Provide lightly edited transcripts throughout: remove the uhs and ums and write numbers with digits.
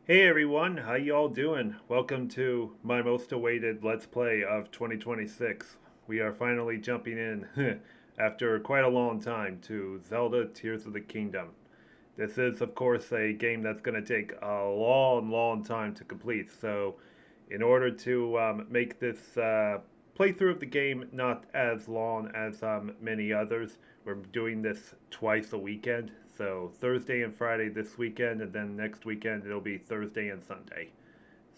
Hey everyone, how y'all doing? Welcome to my most awaited Let's Play of 2026. We are finally jumping in after quite a long time to Zelda Tears of the Kingdom. This is, of course, a game that's going to take a long time to complete. So, in order to make this playthrough of the game not as long as many others, we're doing this twice a weekend. So, Thursday and Friday this weekend, and then next weekend it'll be Thursday and Sunday.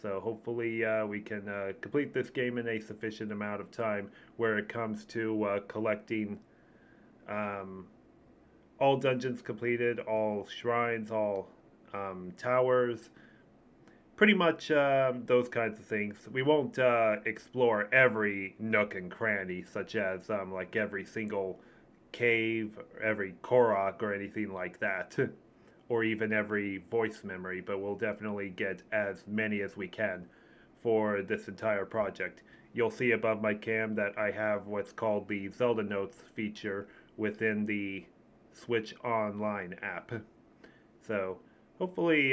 So, hopefully, we can complete this game in a sufficient amount of time where it comes to collecting um, all dungeons completed, all shrines, all towers, pretty much those kinds of things. We won't explore every nook and cranny, such as like every single cave, every Korok, or anything like that, or even every voice memory, but we'll definitely get as many as we can for this entire project. You'll see above my cam that I have what's called the Zelda Notes feature within the Switch Online app. So hopefully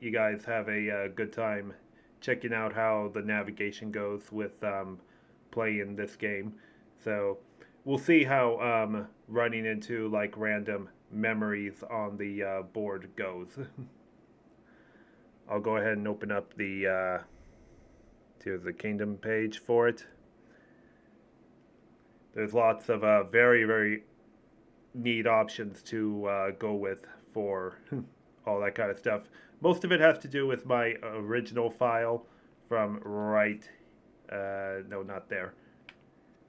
you guys have a good time checking out how the navigation goes with playing this game. So we'll see how running into like random memories on the board goes. I'll go ahead and open up the Tears of the Kingdom page for it. There's lots of very neat options to go with for all that kind of stuff. Most of it has to do with my original file from right. No, not there.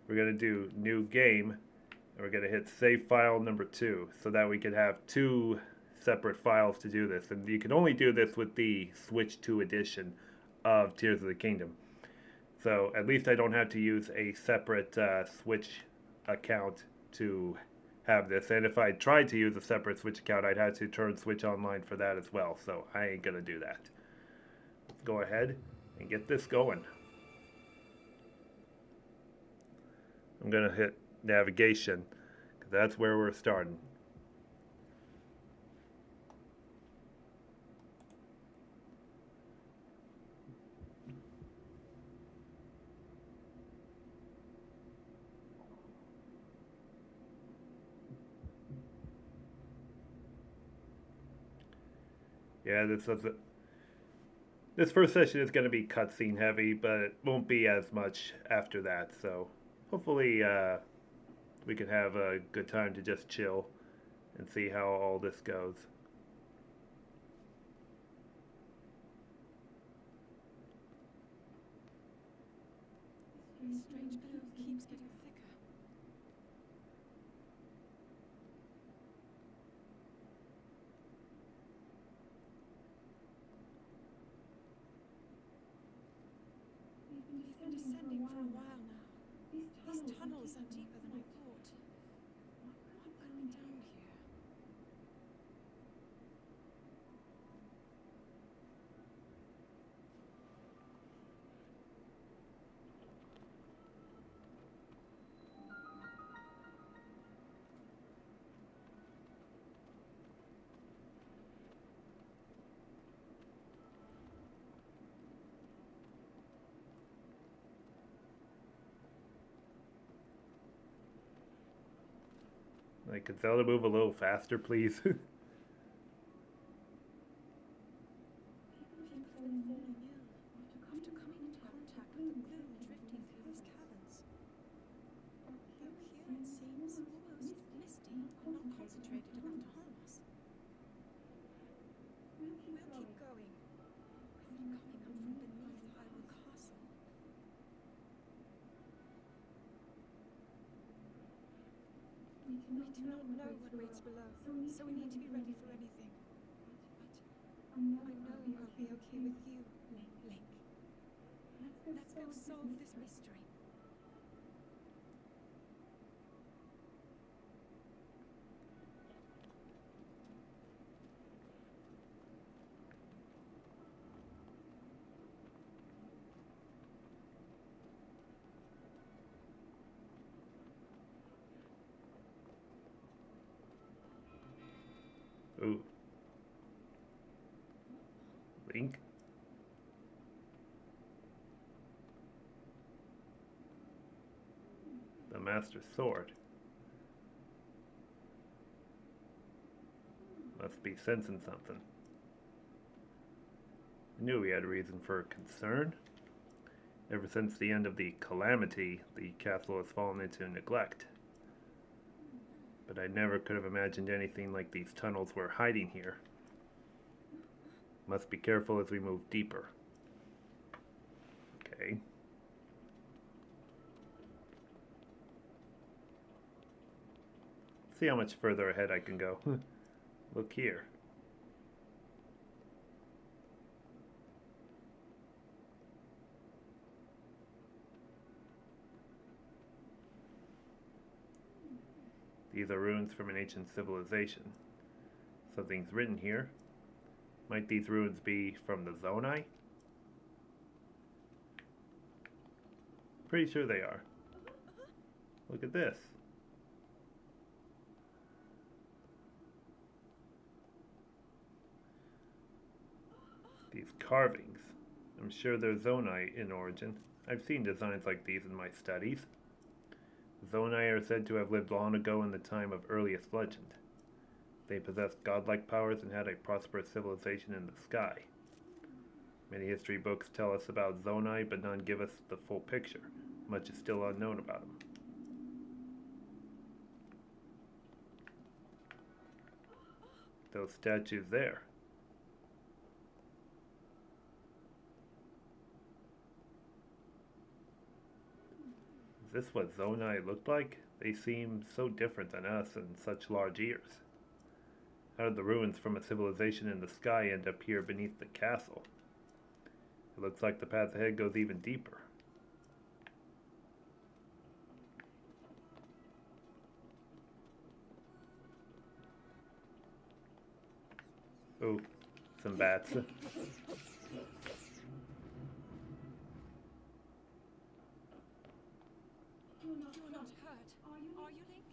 We're going to do new game, and we're going to hit save file number 2 so that we can have two separate files to do this. And you can only do this with the Switch 2 edition of Tears of the Kingdom. So at least I don't have to use a separate Switch account to have this. And if I tried to use a separate Switch account, I'd have to turn Switch Online for that as well. So I ain't gonna do that. Let's go ahead and get this going. I'm gonna hit navigation because that's where we're starting. Yeah, this first session is gonna be cutscene heavy, but it won't be as much after that. So hopefully we can have a good time to just chill and see how all this goes. This strange glow keeps getting thicker. We've been descending for a while now. These tunnels are deeper than I thought. What going down here? Like, could Zelda move a little faster, please? People have been falling ill after coming into contact with the gloom drifting through these caverns. Though here it seems almost misty and not concentrated enough to harm us. We'll keep going. With it coming up from beneath Hyrule Castle. We do not know what waits below, so we need to be ready for anything. But I know I'll be okay with you, Link. Let's go solve this mystery. Ooh. Link? master sword. Must be sensing something. I knew he had a reason for concern. Ever since the end of the calamity, the castle has fallen into neglect. But I never could have imagined anything like these tunnels were hiding here. Must be careful as we move deeper. Okay. See how much further ahead I can go. Look here. These are ruins from an ancient civilization. Something's written here. Might these ruins be from the Zonai? Pretty sure they are. Look at this. These carvings. I'm sure they're Zonai in origin. I've seen designs like these in my studies. Zonai are said to have lived long ago in the time of earliest legend. They possessed godlike powers and had a prosperous civilization in the sky. Many history books tell us about Zonai, but none give us the full picture. Much is still unknown about them. Those statues there. Is this what Zonai looked like? They seem so different than us and such large ears. How did the ruins from a civilization in the sky end up here beneath the castle? It looks like the path ahead goes even deeper. Oh, some bats. You're not hurt, are you, Link?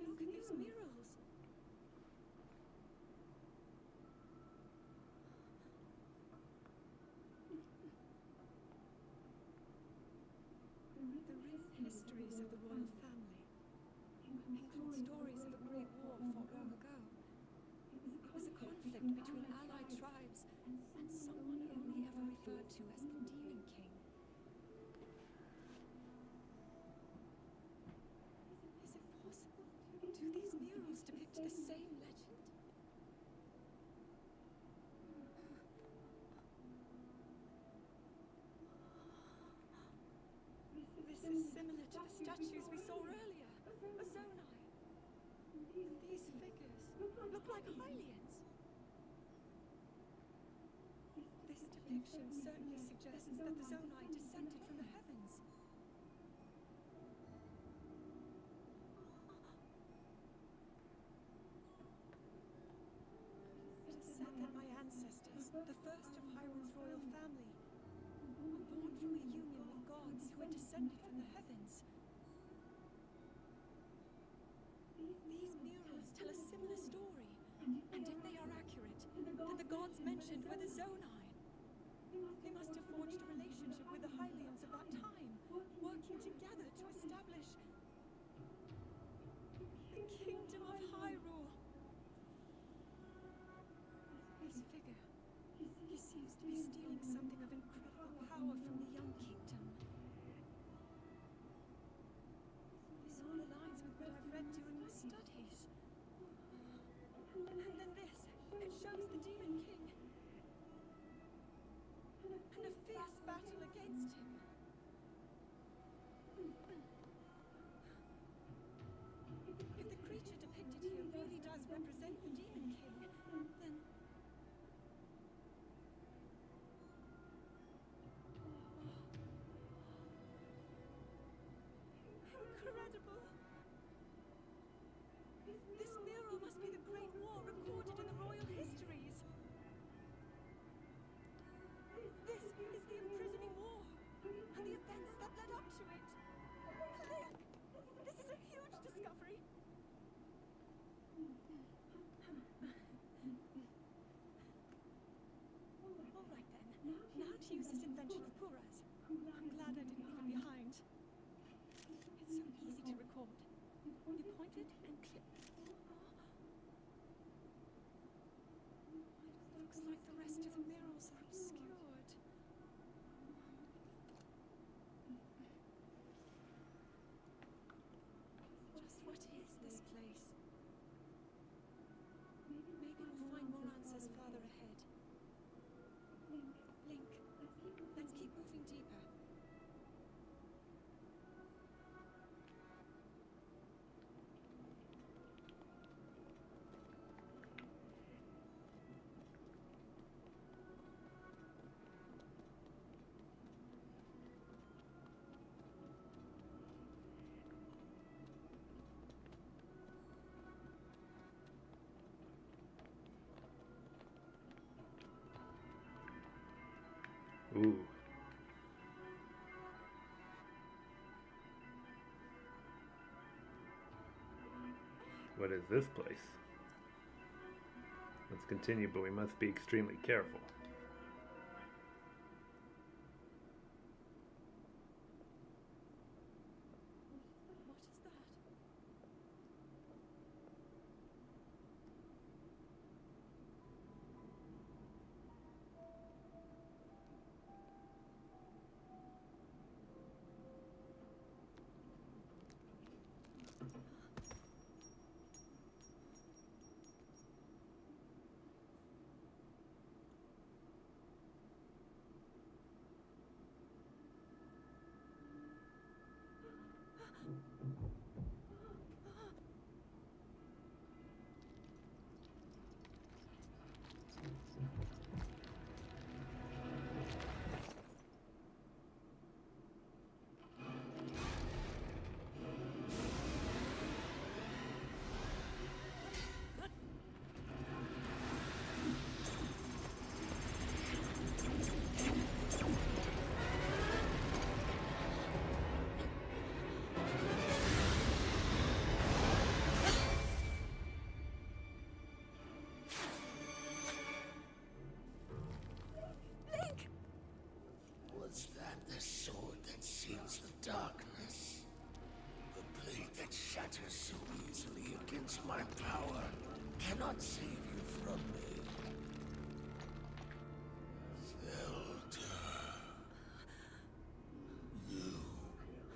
Look at these murals. The written histories of the royal family include stories of a great war fought long ago. It was a conflict between allied tribes and someone only ever referred to as the Demon King. Is it possible? Do these murals depict the same legend? This is similar to the statues we saw earlier, a Zonai. These figures look like Hylians. This depiction certainly suggests that the Zonai descended from the heavens. It is said that my ancestors, the first of Hyrule's royal family, were born from a union with gods who had descended from the heavens. These murals tell a similar story, and if they are accurate, then the gods mentioned were the Zonai. They must have forged a relationship with the Hylians of that time, working together to establish the Kingdom of Hyrule. This figure, he seems to be stealing something of incredible power from the young kingdom. This all aligns with what I've read during my studies. And then this, it shows the Demon King. And a fierce battle against him. If the creature depicted here really does represent the Demon King, then... Incredible! This mural must be the Great War recorded in the royal histories. looks like the rest of the mirrors are obscured. Just what is this place? Maybe we'll find more answers farther ahead. Link, let's keep moving deeper. Ooh. What is this place? Let's continue, but we must be extremely careful. What is that? Was that the sword that seals the darkness? The blade that shatters so easily against my power cannot save you from me. Zelda. You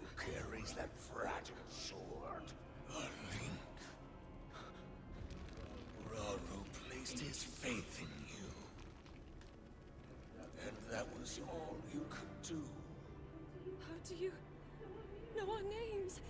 who carries that fragile sword. A link. Raru placed his faith in you. And that was all you could do. How do you know our names?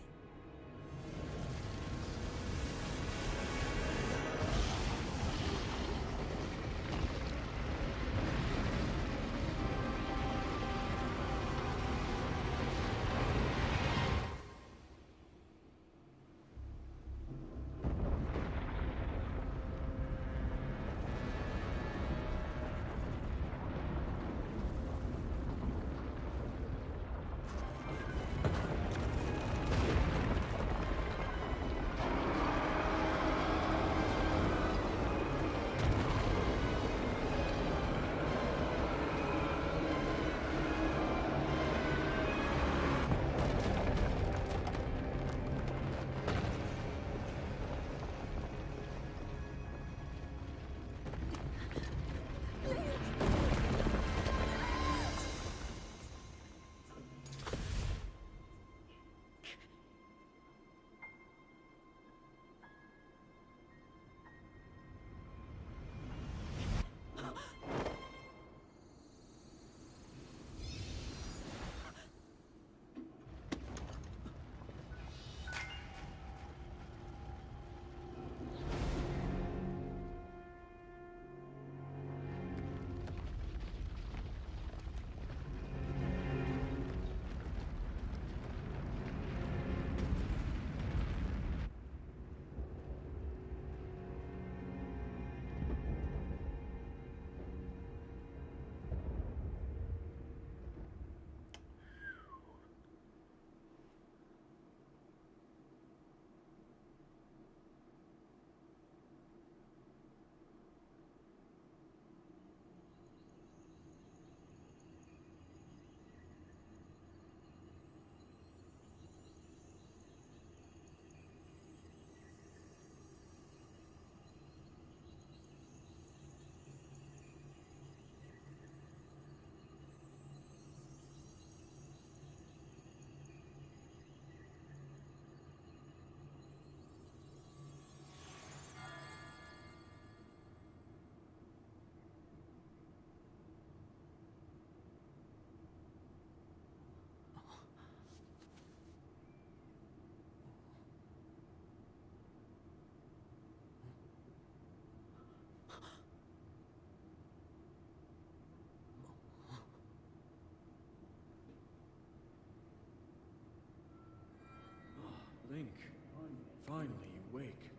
Finally, you wake.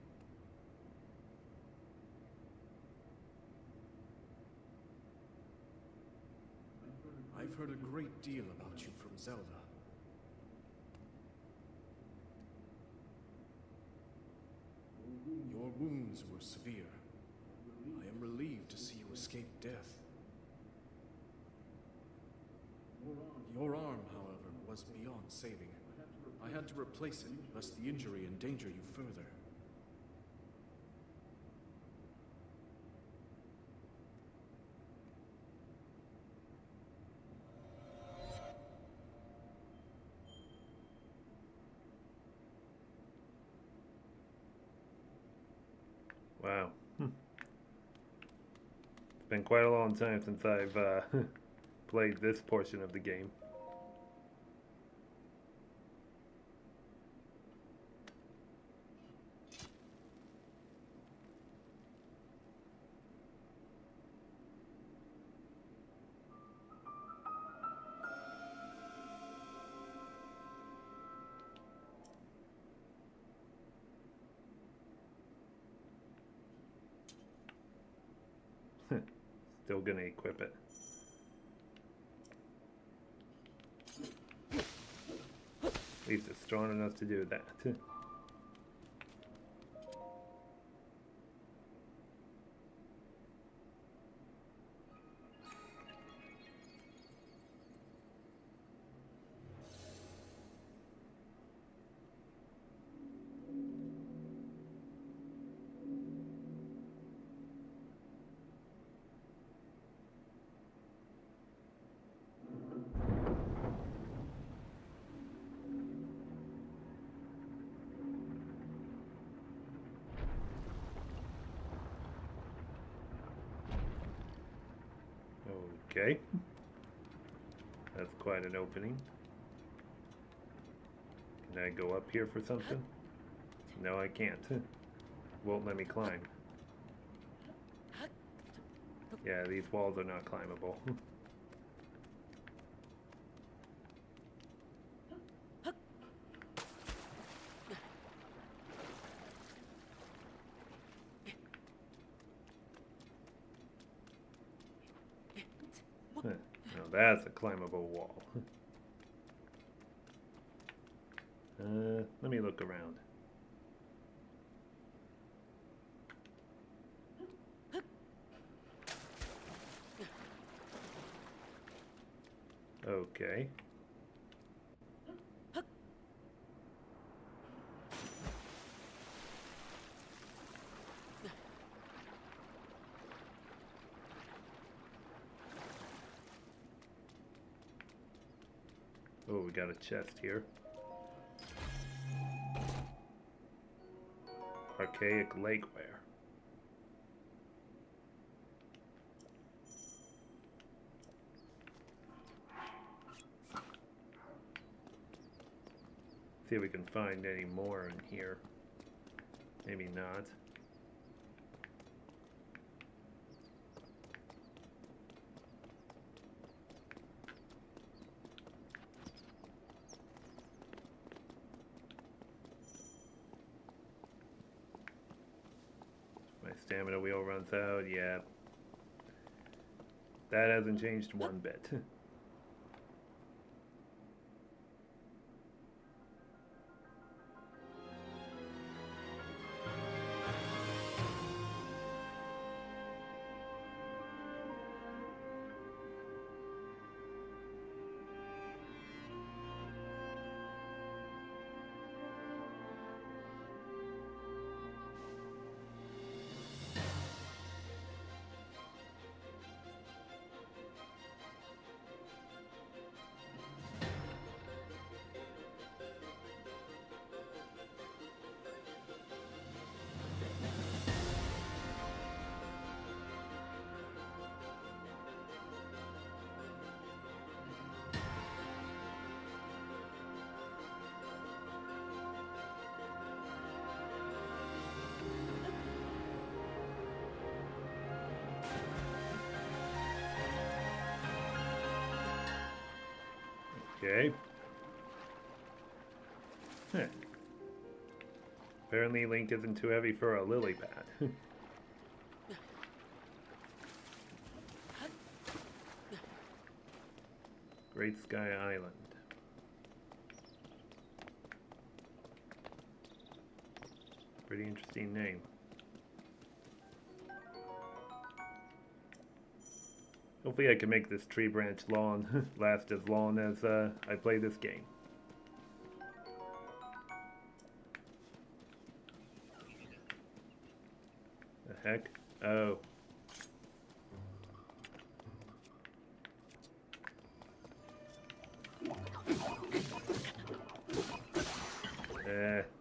I've heard a great deal about you from Zelda. Your wounds were severe. I am relieved to see you escape death. Your arm, however, was beyond saving. I had to replace it, lest the injury endanger you further. Wow. It's been quite a long time since I've played this portion of the game. Still gonna equip it. At least it's strong enough to do that. Okay. That's quite an opening. Can I go up here for something? No, I can't. Won't let me climb. Yeah, these walls are not climbable. Now that's a climbable wall. Let me look around. Okay. Oh, we got a chest here. Archaic lakeware. See if we can find any more in here. Maybe not. My stamina wheel runs out, yeah. That hasn't changed one bit. Okay. Huh. Apparently Link isn't too heavy for a lily pad. Great Sky Island. Pretty interesting name. Hopefully I can make this tree branch lawn last as long as I play this game. The heck? Oh.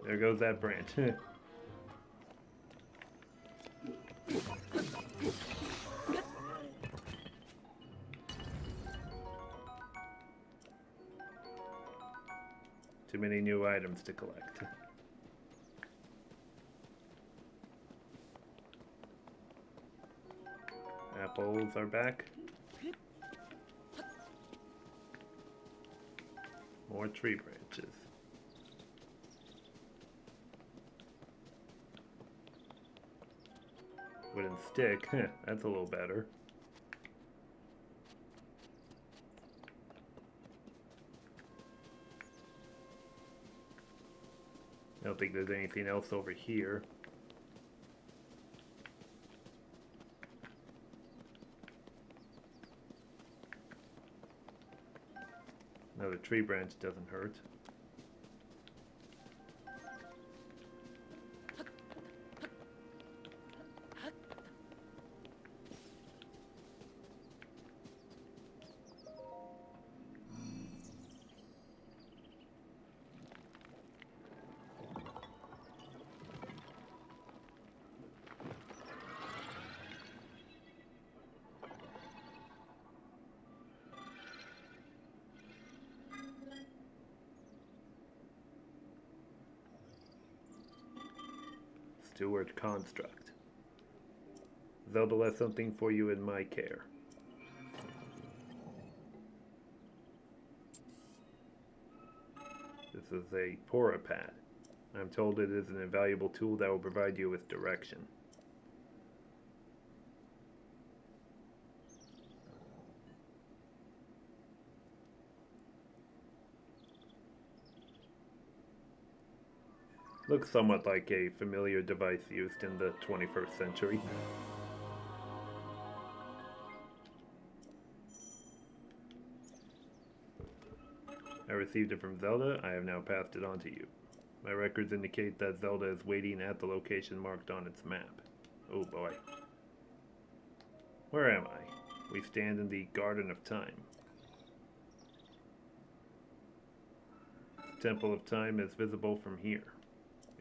There goes that branch. Too many new items to collect. Apples are back. More tree branches. Wooden stick, that's a little better. I don't think there's anything else over here. Another tree branch doesn't hurt. Steward Construct. Zelda left something for you in my care. This is a Pora pad. I'm told it is an invaluable tool that will provide you with direction. Looks somewhat like a familiar device used in the 21st century. I received it from Zelda. I have now passed it on to you. My records indicate that Zelda is waiting at the location marked on its map. Oh boy. Where am I? We stand in the Garden of Time. The Temple of Time is visible from here.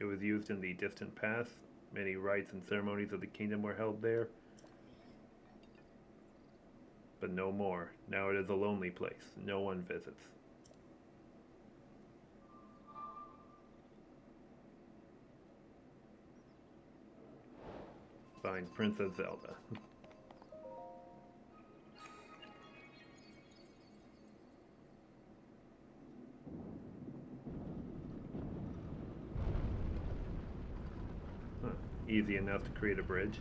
It was used in the distant past. Many rites and ceremonies of the kingdom were held there. But no more. Now it is a lonely place. No one visits. Find Princess Zelda. Easy enough to create a bridge.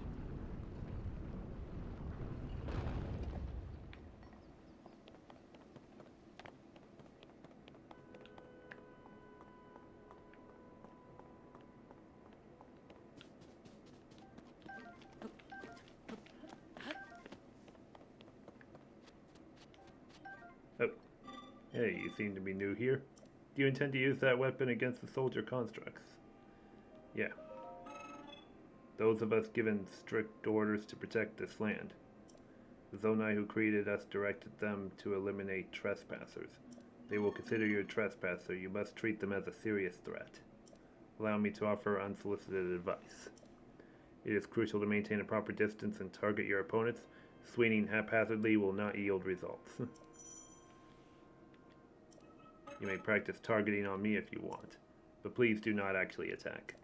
Oh, hey, you seem to be new here. Do you intend to use that weapon against the soldier constructs? Yeah. Those of us given strict orders to protect this land. The Zonai who created us directed them to eliminate trespassers. They will consider you a trespasser. You must treat them as a serious threat. Allow me to offer unsolicited advice. It is crucial to maintain a proper distance and target your opponents. Swinging haphazardly will not yield results. You may practice targeting on me if you want, but please do not actually attack.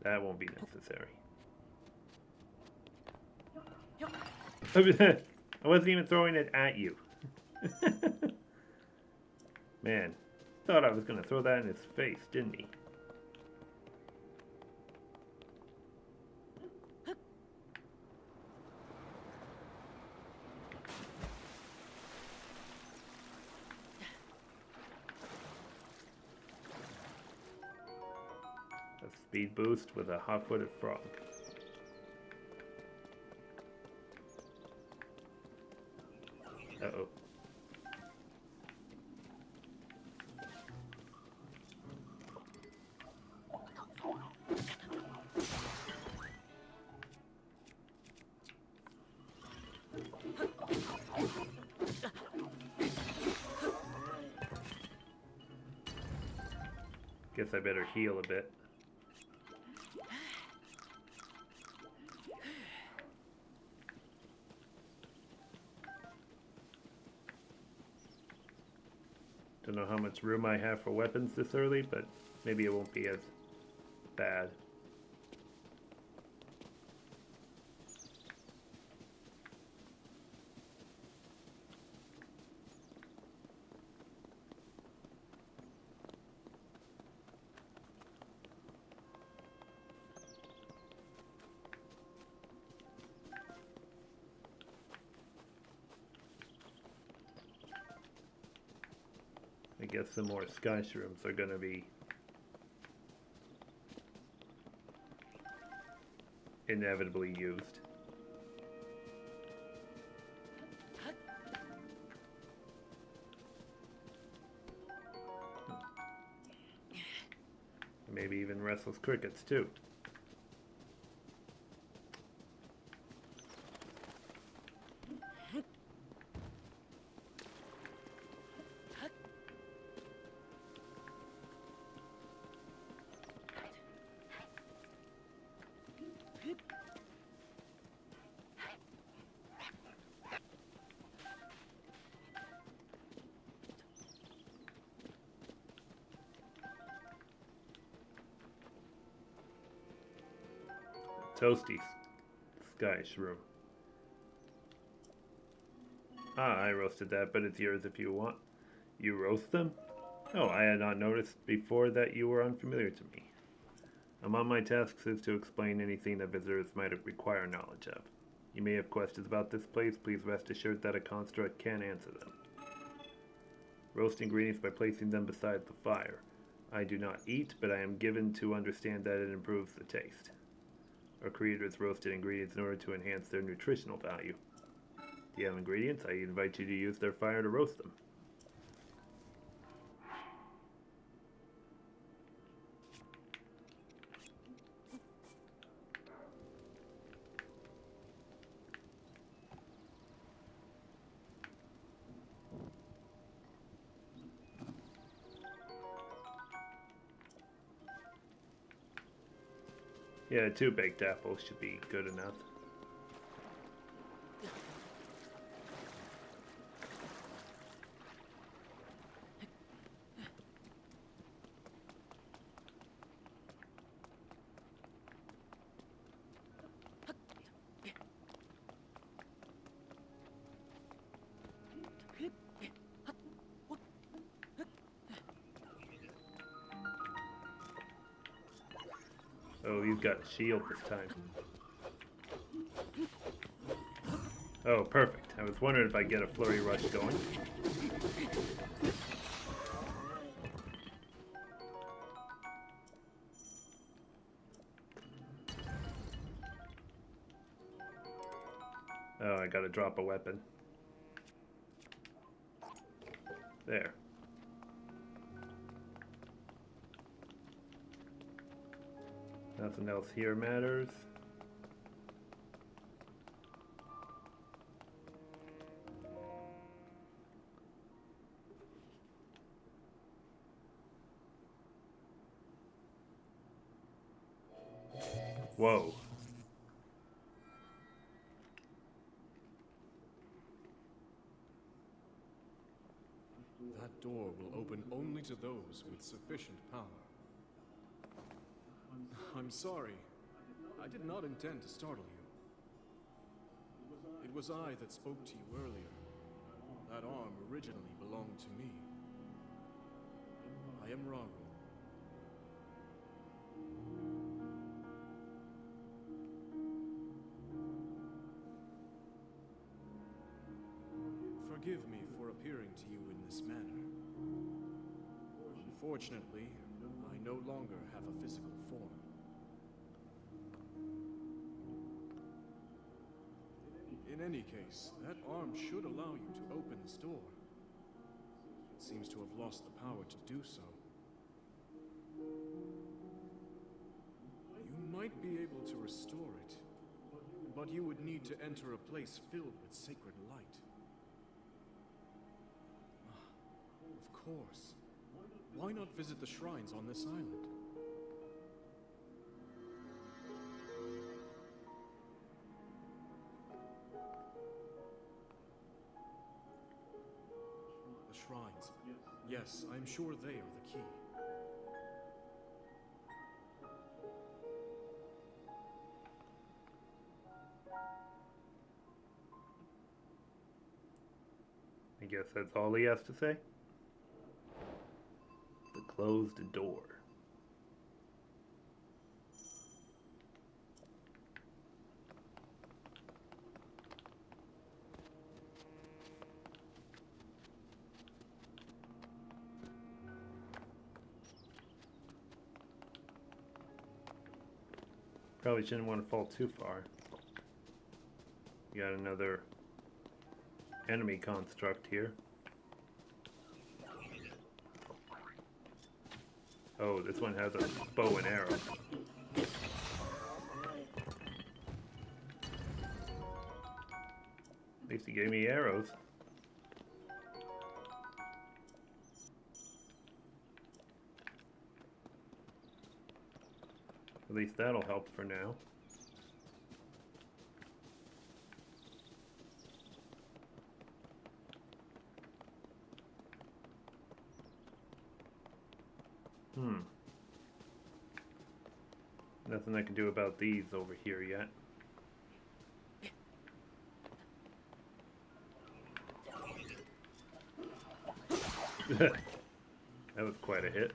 That won't be necessary. I wasn't even throwing it at you. Man, thought I was going to throw that in his face, didn't he? speed boost with a hot-footed frog. Uh-oh. Guess I better heal a bit. Don't know how much room I have for weapons this early, but maybe it won't be as bad. I guess some more sky shrooms are gonna be inevitably used. Maybe even restless crickets too. Toasty sky shroom. Ah, I roasted that, but it's yours if you want. You roast them? Oh, I had not noticed before that you were unfamiliar to me. Among my tasks is to explain anything that visitors might require knowledge of. You may have questions about this place. Please rest assured that a construct can answer them. Roast ingredients by placing them beside the fire. I do not eat, but I am given to understand that it improves the taste. Our creators roasted ingredients in order to enhance their nutritional value. Do you have ingredients? I invite you to use their fire to roast them. Yeah, 2 baked apples should be good enough. Oh, he's got a shield this time. Oh, perfect. I was wondering if I get a flurry rush going. Oh, I gotta drop a weapon. There. Nothing else here matters. Whoa. That door will open only to those with sufficient power. I'm sorry. I did not intend to startle you. It was I that spoke to you earlier. That arm originally belonged to me. I am Raru. Forgive me for appearing to you in this manner. Unfortunately, I no longer have a physical form. In any case, that arm should allow you to open this door. It seems to have lost the power to do so. You might be able to restore it, but you would need to enter a place filled with sacred light. Of course. Why not visit the shrines on this island? The shrines. Yes, I'm sure they are the key. I guess that's all he has to say. The closed door. Probably shouldn't want to fall too far. We got another enemy construct here. Oh, this one has a bow and arrow. At least he gave me arrows. At least that'll help for now. Nothing I can do about these over here yet. That was quite a hit.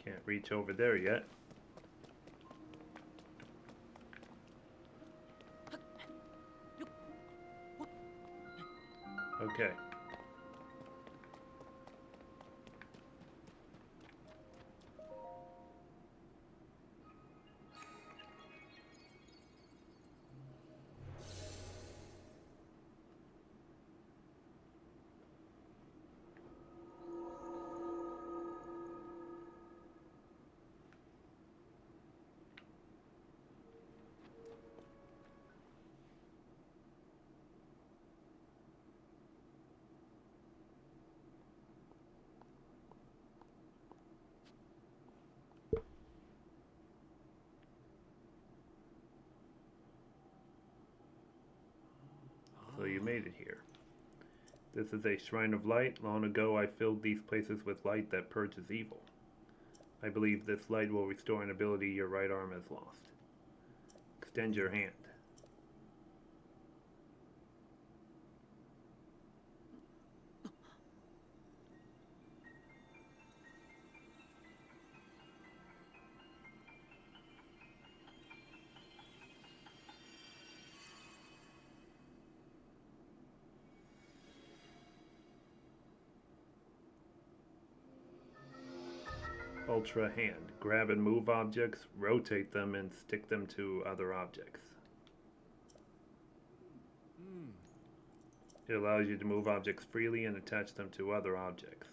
Can't reach over there yet. Okay. So you made it here. This is a shrine of light. Long ago I filled these places with light that purges evil. I believe this light will restore an ability your right arm has lost. Extend your hand. Ultra hand. Grab and move objects, rotate them, and stick them to other objects. It allows you to move objects freely and attach them to other objects.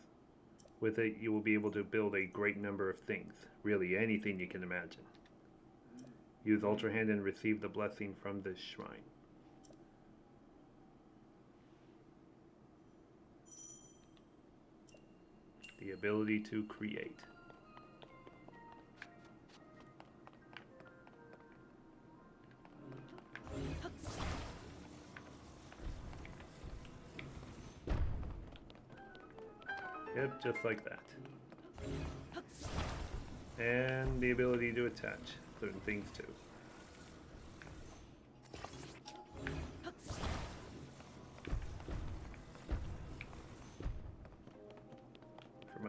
With it, you will be able to build a great number of things, really anything you can imagine. Use Ultra Hand and receive the blessing from this shrine. The ability to create. Yep, just like that. And the ability to attach certain things too.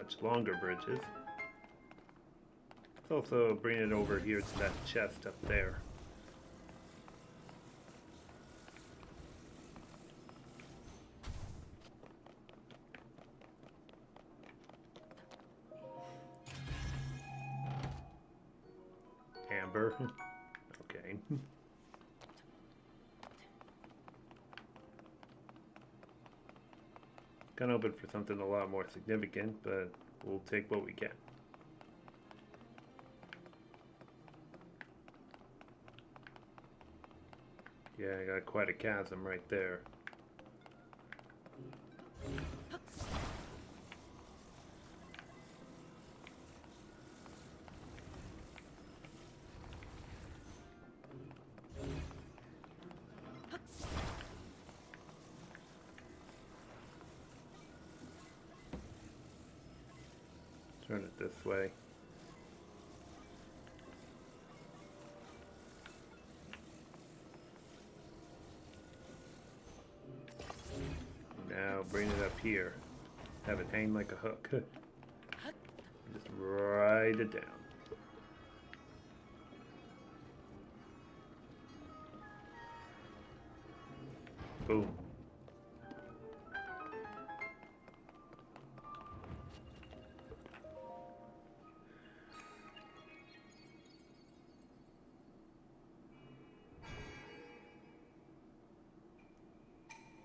much longer bridges. Let's also bring it over here to that chest up there. Amber. Okay. Kind of hoping for something a lot more significant, but we'll take what we can. Yeah, I got quite a chasm right there. Turn it this way. Now bring it up here. Have it hang like a hook. Just ride it down. Boom.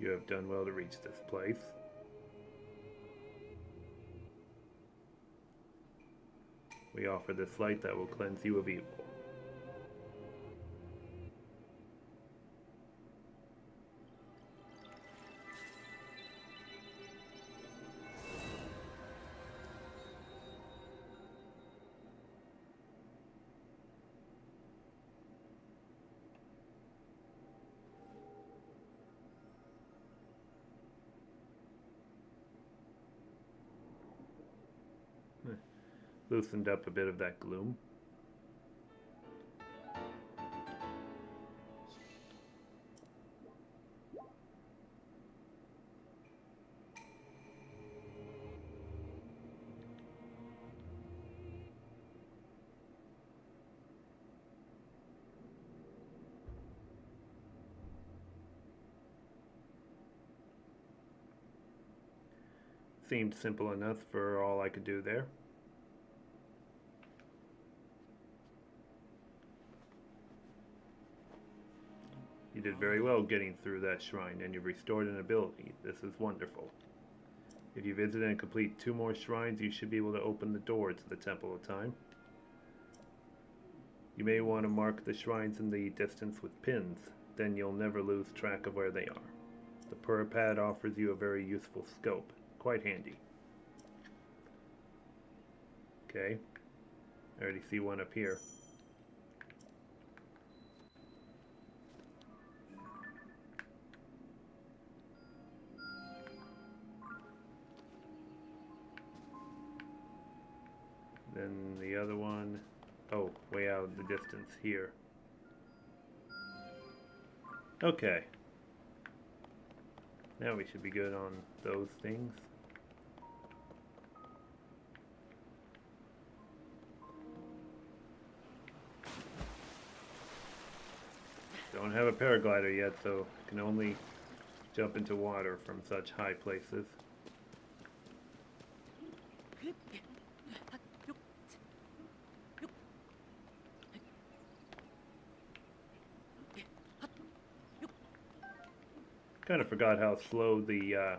You have done well to reach this place. We offer this light that will cleanse you of evil. Loosened up a bit of that gloom. Seemed simple enough for all I could do there. You did very well getting through that shrine, and you've restored an ability. This is wonderful. If you visit and complete 2 more shrines, you should be able to open the door to the Temple of Time. You may want to mark the shrines in the distance with pins, then you'll never lose track of where they are. The Purr Pad offers you a very useful scope. Quite handy. Okay. I already see one up here. Then the other one, oh, way out in the distance here. Okay. Now we should be good on those things. Don't have a paraglider yet, so I can only jump into water from such high places. Kind of forgot how slow the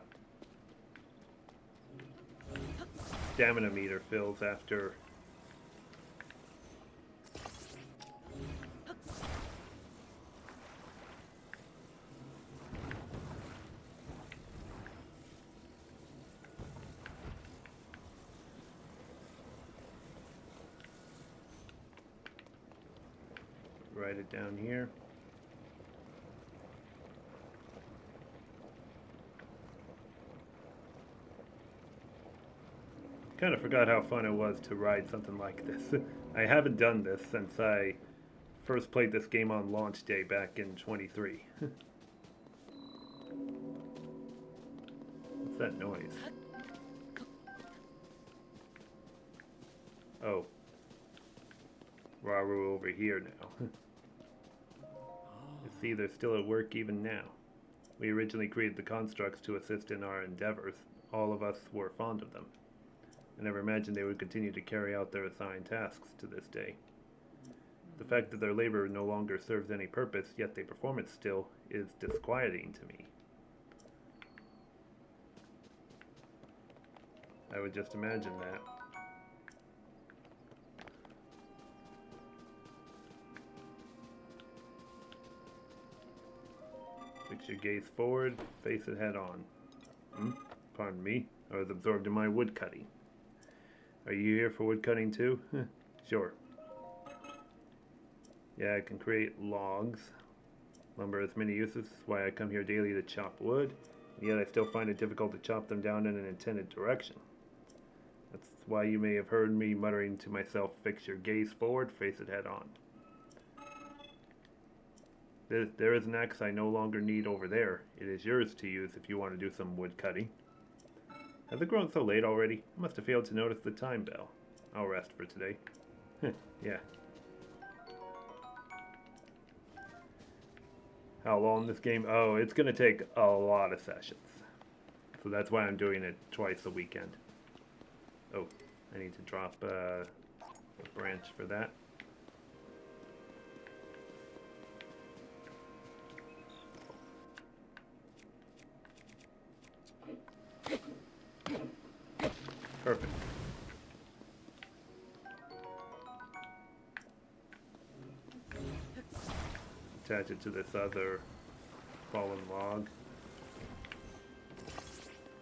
stamina meter fills after write it down here. Kind of forgot how fun it was to ride something like this. I haven't done this since I first played this game on launch day back in 23. What's that noise? Oh. Raru over here now. You see, they're still at work even now. We originally created the constructs to assist in our endeavors. All of us were fond of them. I never imagined they would continue to carry out their assigned tasks to this day. The fact that their labor no longer serves any purpose, yet they perform it still, is disquieting to me. I would just imagine that. Fix your gaze forward, face it head on. Pardon me, I was absorbed in my wood cutting. Are you here for wood cutting too? Sure. Yeah, I can create logs. Lumber has many uses, why I come here daily to chop wood, and yet I still find it difficult to chop them down in an intended direction. That's why you may have heard me muttering to myself, fix your gaze forward, face it head on. There is an axe I no longer need over there. It is yours to use if you want to do some wood cutting. Has it grown so late already? I must have failed to notice the time bell. I'll rest for today. Yeah. How long this game? Oh, it's going to take a lot of sessions. So that's why I'm doing it twice a weekend. Oh, I need to drop a branch for that. Perfect. Attach it to this other fallen log.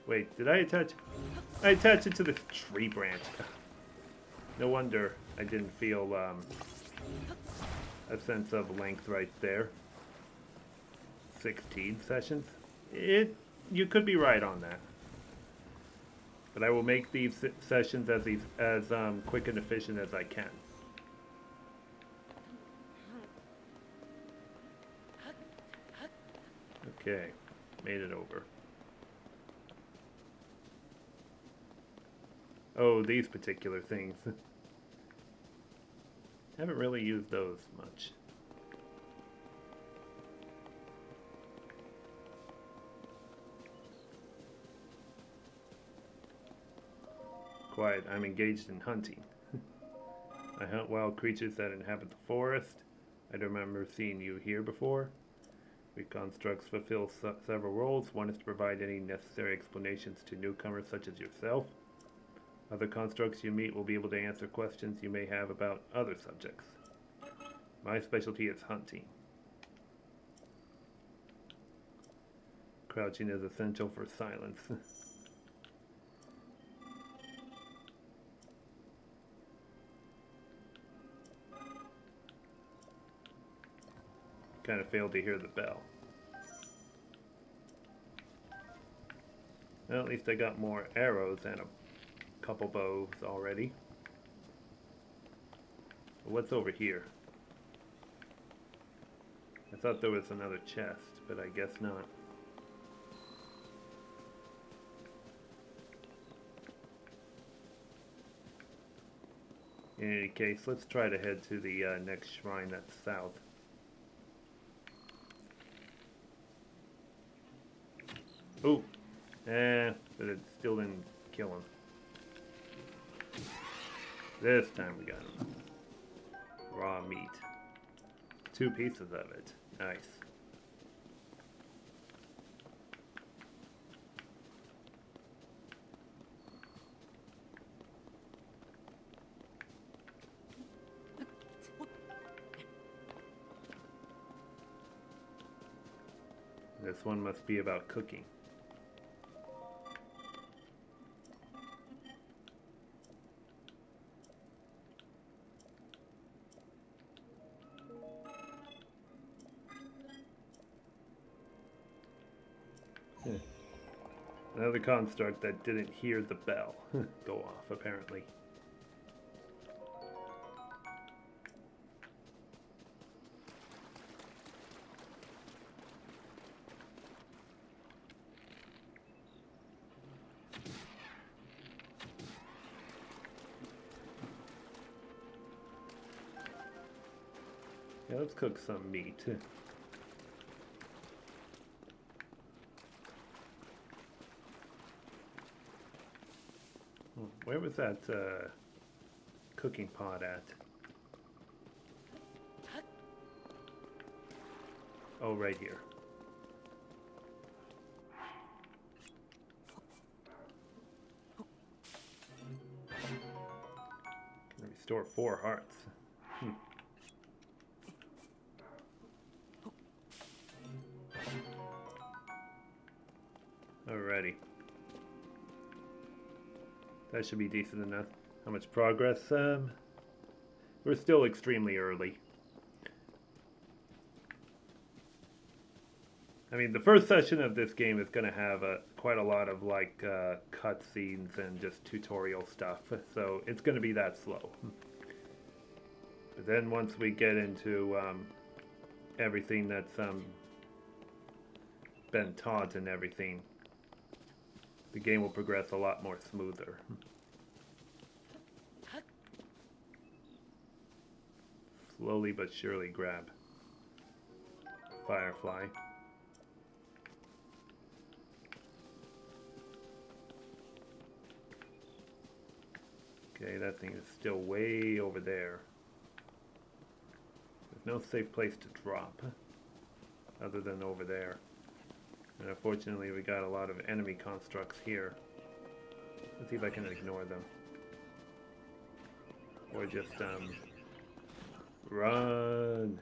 Wait, did I attach? I attached it to this tree branch. No wonder I didn't feel a sense of length right there. 16 sessions? You could be right on that. But I will make these sessions as quick and efficient as I can. Okay, made it over. Oh, these particular things. Haven't really used those much. Quiet, I'm engaged in hunting. I hunt wild creatures that inhabit the forest. I don't remember seeing you here before. We constructs fulfill several roles. One is to provide any necessary explanations to newcomers such as yourself. Other constructs you meet will be able to answer questions you may have about other subjects. My specialty is hunting. Crouching is essential for silence. Kind of failed to hear the bell. Well, at least I got more arrows and a couple bows already. What's over here? I thought there was another chest, but I guess not. In any case, let's try to head to the next shrine that's south. Oh, but it still didn't kill him. This time we got him. Raw meat. 2 pieces of it. Nice. This one must be about cooking. Another construct that didn't hear the bell go off, apparently. Yeah, let's cook some meat. Where was that cooking pot at? Oh, right here. Can restore 4 hearts. Alrighty. That should be decent enough. How much progress? We're still extremely early. I mean, the first session of this game is going to have quite a lot of like cutscenes and just tutorial stuff, so it's going to be that slow. But then once we get into everything that's been taught and everything, the game will progress a lot more smoother. Slowly but surely grab Firefly. Okay, that thing is still way over there. There's no safe place to drop other than over there. And unfortunately we got a lot of enemy constructs here. Let's see if I can ignore them. Or just run.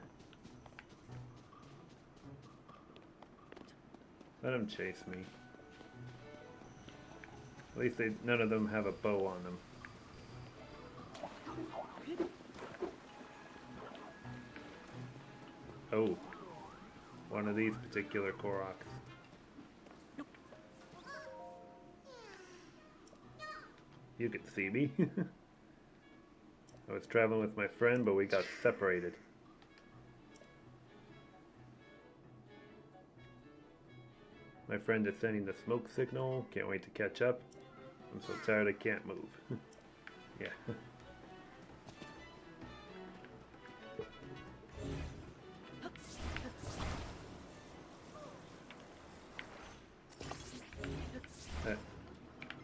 Let them chase me. At least none of them have a bow on them. Oh, one of these particular Koroks. You could see me. I was traveling with my friend, but we got separated. My friend is sending the smoke signal. Can't wait to catch up. I'm so tired I can't move. Yeah.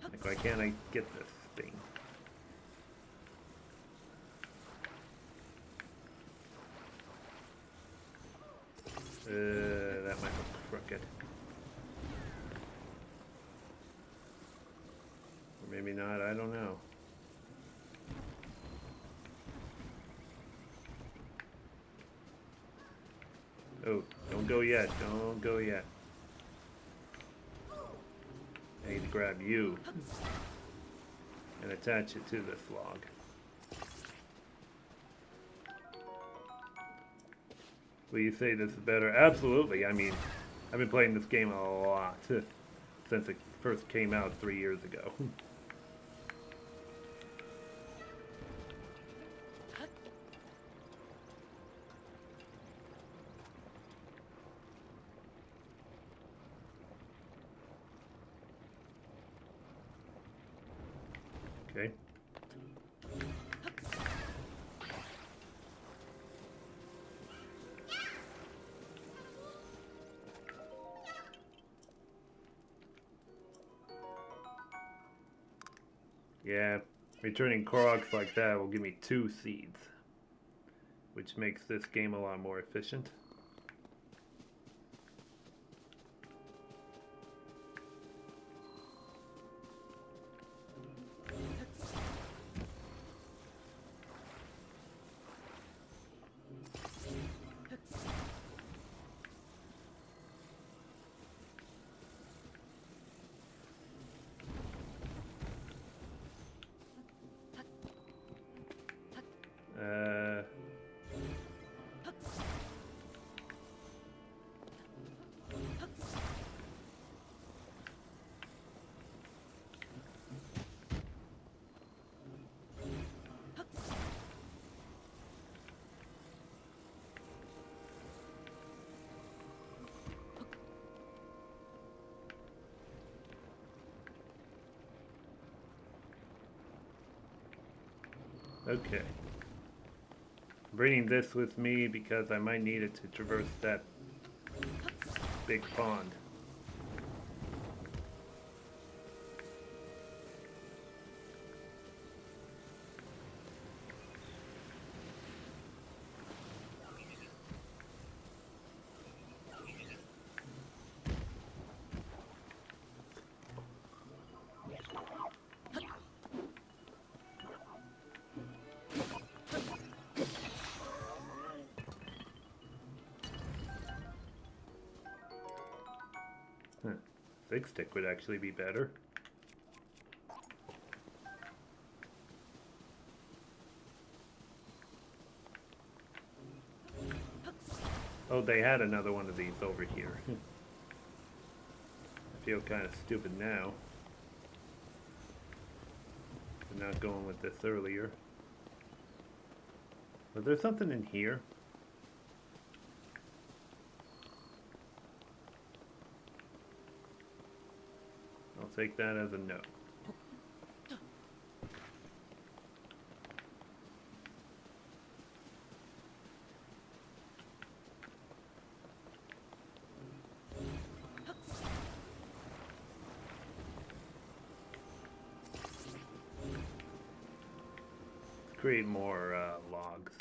Like, why can't I get this thing? That might look crooked. Or maybe not, I don't know. Oh, don't go yet, don't go yet. I need to grab you and attach it to this log. Will you say this is better? Absolutely. I mean, I've been playing this game a lot since it first came out 3 years ago. Okay. Yeah, returning Koroks like that will give me 2 seeds, which makes this game a lot more efficient. Okay. bringing this with me because I might need it to traverse that big pond. Big stick would actually be better. Oh, they had another one of these over here. I feel kind of stupid now for not going with this earlier. Was there something in here? I'll take that as a no. Let's create more logs.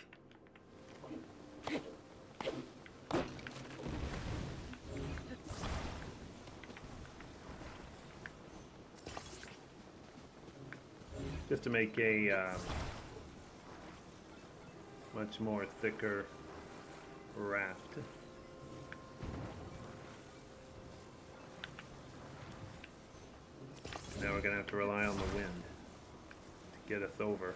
Just to make a much more thicker raft. Now we're gonna have to rely on the wind to get us over.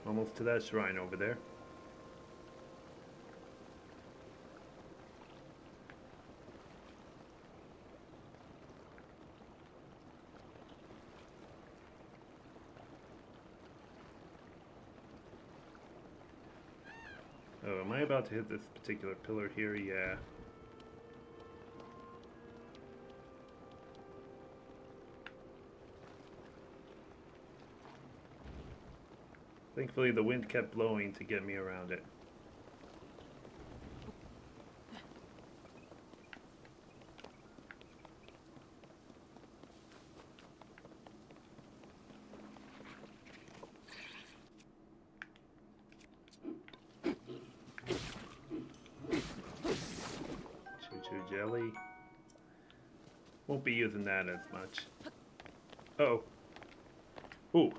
Almost to that shrine over there. Oh, am I about to hit this particular pillar here? Yeah. Thankfully, the wind kept blowing to get me around it. Choo-choo jelly. Won't be using that as much. Uh-oh. Ooh.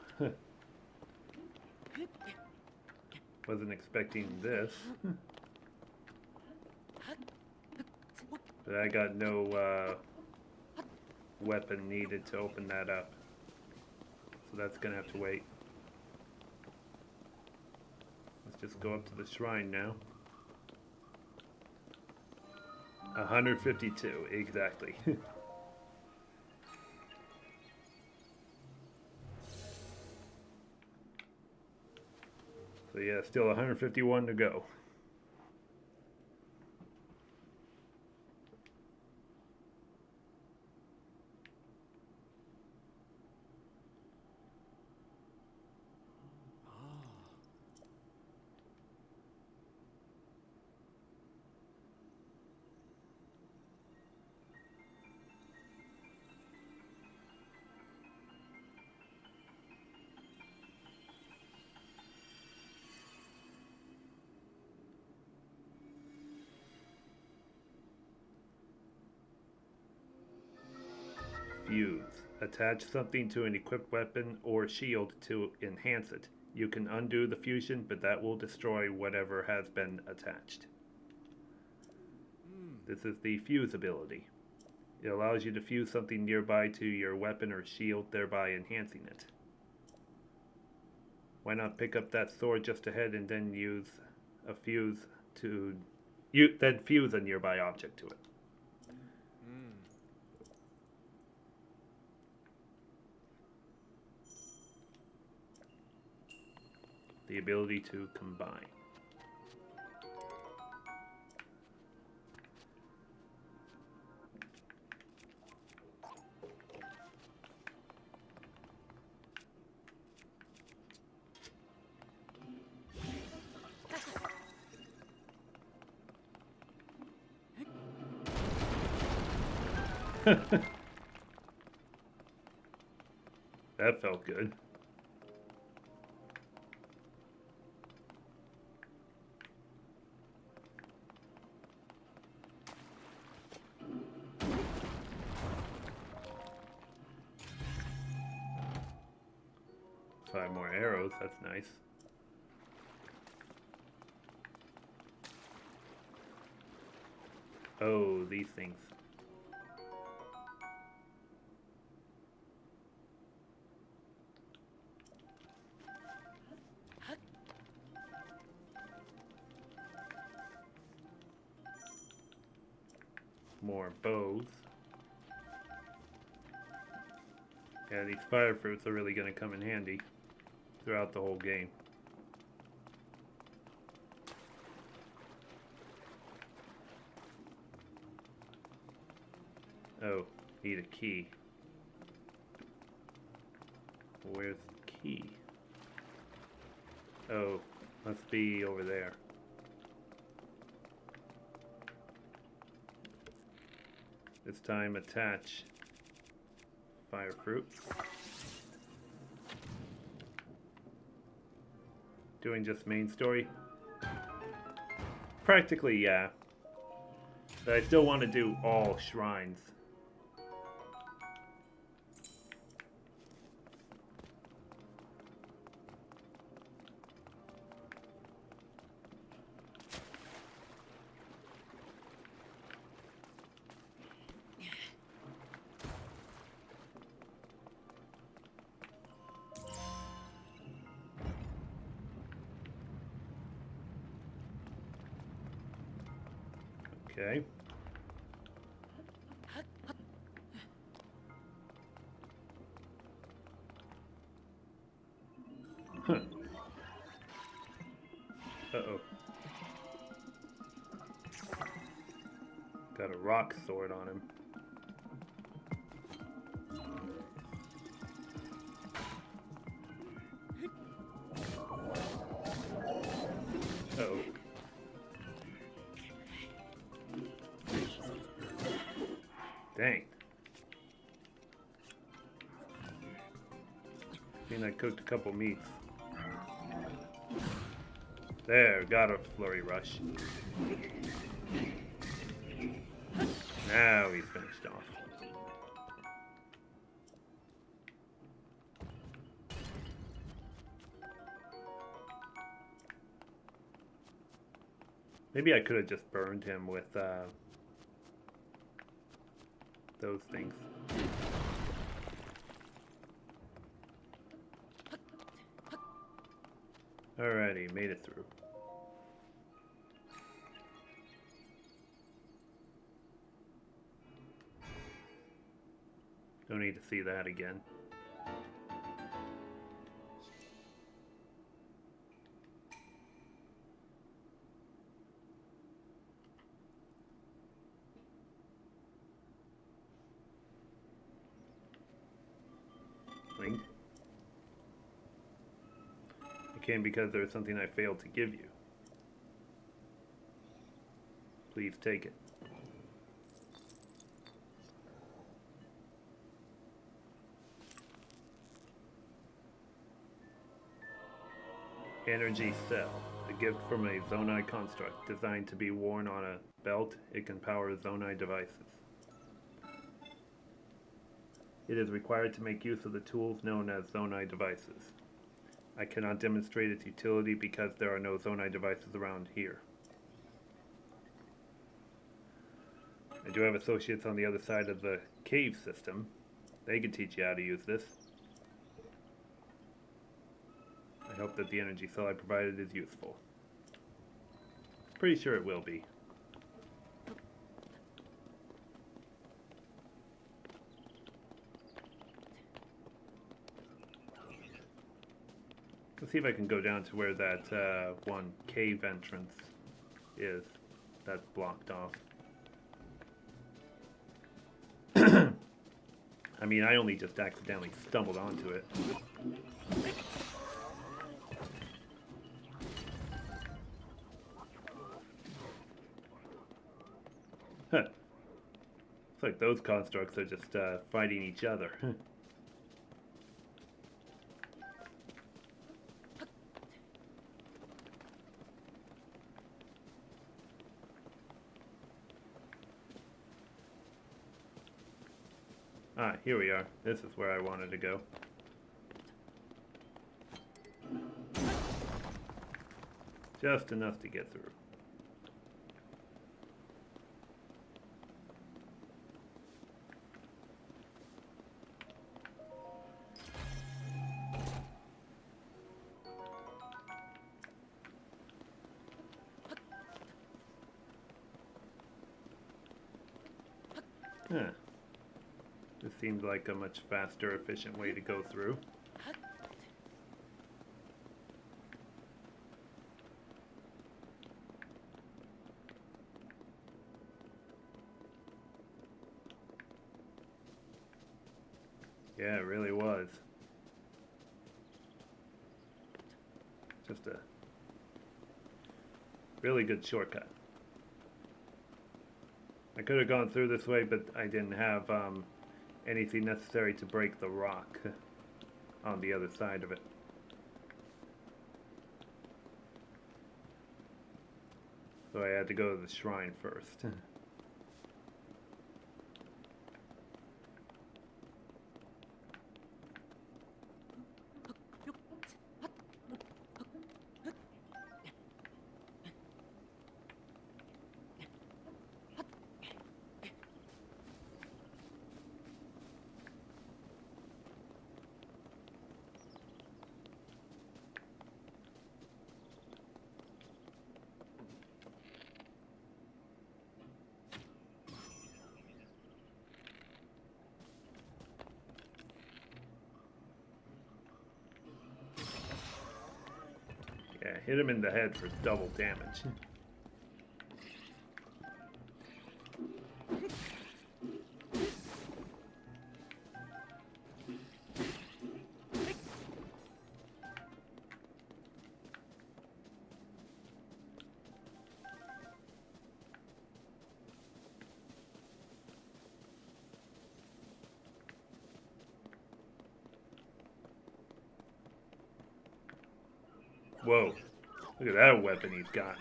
Wasn't expecting this. But I got no weapon needed to open that up. So that's gonna have to wait. Let's just go up to the shrine now. 152, exactly. So yeah, still 151 to go. Fuse. Attach something to an equipped weapon or shield to enhance it. You can undo the fusion, but that will destroy whatever has been attached. This is the fuse ability. It allows you to fuse something nearby to your weapon or shield, thereby enhancing it. Why not pick up that sword just ahead and then use a fuse to... then fuse a nearby object to it. The ability to combine. That felt good. Five more arrows, that's nice. Oh, these things. More bows. Yeah, these fire fruits are really going to come in handy throughout the whole game. Oh, need a key. Where's the key? Oh, must be over there. This time attach fire fruit. Doing just main story? Practically, yeah. But I still want to do all shrines. Okay. Huh. Uh-oh. Got a rock sword on him. Uh-oh. Dang. I mean, I cooked a couple meats. There, got a flurry rush. Now he's finished off. Maybe I could have just burned him with those things. Alrighty, made it through. Don't need to see that again. Link. I came because there's something I failed to give you. Please take it. Energy Cell. A gift from a Zonai construct designed to be worn on a belt. It can power Zonai devices. It is required to make use of the tools known as Zonai devices. I cannot demonstrate its utility because there are no Zonai devices around here. I do have associates on the other side of the cave system. They can teach you how to use this. I hope that the energy cell I provided is useful. Pretty sure it will be. Let's see if I can go down to where that one cave entrance is. That's blocked off. I mean, I only just accidentally stumbled onto it. Huh. Looks like those constructs are just fighting each other. Ah, here we are. This is where I wanted to go. Just enough to get through. Huh. This seems like a much faster, efficient way to go through. Yeah, it really was. Just a really good shortcut. I could have gone through this way, but I didn't have anything necessary to break the rock on the other side of it. So I had to go to the shrine first. Yeah, hit him in the head for double damage. Whoa, look at that weapon he's got.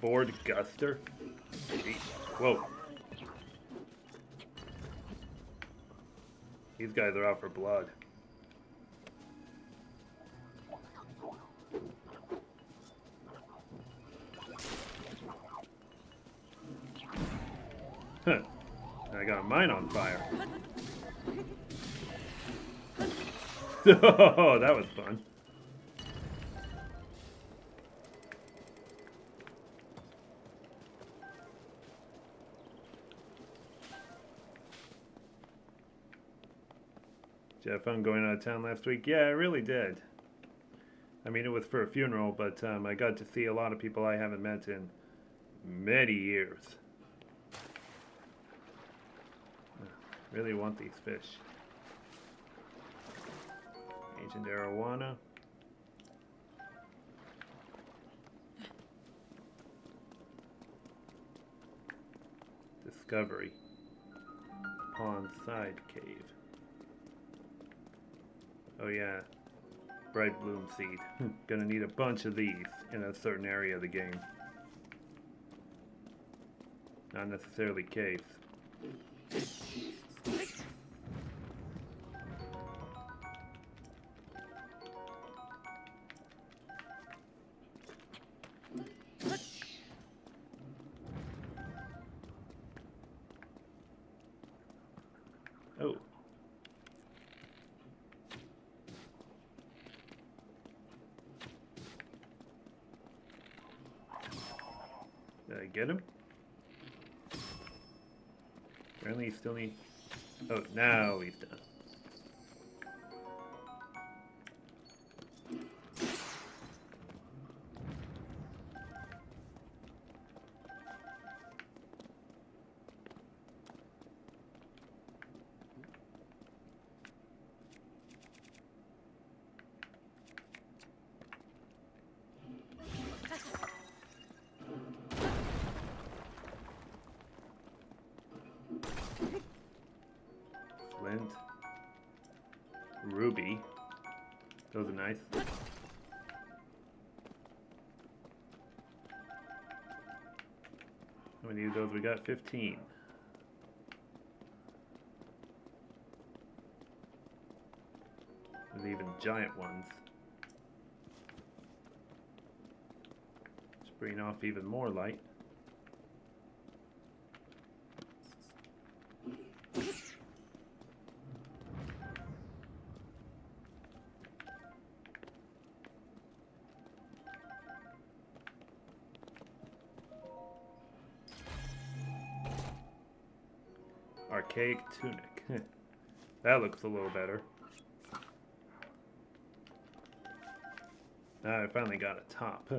Board Guster? Jeez. Whoa. These guys are out for blood. Huh. I got mine on fire. Oh, that was fun. Did you have fun going out of town last week? Yeah, I really did. I mean, it was for a funeral, but I got to see a lot of people I haven't met in many years. Really want these fish. Agent Arowana. Discovery. Pond Side Cave. Oh yeah. Bright Bloom Seed. Gonna need a bunch of these in a certain area of the game. Not necessarily caves. Oh. Did I get him? Apparently you still need... Oh, now he's done. ruby. Those are nice. How many of those we got? 15. There's even giant ones. Just bring off even more light. Archaic tunic. That looks a little better. I finally got a top.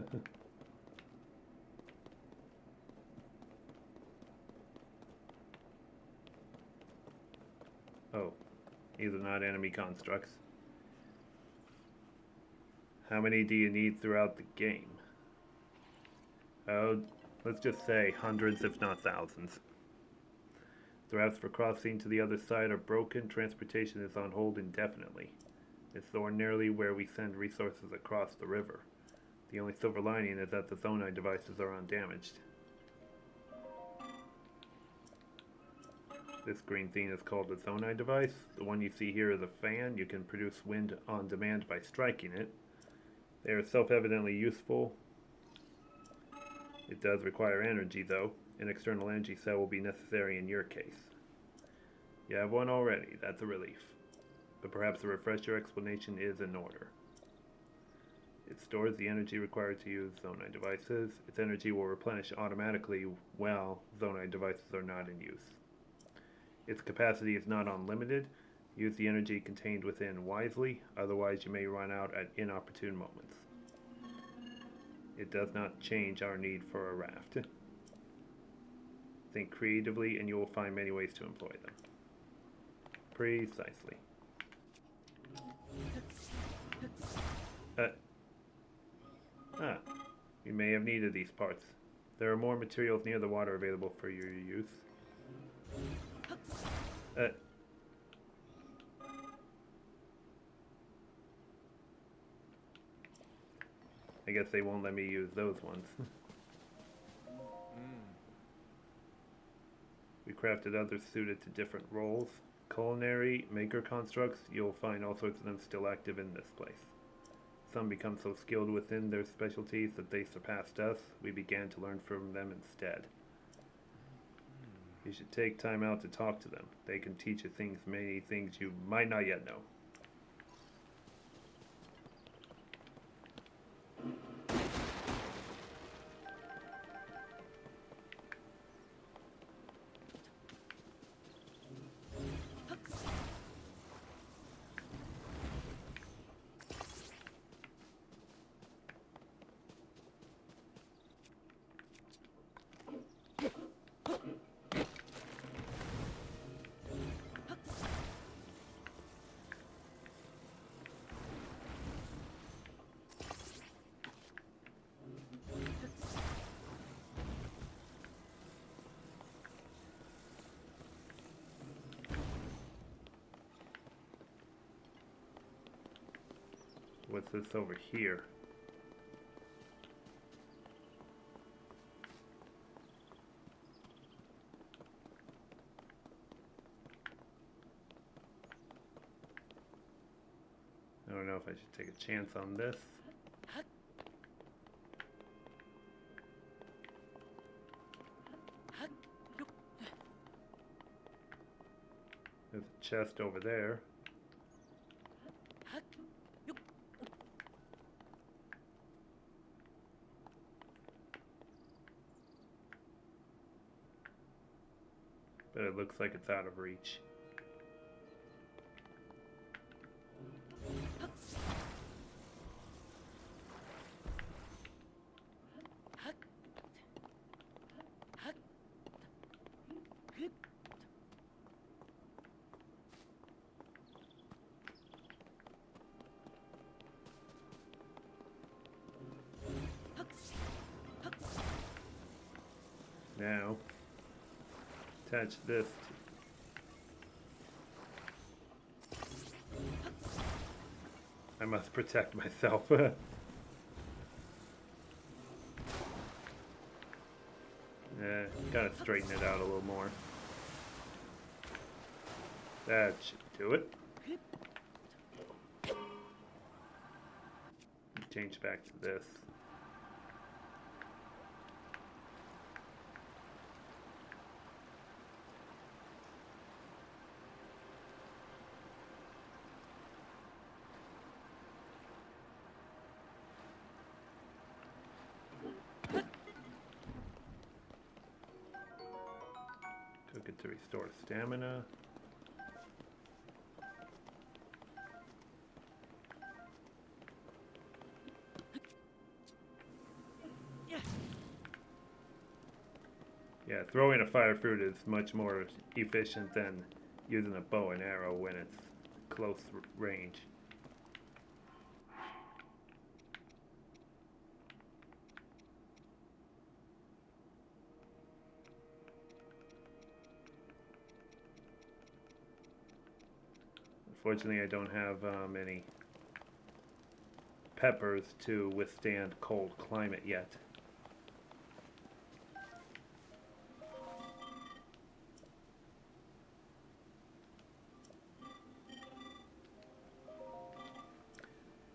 Oh, these are not enemy constructs. How many do you need throughout the game? Oh, let's just say hundreds if not thousands. The routes for crossing to the other side are broken. Transportation is on hold indefinitely. It's ordinarily where we send resources across the river. The only silver lining is that the Zonai devices are undamaged. This green thing is called the Zonai device. The one you see here is a fan. You can produce wind on demand by striking it. They are self-evidently useful. It does require energy though. An external energy cell will be necessary in your case. You have one already, that's a relief. But perhaps a refresher explanation is in order. It stores the energy required to use Zonai devices. Its energy will replenish automatically while Zonai devices are not in use. Its capacity is not unlimited. Use the energy contained within wisely, otherwise you may run out at inopportune moments. It does not change our need for a raft. Think creatively and you will find many ways to employ them. Precisely. You may have needed these parts. There are more materials near the water available for your use. I guess they won't let me use those ones. We crafted others suited to different roles. Culinary, maker constructs, you'll find all sorts of them still active in this place. Some become so skilled within their specialties that they surpassed us. We began to learn from them instead. You should take time out to talk to them. They can teach you many things you might not yet know. What's this over here? I don't know if I should take a chance on this. There's a chest over there. But it looks like it's out of reach. Now, attach this to I must protect myself. Yeah, gotta straighten it out a little more. That should do it. Change back to this. Cook it to restore stamina. Yeah, throwing a fire fruit is much more efficient than using a bow and arrow when it's close range. Unfortunately, I don't have any peppers to withstand cold climate yet.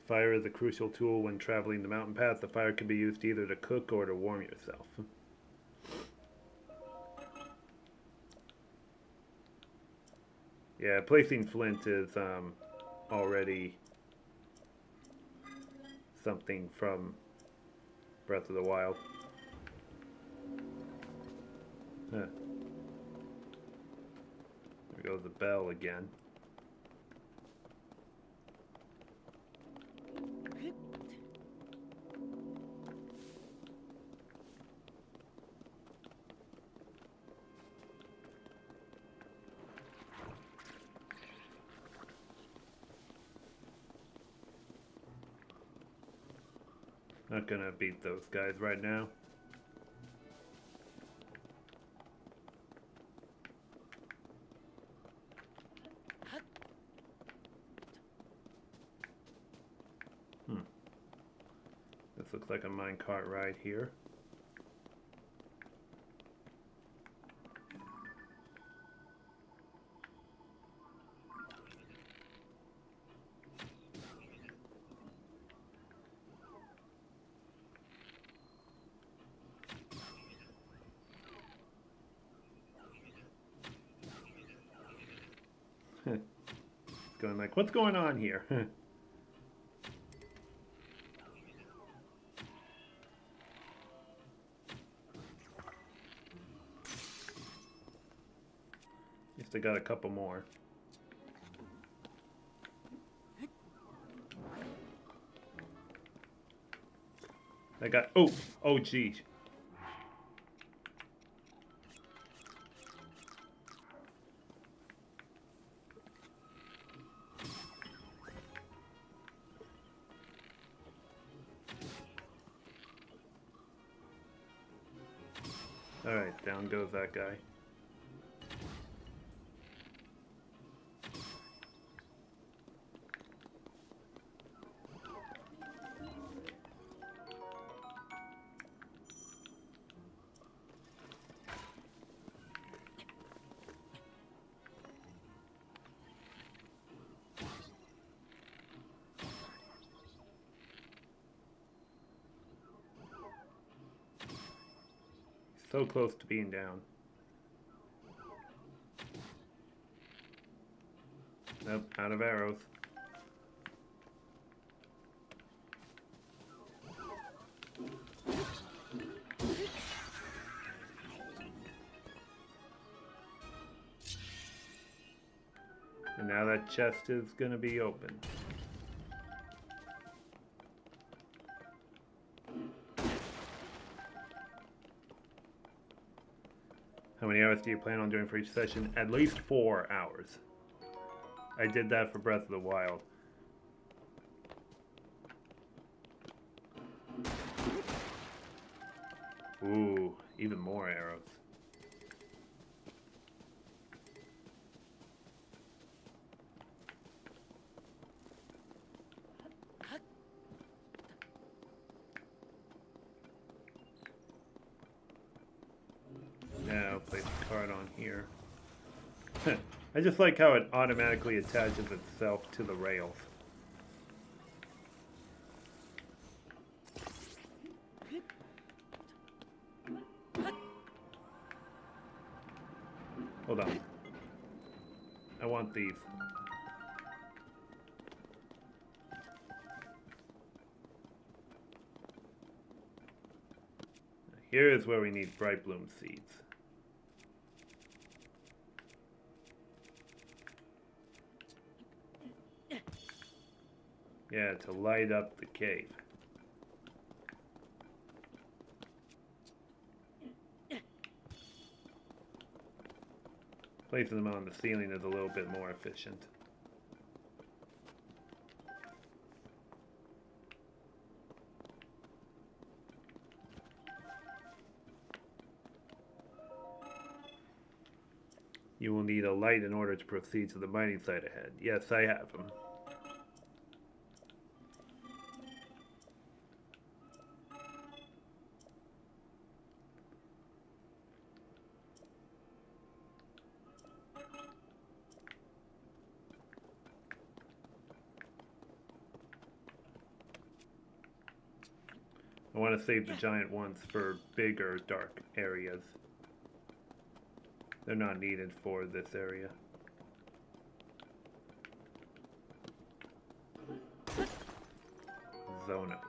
Fire is a crucial tool when traveling the mountain path. The fire can be used either to cook or to warm yourself. Yeah, placing flint is already something from Breath of the Wild. Huh. There goes the bell again. Not gonna beat those guys right now. This looks like a minecart right here. It's going like, what's going on here? At least I got a couple more. I got, oh geez. Alright, down goes that guy. So close to being down. Nope, out of arrows. And now that chest is gonna be open. How many hours do you plan on doing for each session? At least 4 hours. I did that for Breath of the Wild. Ooh, even more arrows. I just like how it automatically attaches itself to the rails. Hold on. I want these. Here is where we need bright bloom seeds. Yeah, to light up the cave. Placing them on the ceiling is a little bit more efficient. You will need a light in order to proceed to the mining site ahead. Yes, I have them. I want to save the giant ones for bigger, dark areas. They're not needed for this area. Zonite.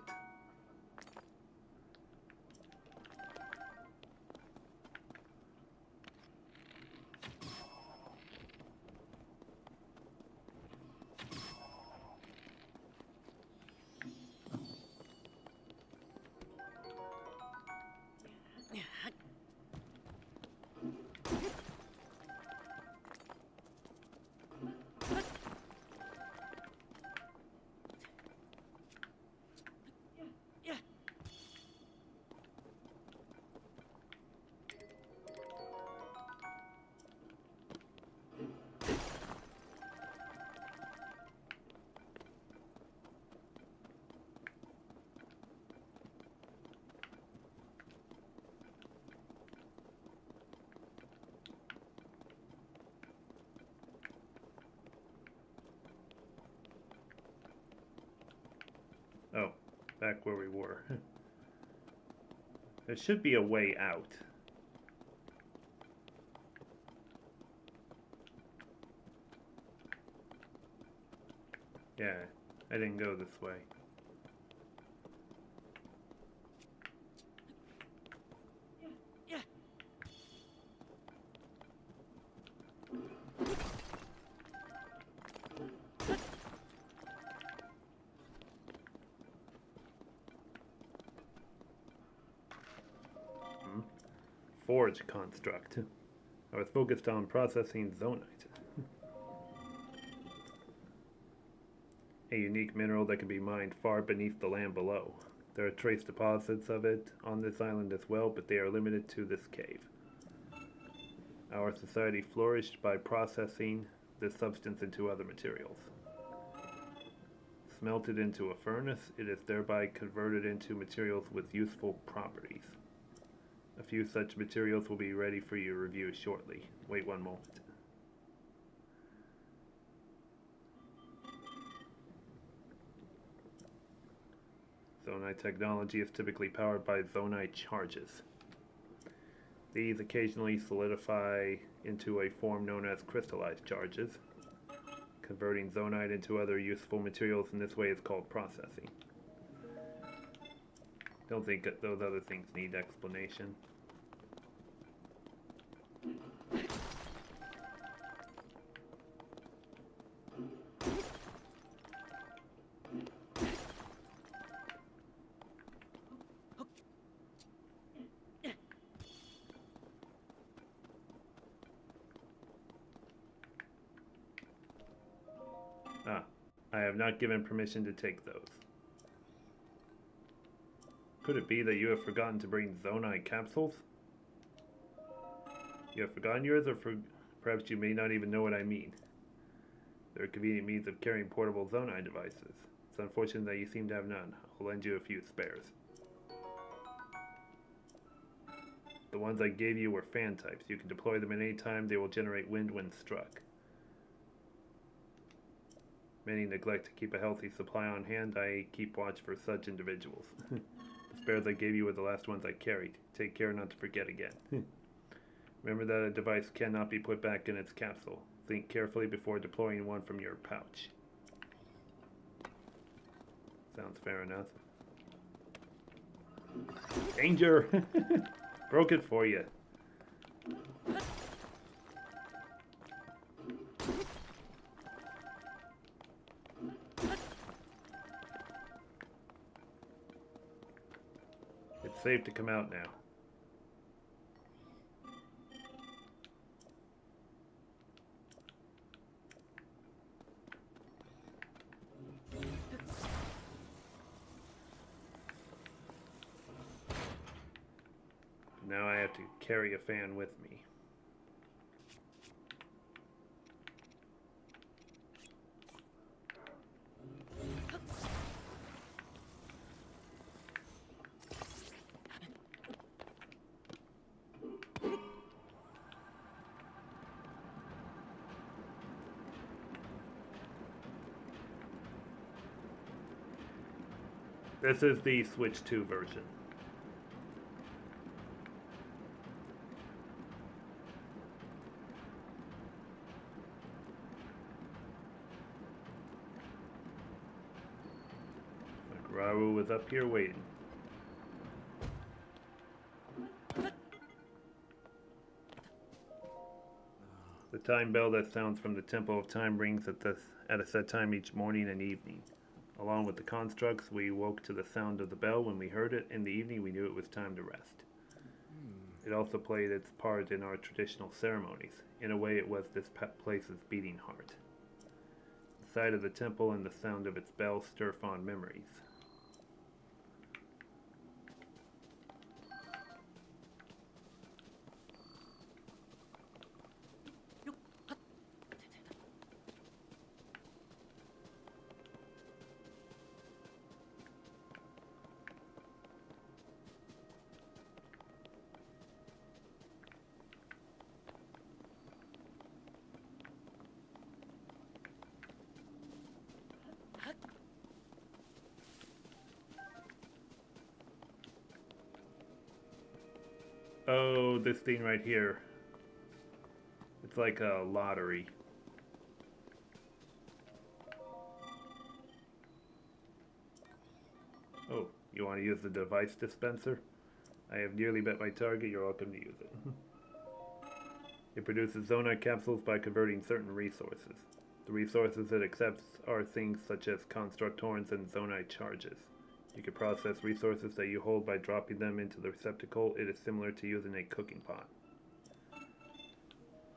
Oh, back where we were. There should be a way out. Yeah, I didn't go this way. Forge construct. I was focused on processing zonite. A unique mineral that can be mined far beneath the land below. There are trace deposits of it on this island as well, but they are limited to this cave. Our society flourished by processing this substance into other materials. Smelted into a furnace, it is thereby converted into materials with useful properties. A few such materials will be ready for your review shortly. Wait one moment. Zonite technology is typically powered by zonite charges. These occasionally solidify into a form known as crystallized charges. Converting zonite into other useful materials in this way is called processing. Don't think that those other things need explanation. I have not given permission to take those. Could it be that you have forgotten to bring zonite capsules? You have forgotten yours, or perhaps you may not even know what I mean. There are convenient means of carrying portable zonite devices. It's unfortunate that you seem to have none. I'll lend you a few spares. The ones I gave you were fan types. You can deploy them at any time. They will generate wind when struck. Many neglect to keep a healthy supply on hand. I keep watch for such individuals. The spares I gave you were the last ones I carried. Take care not to forget again. Remember that a device cannot be put back in its capsule. Think carefully before deploying one from your pouch. Sounds fair enough. Danger! Broke it for you. It's safe to come out now. Now I have to carry a fan with me. This is the Switch 2 version. Raru was up here waiting. The time bell that sounds from the Temple of Time rings at a set time each morning and evening. Along with the constructs, we woke to the sound of the bell. When we heard it in the evening, we knew it was time to rest. It also played its part in our traditional ceremonies. In a way, it was this place's beating heart. The sight of the temple and the sound of its bell stir fond memories. Oh, this thing right here. It's like a lottery. Oh, you want to use the device dispenser? I have nearly met my target. You're welcome to use it. It produces Zonite capsules by converting certain resources. The resources it accepts are things such as construct horns and Zonite charges. You can process resources that you hold by dropping them into the receptacle. It is similar to using a cooking pot.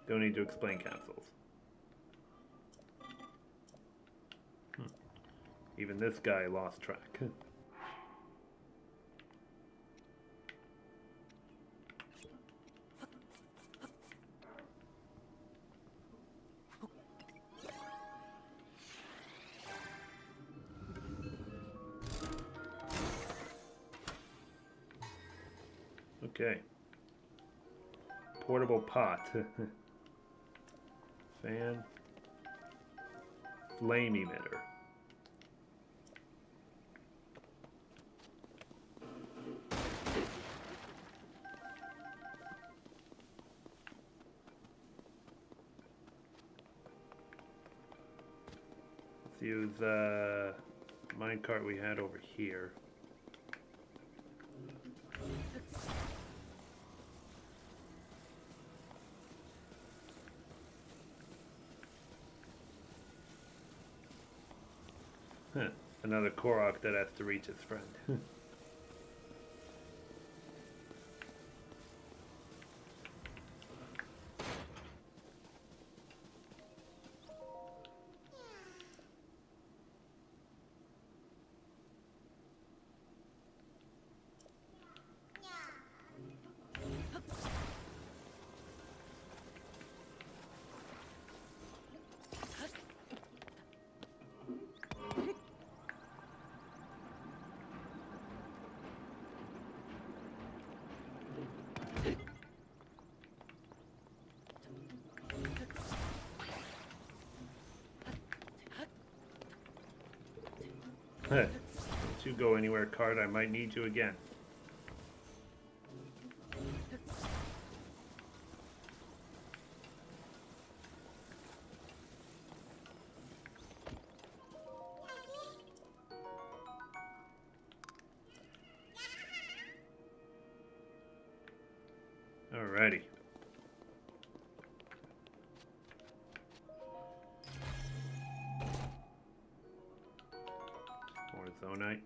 Don't need to explain capsules. Even this guy lost track. Okay. Portable pot. Fan. Flame emitter. Let's use the minecart we had over here. Another Korok that has to reach his friend. Don't you go anywhere, card. I might need you again. Alrighty. More zonite.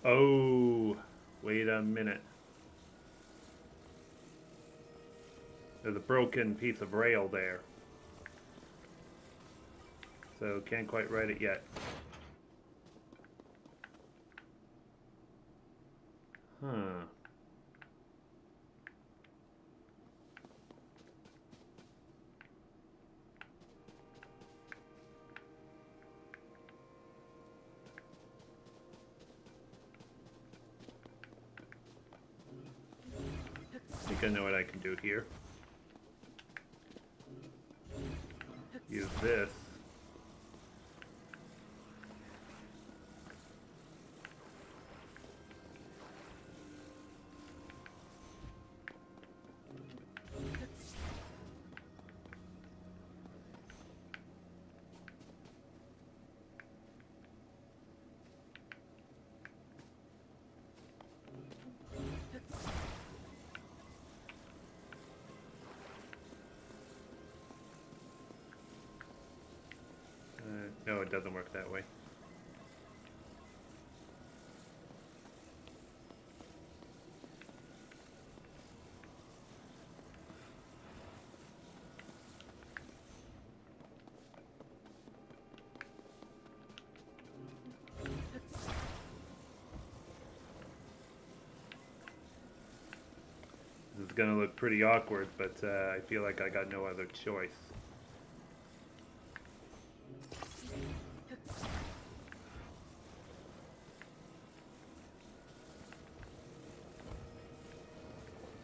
Oh, wait a minute. There's a broken piece of rail there. So can't quite write it yet. Huh. I think I know what I can do here. Use this. No, it doesn't work that way. This is gonna look pretty awkward, but I feel like I got no other choice.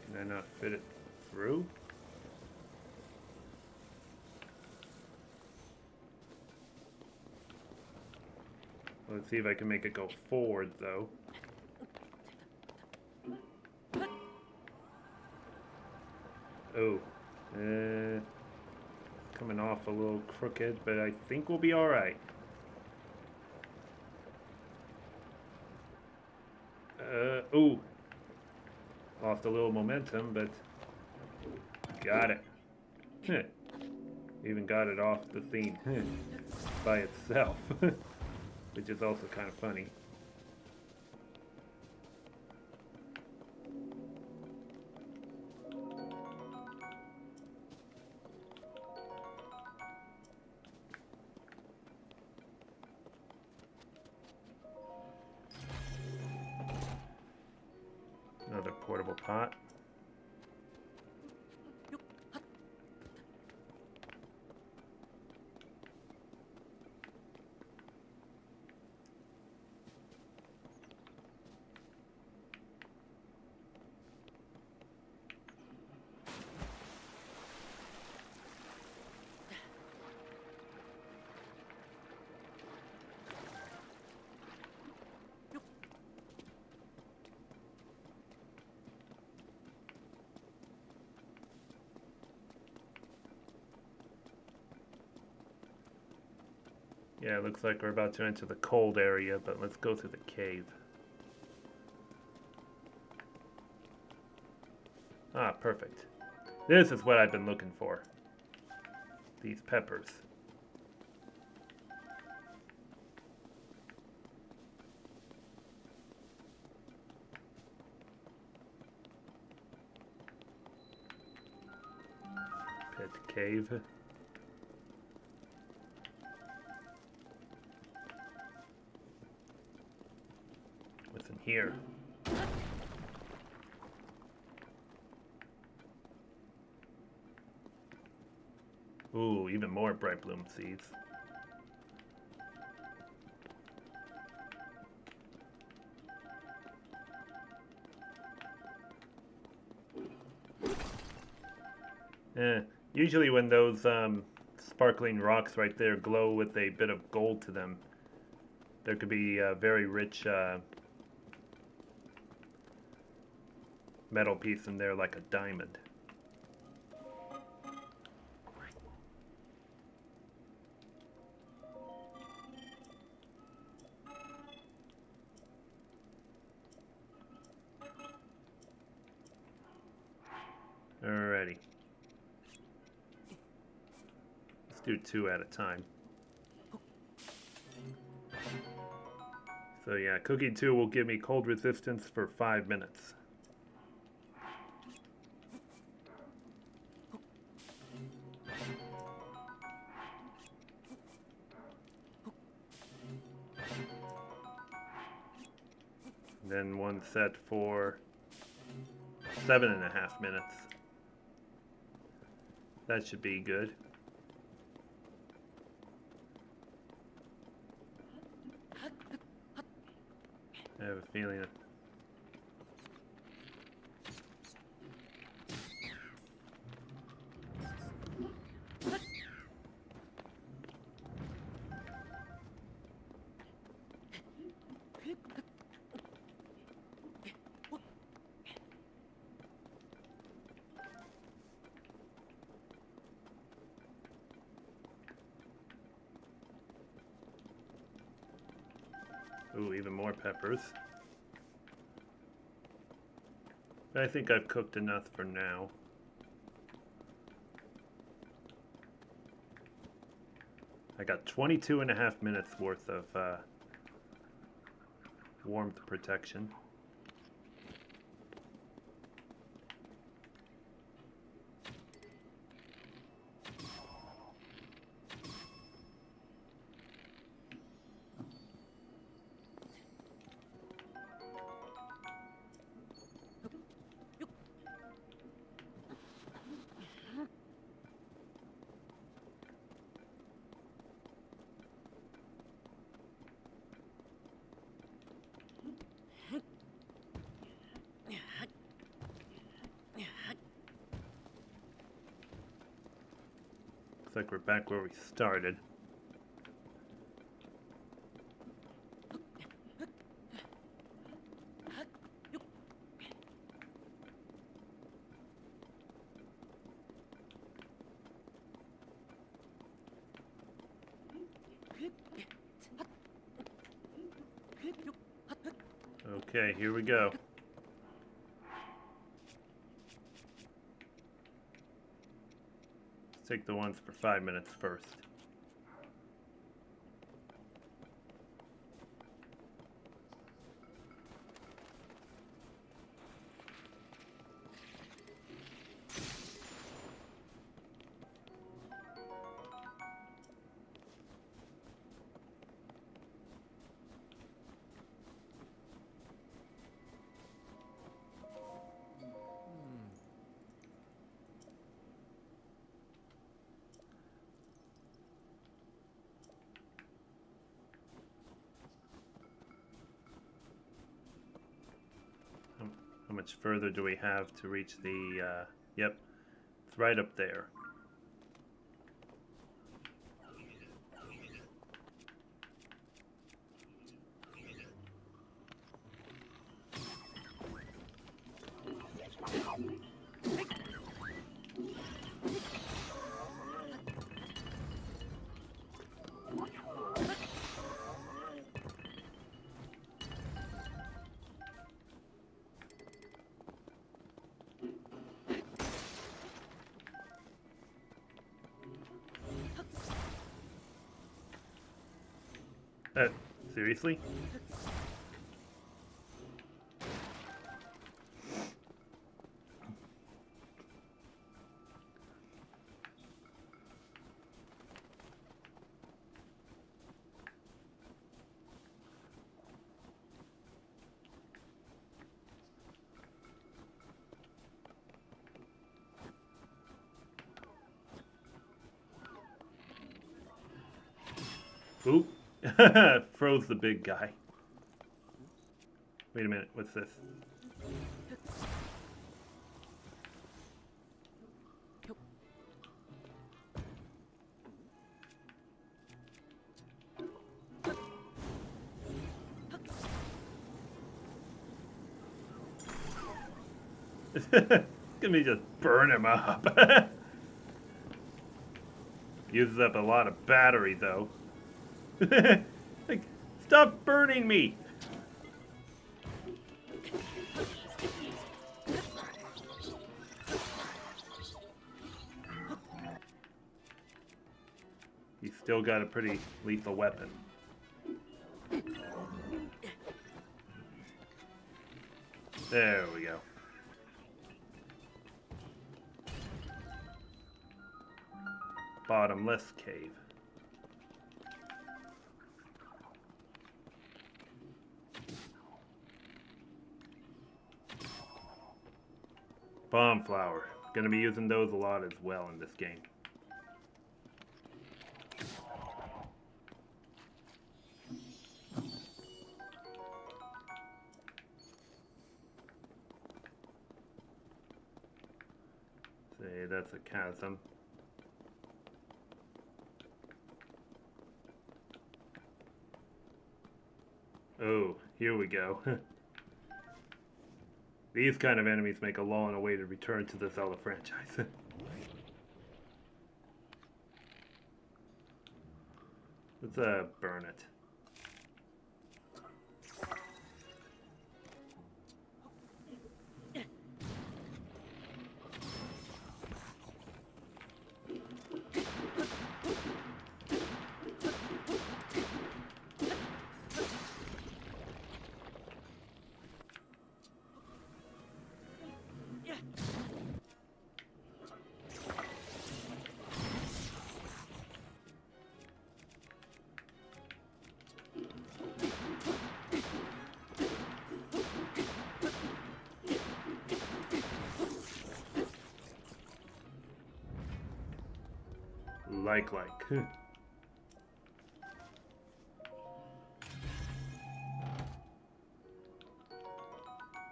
Can I not fit it through? Let's see if I can make it go forward, though. Oh, it's coming off a little crooked, but I think we'll be all right. Oh, lost a little momentum, but got it. Even got it off the theme by itself, which is also kind of funny. Another portable pot. Yeah, it looks like we're about to enter the cold area, but let's go through the cave. Ah, perfect. This is what I've been looking for. These peppers. Pit cave. What's in here? even more bright bloom seeds. Usually when those sparkling rocks right there glow with a bit of gold to them, there could be a very rich metal piece in there like a diamond. Alrighty. Let's do 2 at a time. So yeah, cooking 2 will give me cold resistance for 5 minutes. Then one set for 7.5 minutes. That should be good. I have a feeling that ooh, even more peppers. But I think I've cooked enough for now. I got 22.5 minutes worth of warmth protection. Looks like we're back where we started. Okay, here we go. Let's take the ones for 5 minutes first. How much further do we have to reach the, yep, it's right up there. Seriously? Oop. Froze the big guy. Wait a minute, what's this? Let me just burn him up. Uses up a lot of battery, though. Like, stop burning me! He's still got a pretty lethal weapon. There we go. Bottomless cave. Bomb flower. Gonna be using those a lot as well in this game. Say that's a chasm. Oh, here we go. These kind of enemies make a long awaited return to the Zelda franchise. Let's burn it. Like.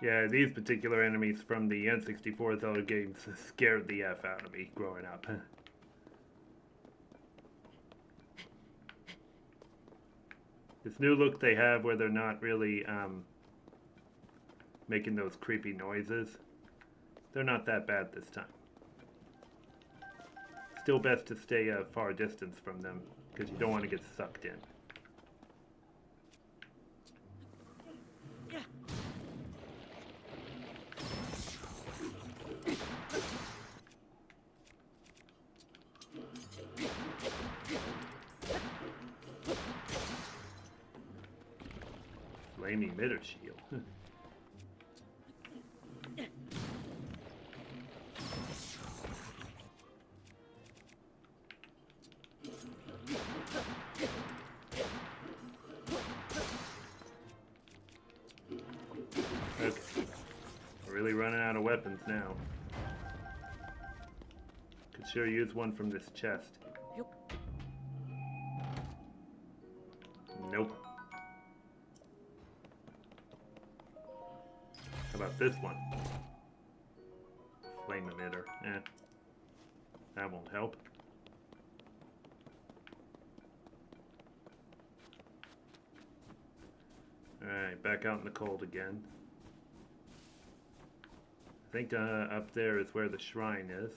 Yeah, these particular enemies from the N64 Zelda games scared the F out of me growing up. This new look they have where they're not really making those creepy noises, they're not that bad this time. Still best to stay a far distance from them, because you don't want to get sucked in. Flame emitter shield. Okay. We're really running out of weapons now. Could sure use one from this chest. Nope. How about this one? Flame emitter. Eh. That won't help. Alright, back out in the cold again. I think up there is where the shrine is.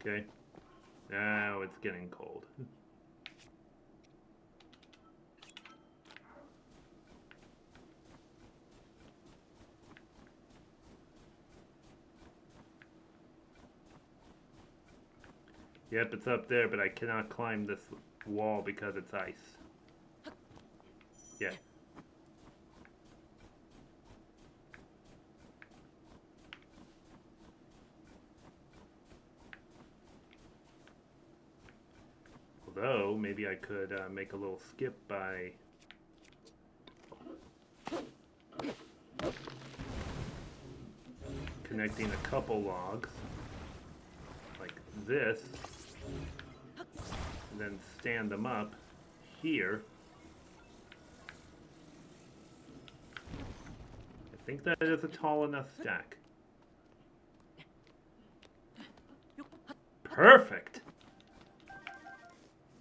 Okay. Now it's getting cold. Yep, it's up there, but I cannot climb this wall because it's ice. Yeah. Although, maybe I could make a little skip by connecting a couple logs like this, and then stand them up here. I think that is a tall enough stack. Perfect!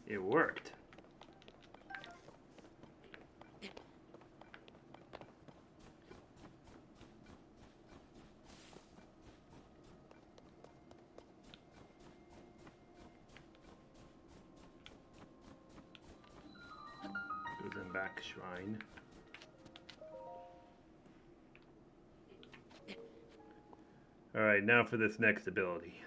It worked. Back shrine. Alright, now for this next ability.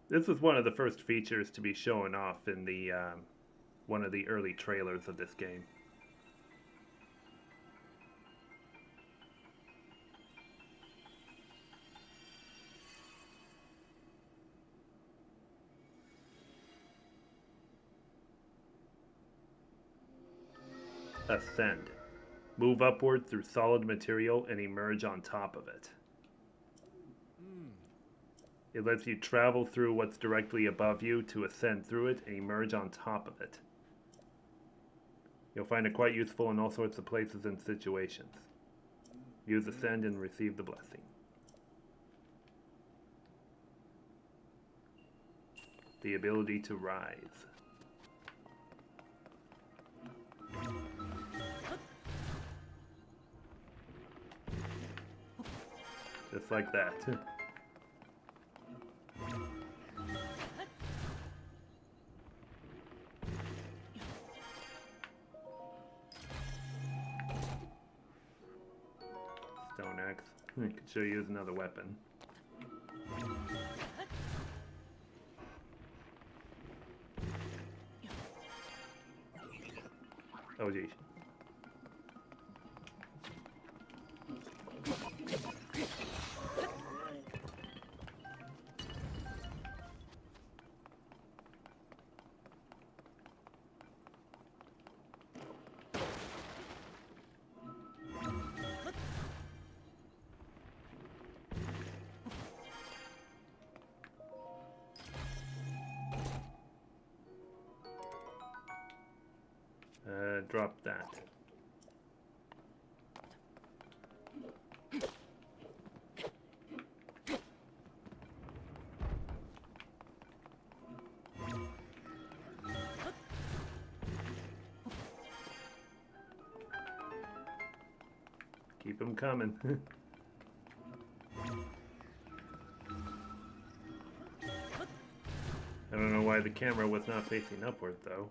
This was one of the first features to be shown off in the one of the early trailers of this game. Ascend. Move upward through solid material and emerge on top of it. It lets you travel through what's directly above you to ascend through it and emerge on top of it. You'll find it quite useful in all sorts of places and situations. Use Ascend and receive the blessing. The ability to rise. Just like that. Stone axe. I could show you as another weapon. Oh geez. Drop that. Keep them coming. I don't know why the camera was not facing upward though.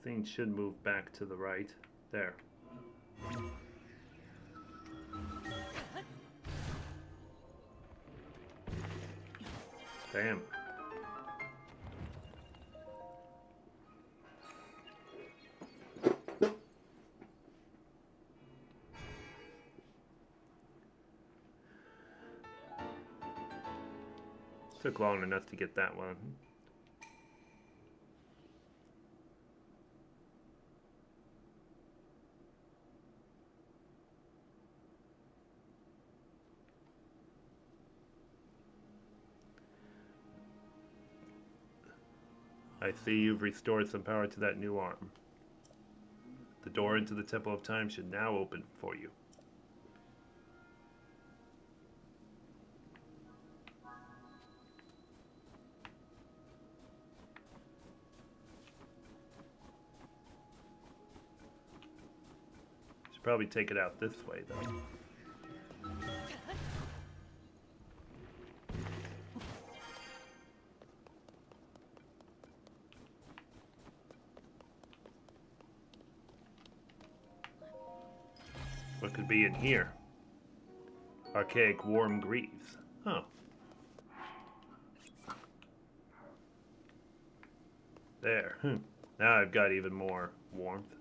Things should move back to the right. There. Damn. Took long enough to get that one. I see you've restored some power to that new arm. The door into the Temple of Time should now open for you. Should probably take it out this way, though. What could be in here? Archaic warm greaves. Oh. There. Now I've got even more warmth.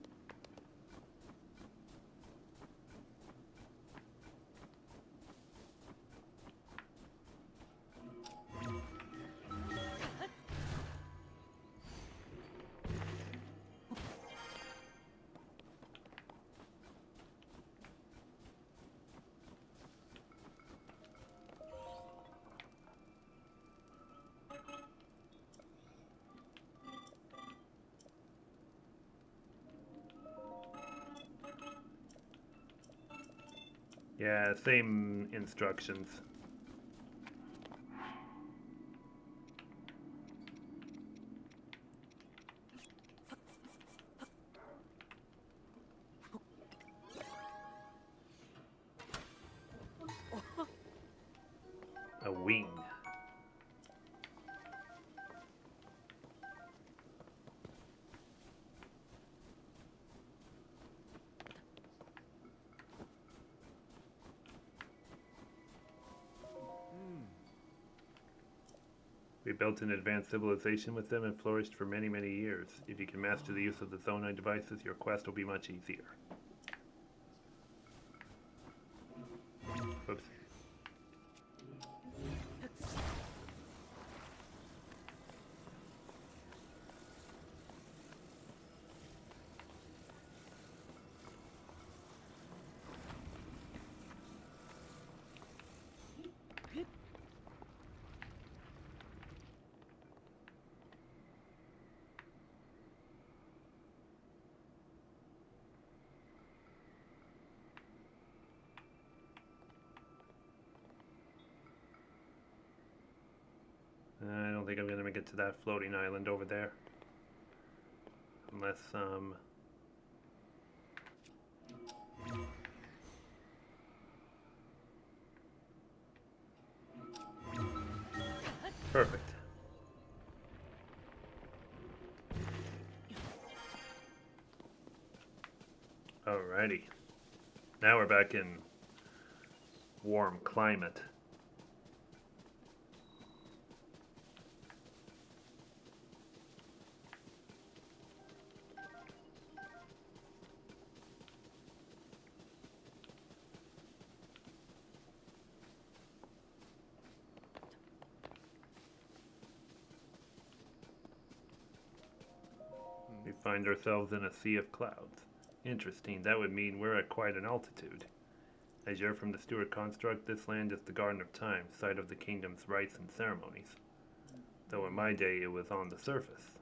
Yeah, same instructions. A wing. We built an advanced civilization with them and flourished for many, many years. If you can master the use of the Zonai devices, your quest will be much easier. Oops. I don't think I'm gonna make it to that floating island over there. Unless, perfect. Alrighty. Now we're back in warm climate. We find ourselves in a sea of clouds. Interesting, that would mean we're at quite an altitude. As you're from the Stewart construct, this land is the Garden of Time, site of the kingdom's rites and ceremonies. Though in my day it was on the surface.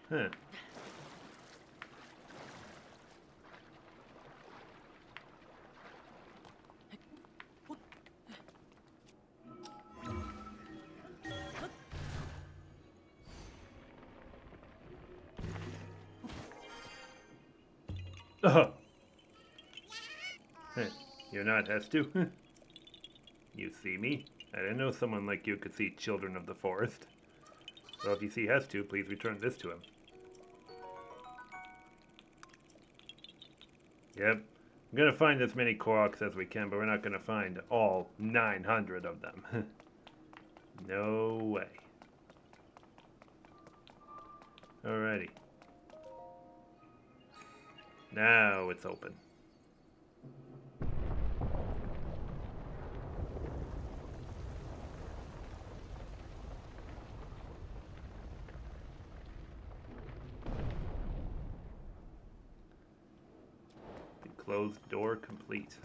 Huh. Oh. Huh. You're not Hestu? You see me? I didn't know someone like you could see children of the forest. Well, if you see Hestu, please return this to him. Yep. I'm gonna find as many Koroks as we can, but we're not gonna find all 900 of them. No way. Alrighty. Now it's open. The closed door complete.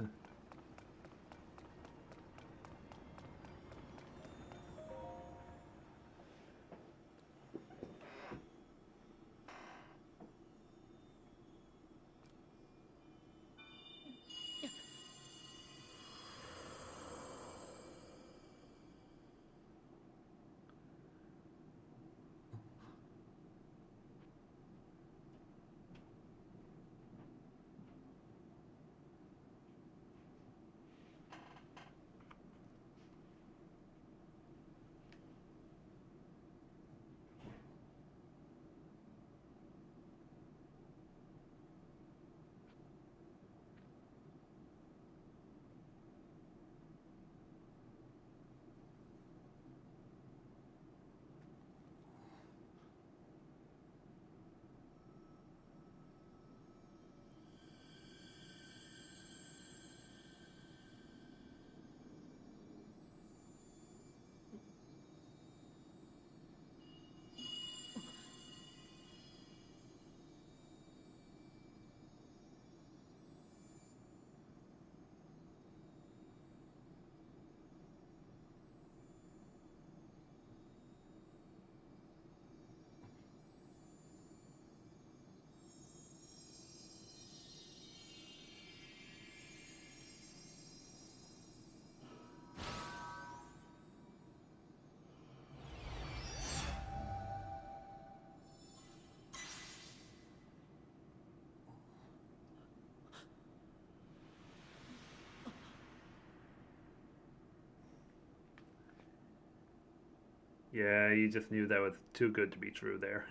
Yeah, you just knew that was too good to be true there.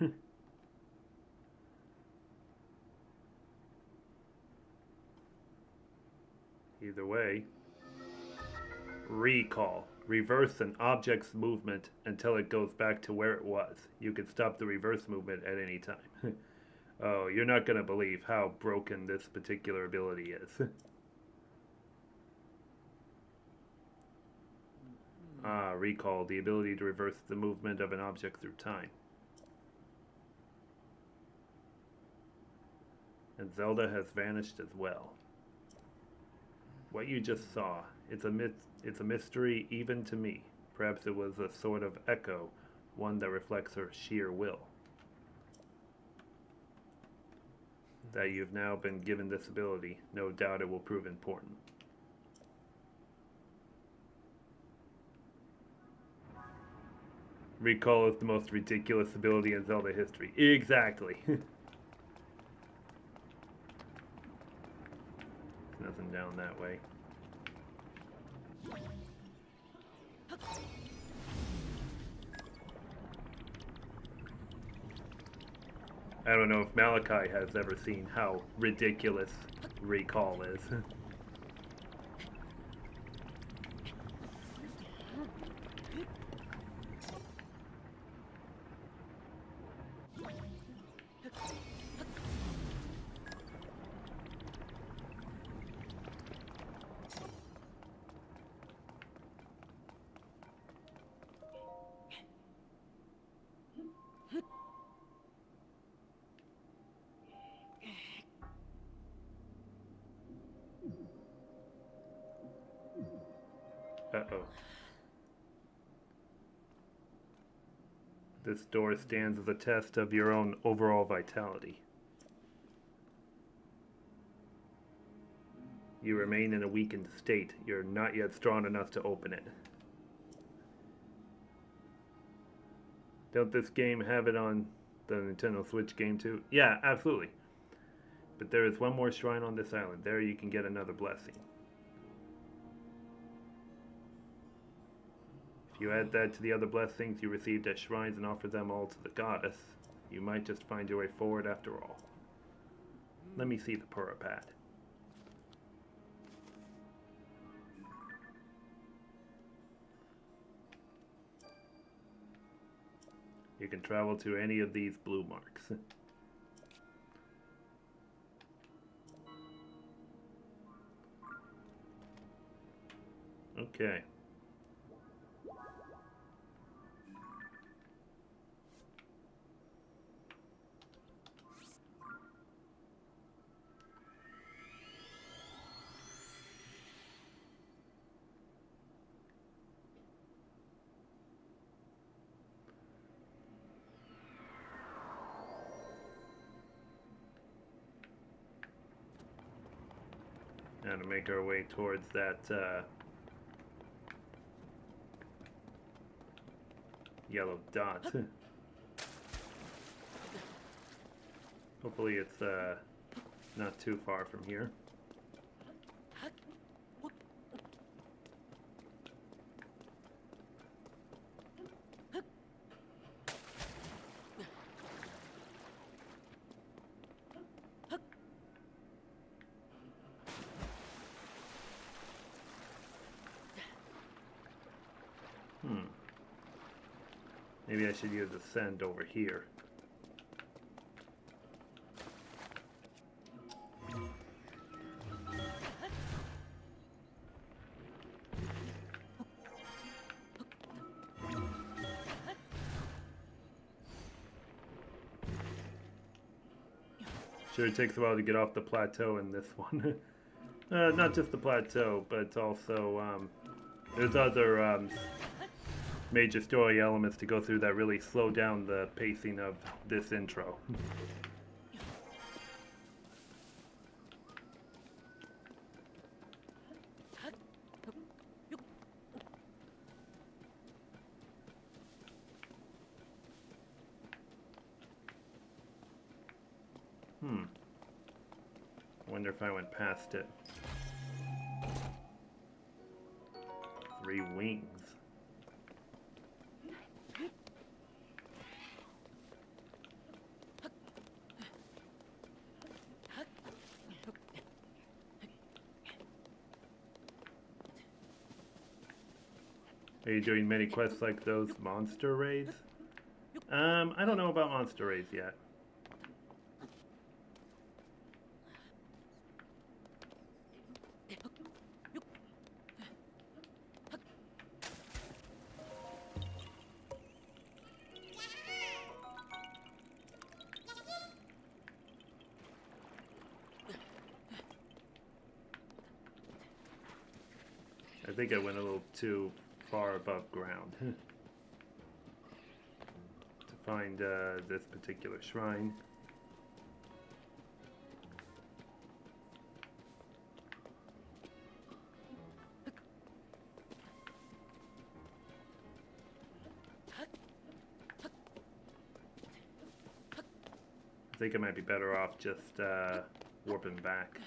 Either way. Recall. Reverse an object's movement until it goes back to where it was. You can stop the reverse movement at any time. Oh, you're not going to believe how broken this particular ability is. Recall. The ability to reverse the movement of an object through time. And Zelda has vanished as well. What you just saw, it's a mystery even to me. Perhaps it was a sort of echo, one that reflects her sheer will. That you've now been given this ability, no doubt it will prove important. Recall is the most ridiculous ability in Zelda history. Exactly. Nothing down that way. I don't know if Malachi has ever seen how ridiculous recall is. Uh-oh. This door stands as a test of your own overall vitality. You remain in a weakened state. You're not yet strong enough to open it. Don't this game have it on the Nintendo Switch game too? Yeah, absolutely. But there is one more shrine on this island. There you can get another blessing. If you add that to the other blessings you received at shrines and offer them all to the goddess, you might just find your way forward after all. Let me see the Pura pad. You can travel to any of these blue marks. Okay. Now to make our way towards that yellow dot. Hopefully it's not too far from here. Maybe I should use Ascend over here. Sure, it takes a while to get off the plateau in this one. Not just the plateau, but also there's other major story elements to go through that really slow down the pacing of this intro. Wonder if I went past it. 3 wings. Are you doing many quests like those monster raids? I don't know about monster raids yet. I think I went a little too far above ground to find this particular shrine. I think I might be better off just warping back.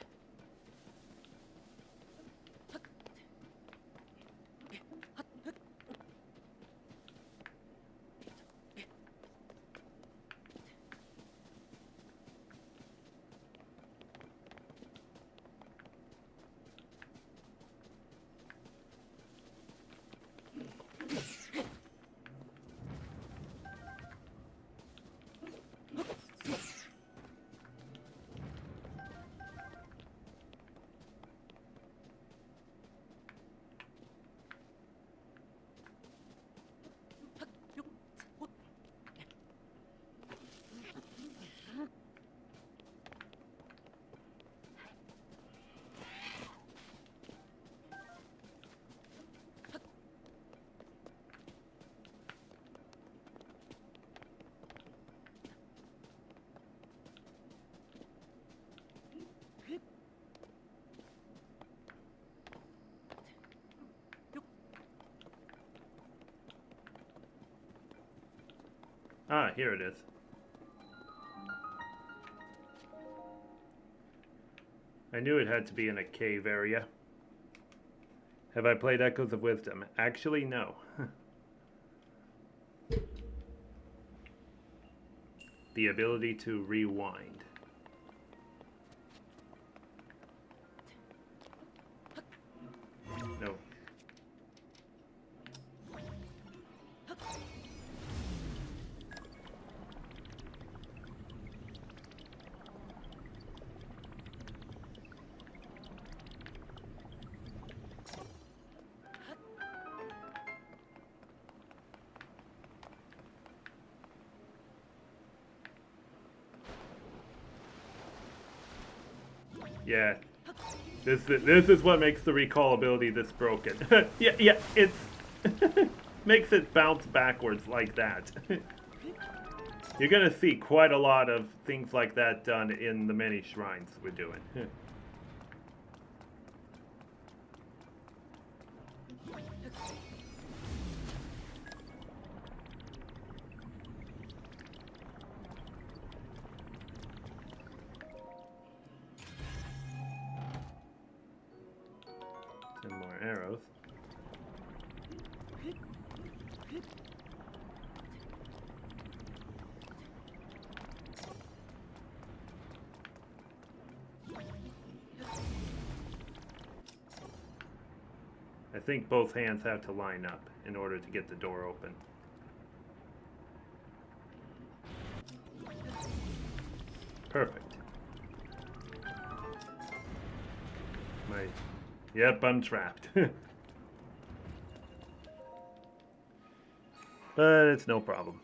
Ah, here it is. I knew it had to be in a cave area. Have I played Echoes of Wisdom? Actually, no. The ability to rewind. No. Yeah. This is what makes the recall ability this broken. yeah, it's makes it bounce backwards like that. You're gonna see quite a lot of things like that done in the many shrines we're doing. Some more arrows. I think both hands have to line up in order to get the door open. Perfect. Yep, I'm trapped. But it's no problem.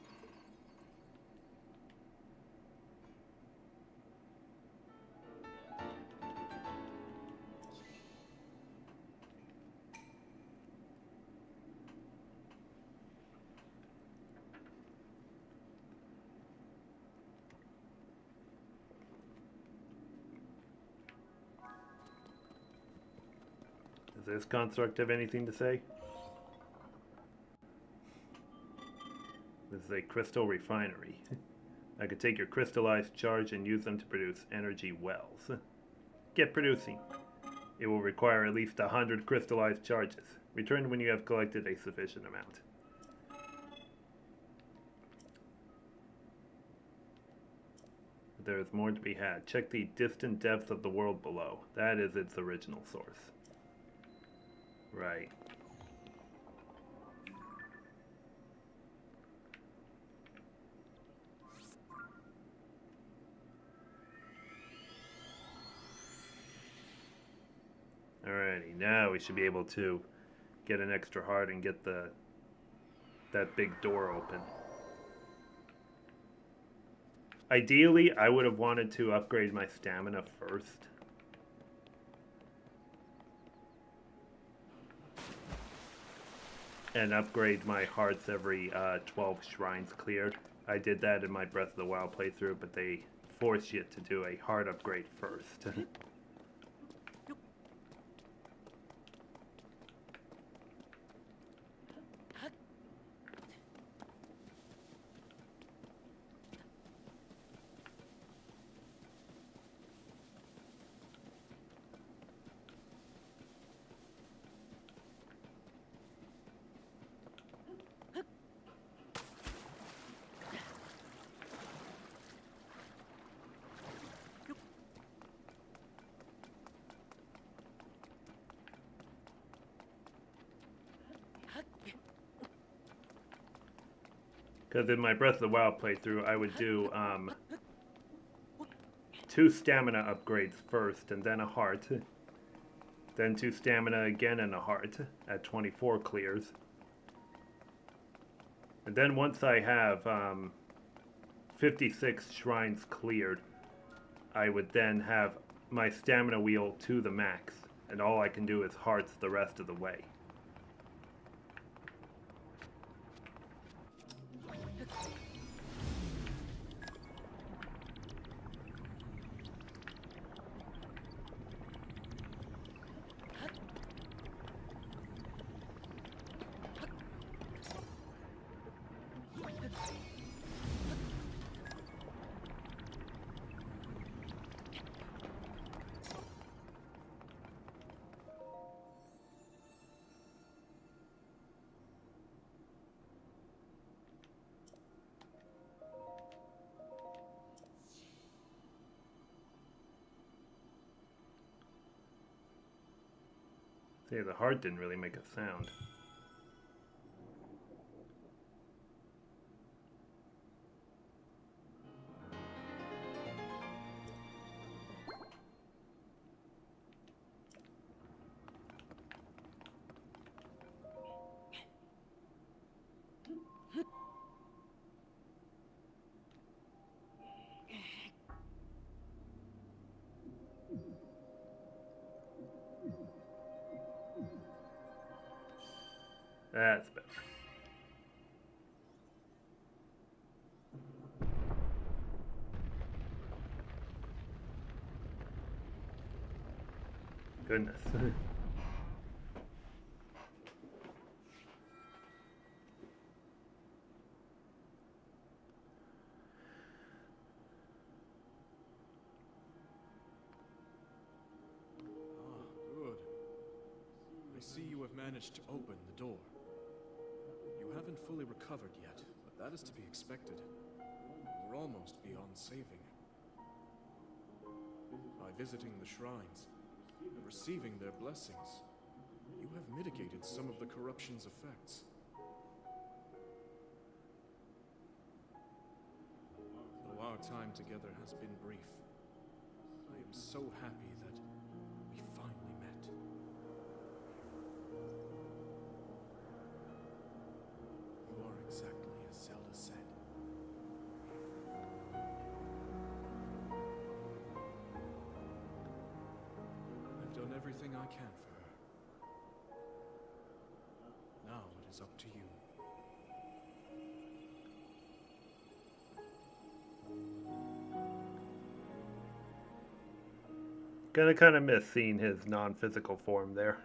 Does this construct have anything to say? This is a crystal refinery. I could take your crystallized charge and use them to produce energy wells. Get producing. It will require at least 100 crystallized charges. Return when you have collected a sufficient amount. There is more to be had. Check the distant depths of the world below. That is its original source. Right. Alrighty, now we should be able to get an extra heart and get that big door open. Ideally, I would have wanted to upgrade my stamina first. And upgrade my hearts every 12 shrines cleared. I did that in my Breath of the Wild playthrough, but they force you to do a heart upgrade first. Because in my Breath of the Wild playthrough, I would do 2 stamina upgrades first, and then a heart. Then 2 stamina again and a heart at 24 clears. And then once I have 56 shrines cleared, I would then have my stamina wheel to the max, and all I can do is hearts the rest of the way. See, the heart didn't really make a sound. That's better. Goodness. Good. I see you have managed to open the door. You haven't fully recovered yet, but that is to be expected. You're almost beyond saving. By visiting the shrines and receiving their blessings, you have mitigated some of the corruption's effects. Though our time together has been brief, I am so happy that we finally met. You are exactly as Zelda said. I've done everything I can for her. Now it is up to you. Gonna kind of miss seeing his non-physical form there.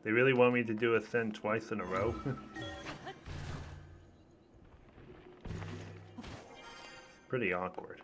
They really want me to do Ascend twice in a row? Pretty awkward.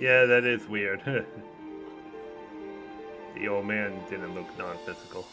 Yeah, that is weird. The old man didn't look non-physical.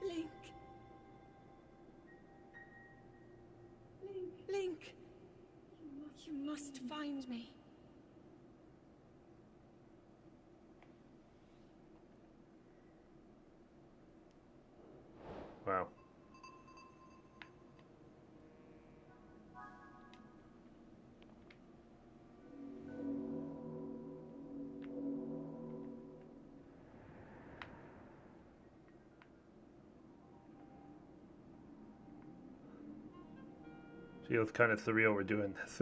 Link. Link. You must find me. Wow. Feels kind of surreal we're doing this.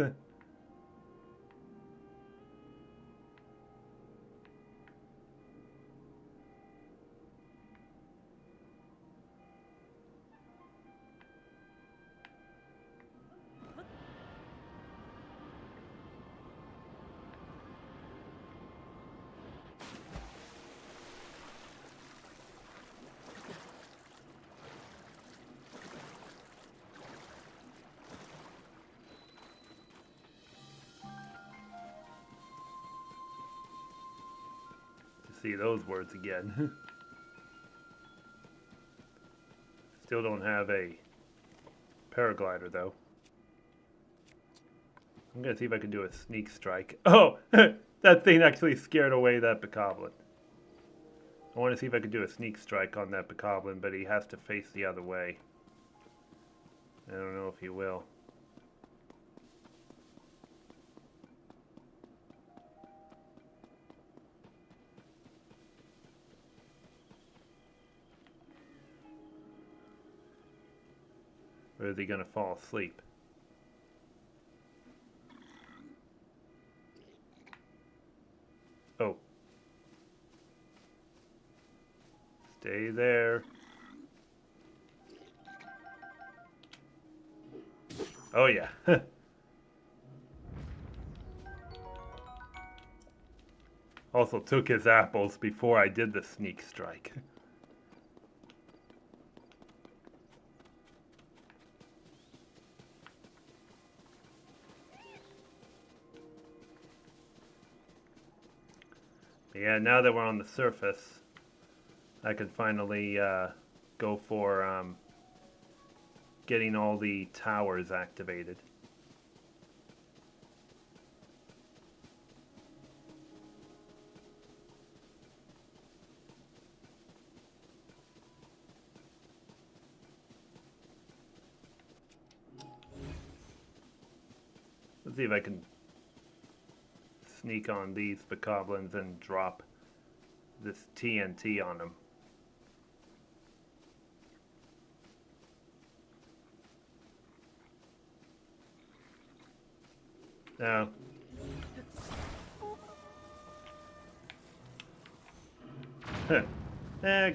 See those words again. Still don't have a paraglider though. I'm gonna see if I can do a sneak strike. Oh! That thing actually scared away that bokoblin. I want to see if I can do a sneak strike on that bokoblin, but he has to face the other way. I don't know if he will. Or is he gonna fall asleep? Oh. Stay there. Oh yeah. Also took his apples before I did the sneak strike. Yeah, now that we're on the surface, I can finally go for getting all the towers activated. Let's see if I can sneak on these bokoblins and drop this TNT on them. No.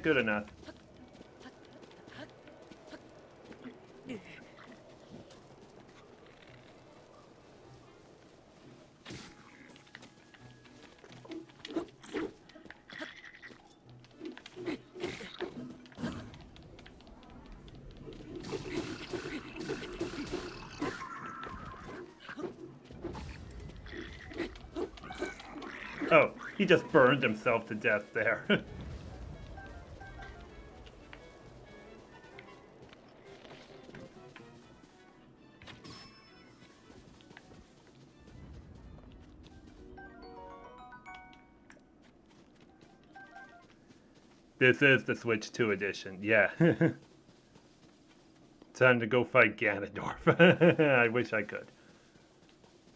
Good enough. Oh, He just burned himself to death there. This is the Switch 2 edition, yeah. Time to go fight Ganondorf. I wish I could.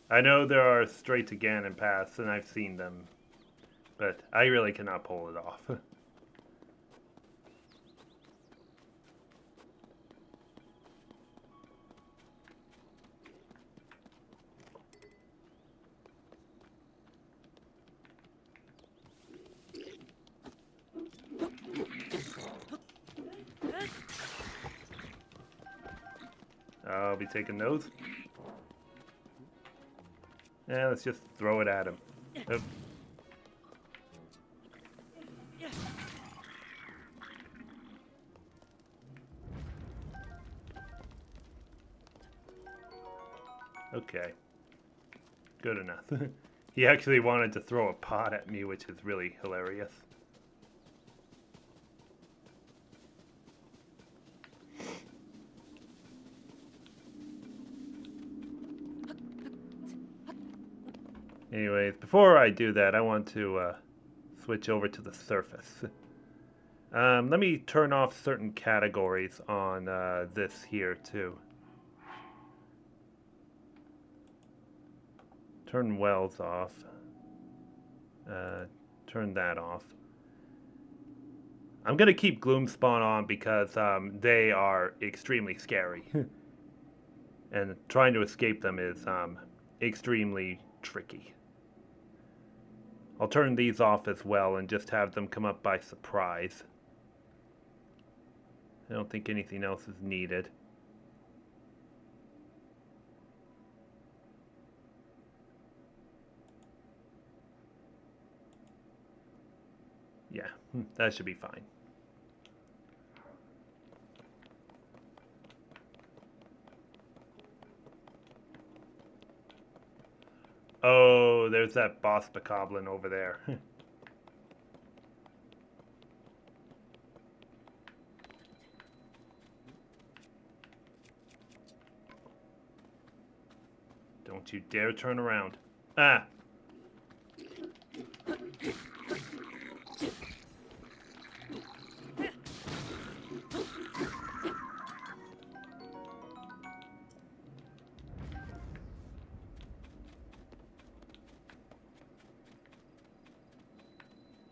I know there are straight to Ganon paths, and I've seen them, but I really cannot pull it off. I'll be taking those. Yeah, let's just throw it at him. Oop. Okay. Good enough. He actually wanted to throw a pot at me, which is really hilarious. Anyways, before I do that, I want to switch over to the surface. Let me turn off certain categories on this here, too. Turn wells off. Turn that off. I'm going to keep Gloomspawn on because they are extremely scary. And trying to escape them is extremely tricky. I'll turn these off as well and just have them come up by surprise. I don't think anything else is needed. Yeah, that should be fine. Oh, there's that boss bokoblin over there. Don't you dare turn around. Ah!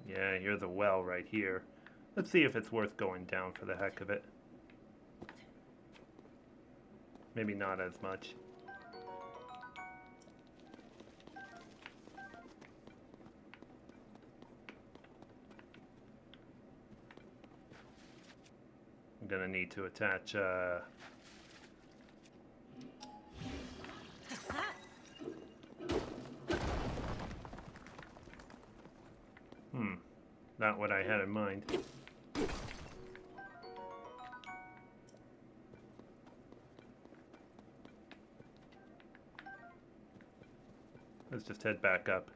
Yeah, here's a well right here. Let's see if it's worth going down for the heck of it. Maybe not as much. I'm gonna need to attach not what I had in mind. Let's just head back up.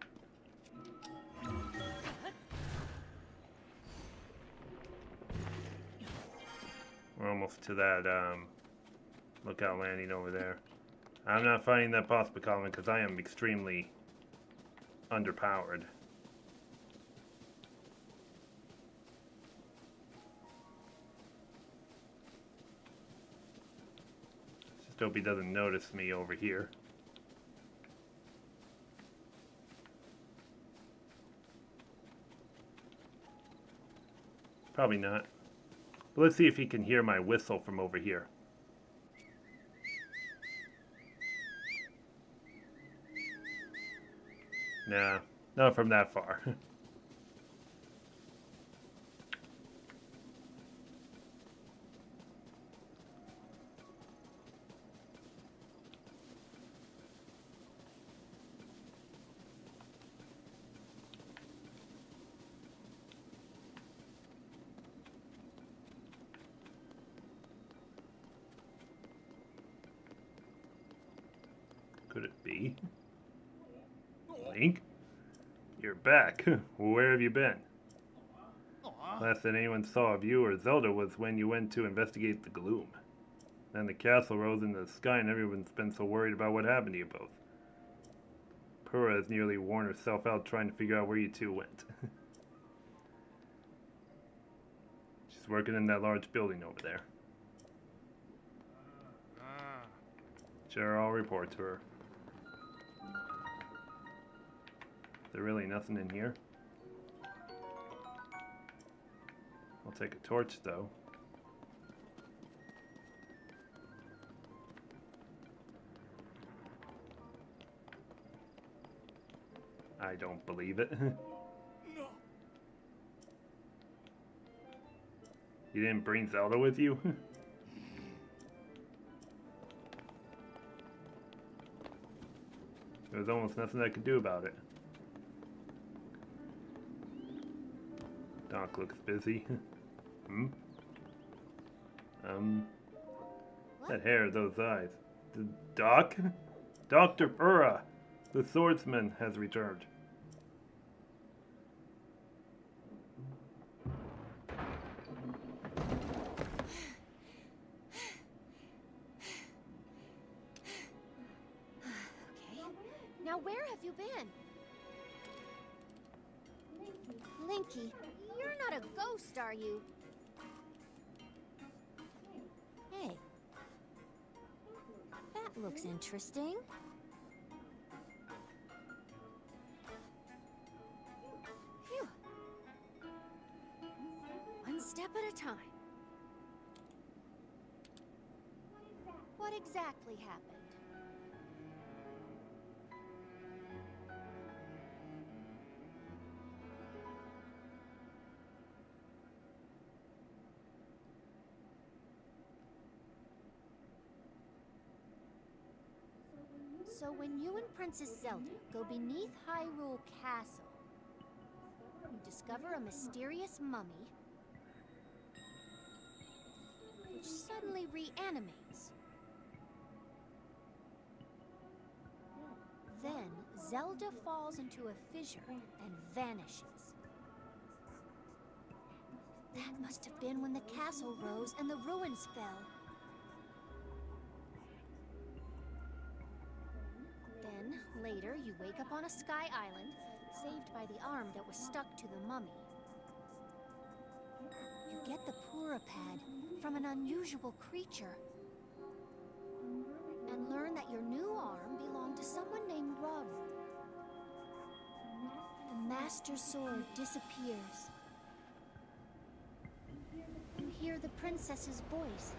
We're almost to that lookout landing over there. I'm not fighting that boss bokoblin because I am extremely underpowered. Just hope he doesn't notice me over here. Probably not. But let's see if he can hear my whistle from over here. Nah, not from that far. Could it be? Link? You're back. Where have you been? Last that anyone saw of you or Zelda was when you went to investigate the gloom. Then the castle rose into the sky and everyone's been so worried about what happened to you both. Pura has nearly worn herself out trying to figure out where you two went. She's working in that large building over there. Sure, I'll report to her. Is there really nothing in here? I'll take a torch, though. I don't believe it. You didn't bring Zelda with you? There was almost nothing I could do about it. Doc looks busy. That hair, those eyes. Doc? Dr. Pura! The swordsman has returned. Okay, now where have you been? Linky, you're not a ghost, are you? Hey, that looks interesting. Phew. One step at a time. What exactly happened? So when you and Princess Zelda go beneath Hyrule Castle, you discover a mysterious mummy which suddenly reanimates. Then Zelda falls into a fissure and vanishes. That must have been when the castle rose and the ruins fell. Then, later, you wake up on a sky island, saved by the arm that was stuck to the mummy. You get the Pura pad from an unusual creature, and learn that your new arm belonged to someone named Rauru. The Master Sword disappears. You hear the princess's voice,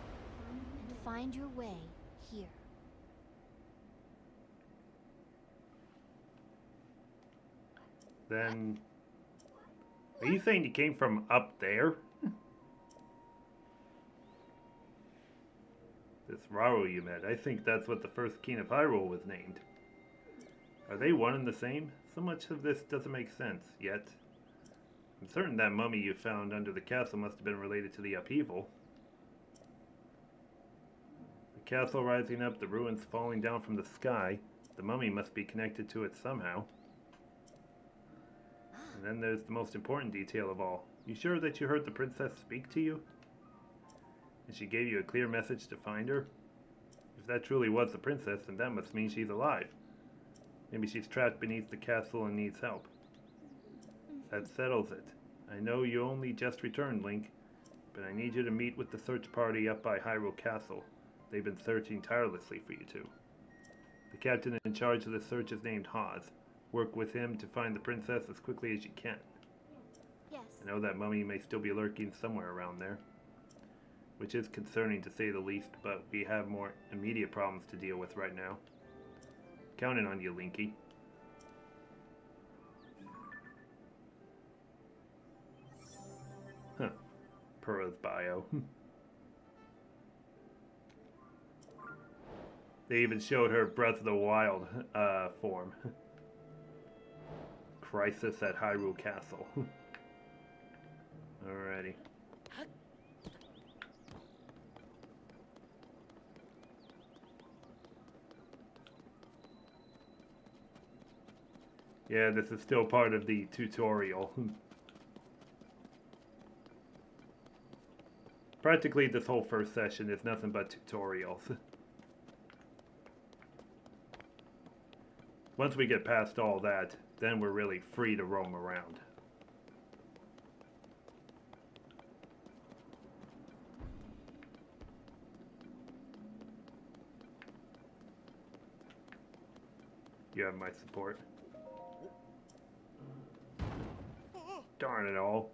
and find your way here. Then... Are you saying you came from up there? This Rauru you met, I think that's what the first king of Hyrule was named. Are they one and the same? So much of this doesn't make sense, yet. I'm certain that mummy you found under the castle must have been related to the upheaval. The castle rising up, the ruins falling down from the sky. The mummy must be connected to it somehow. And then there's the most important detail of all. You sure that you heard the princess speak to you? And she gave you a clear message to find her? If that truly was the princess, then that must mean she's alive. Maybe she's trapped beneath the castle and needs help. That settles it. I know you only just returned, Link, but I need you to meet with the search party up by Hyrule Castle. They've been searching tirelessly for you two. The captain in charge of the search is named Haz. Work with him to find the princess as quickly as you can. Yes. I know that mummy may still be lurking somewhere around there, which is concerning to say the least, but we have more immediate problems to deal with right now. Counting on you, Linky. Huh. Pura's bio. They even showed her Breath of the Wild form. Crisis at Hyrule Castle. Alrighty. Yeah, this is still part of the tutorial. Practically this whole first session is nothing but tutorials. Once we get past all that, then we're really free to roam around. You have my support. Darn it all.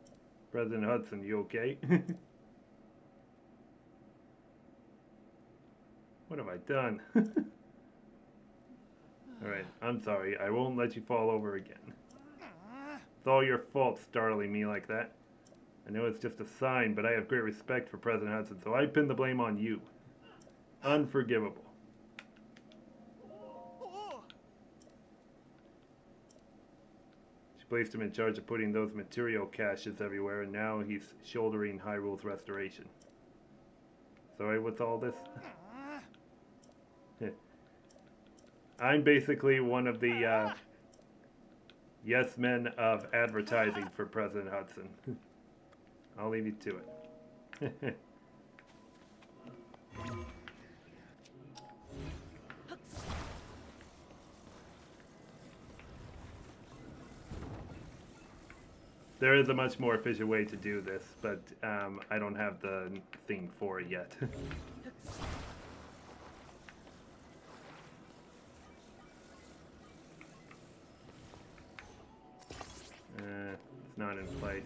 President Hudson, you okay? What have I done? Alright, I'm sorry. I won't let you fall over again. It's all your fault startling me like that. I know it's just a sign, but I have great respect for President Hudson, so I pin the blame on you. Unforgivable. She placed him in charge of putting those material caches everywhere, and now he's shouldering Hyrule's restoration. Sorry, what's all this? I'm basically one of the yes men of advertising for President Hudson. I'll leave you to it. There is a much more efficient way to do this, but I don't have the thing for it yet. It's not in place.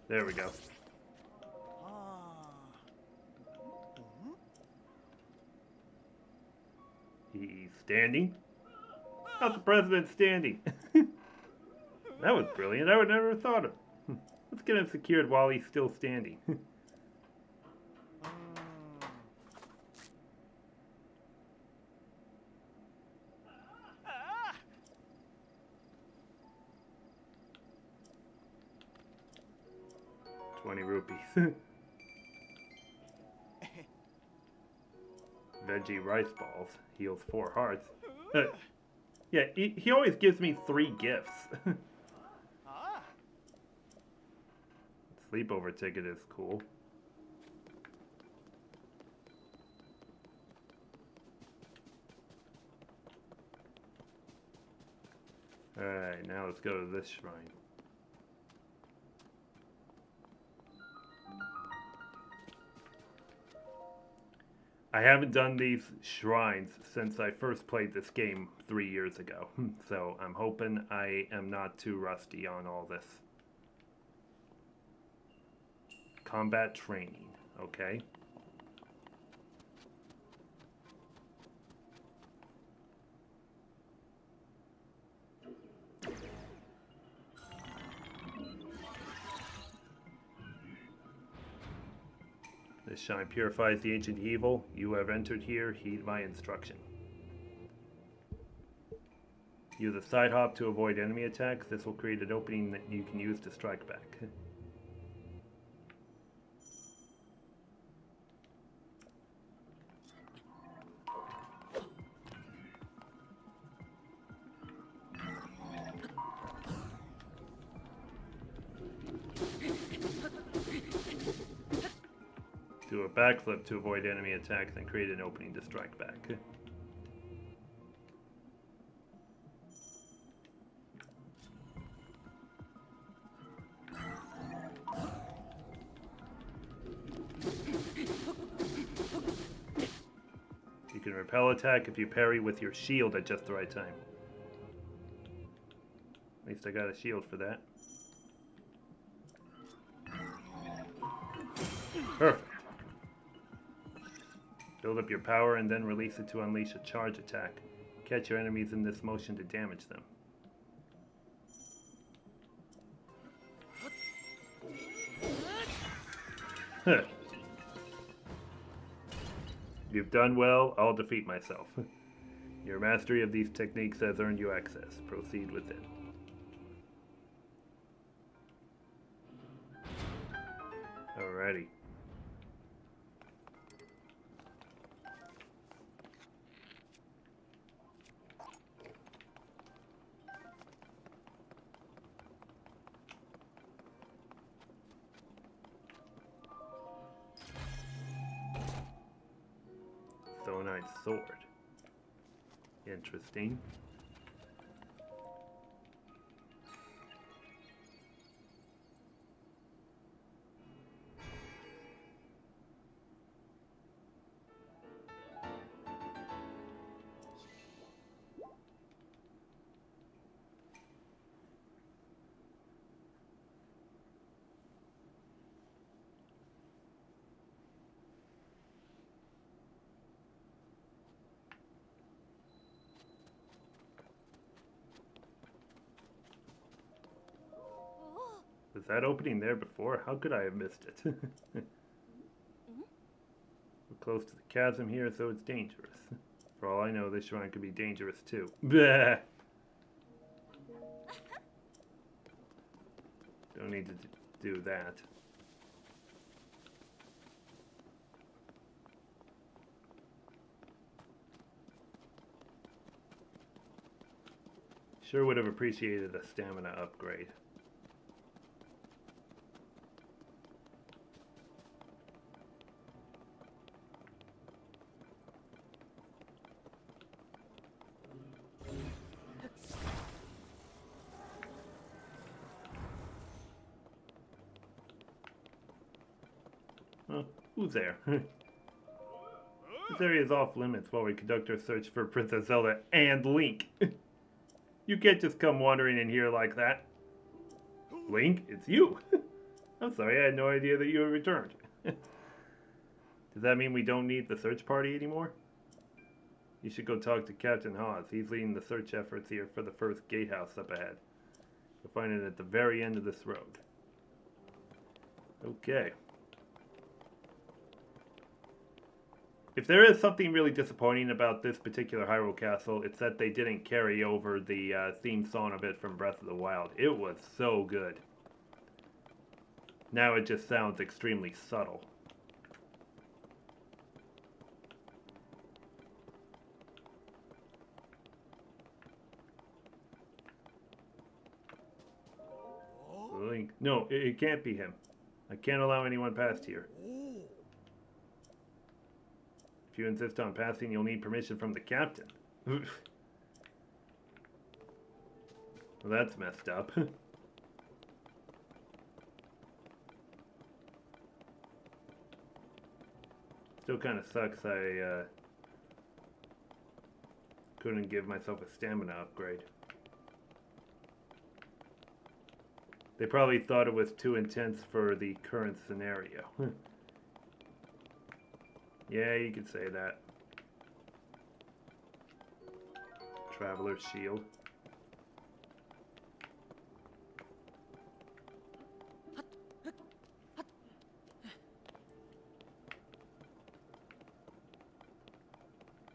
There we go. He's standing. How's the president standing? That was brilliant. I would never have thought of it. Let's get him secured while he's still standing. 20 rupees. Veggie rice balls. Heals 4 hearts. Yeah, he always gives me 3 gifts. Sleepover ticket is cool. Alright, now let's go to this shrine. I haven't done these shrines since I first played this game 3 years ago, so I'm hoping I am not too rusty on all this. Combat training, okay. This shrine purifies the ancient evil. You have entered here. Heed my instruction. Use a side hop to avoid enemy attacks. This will create an opening that you can use to strike back. Do a backflip to avoid enemy attacks and create an opening to strike back. You can repel attack if you parry with your shield at just the right time. At least I got a shield for that. Perfect. Build up your power and then release it to unleash a charge attack. Catch your enemies in this motion to damage them. Huh. You've done well, I'll defeat myself. Your mastery of these techniques has earned you access. Proceed with it. Alrighty. giant sword. Interesting. Was that opening there before? How could I have missed it? We're close to the chasm here, so it's dangerous. For all I know, this shrine could be dangerous too. Bleh. Don't need to do that. Sure would have appreciated a stamina upgrade. Oh, who's there? This area is off limits while we conduct our search for Princess Zelda and Link. You can't just come wandering in here like that. Link, it's you. I'm sorry, I had no idea that you had returned. Does that mean we don't need the search party anymore? You should go talk to Captain Hawes. He's leading the search efforts here for the first gatehouse up ahead. You'll find it at the very end of this road. Okay. If there is something really disappointing about this particular Hyrule Castle, it's that they didn't carry over the theme song of it from Breath of the Wild. It was so good. Now it just sounds extremely subtle. Link. No, it can't be him. I can't allow anyone past here. If you insist on passing, you'll need permission from the captain. Well, that's messed up. Still kind of sucks I couldn't give myself a stamina upgrade. They probably thought it was too intense for the current scenario. Yeah, you could say that. Traveler's Shield.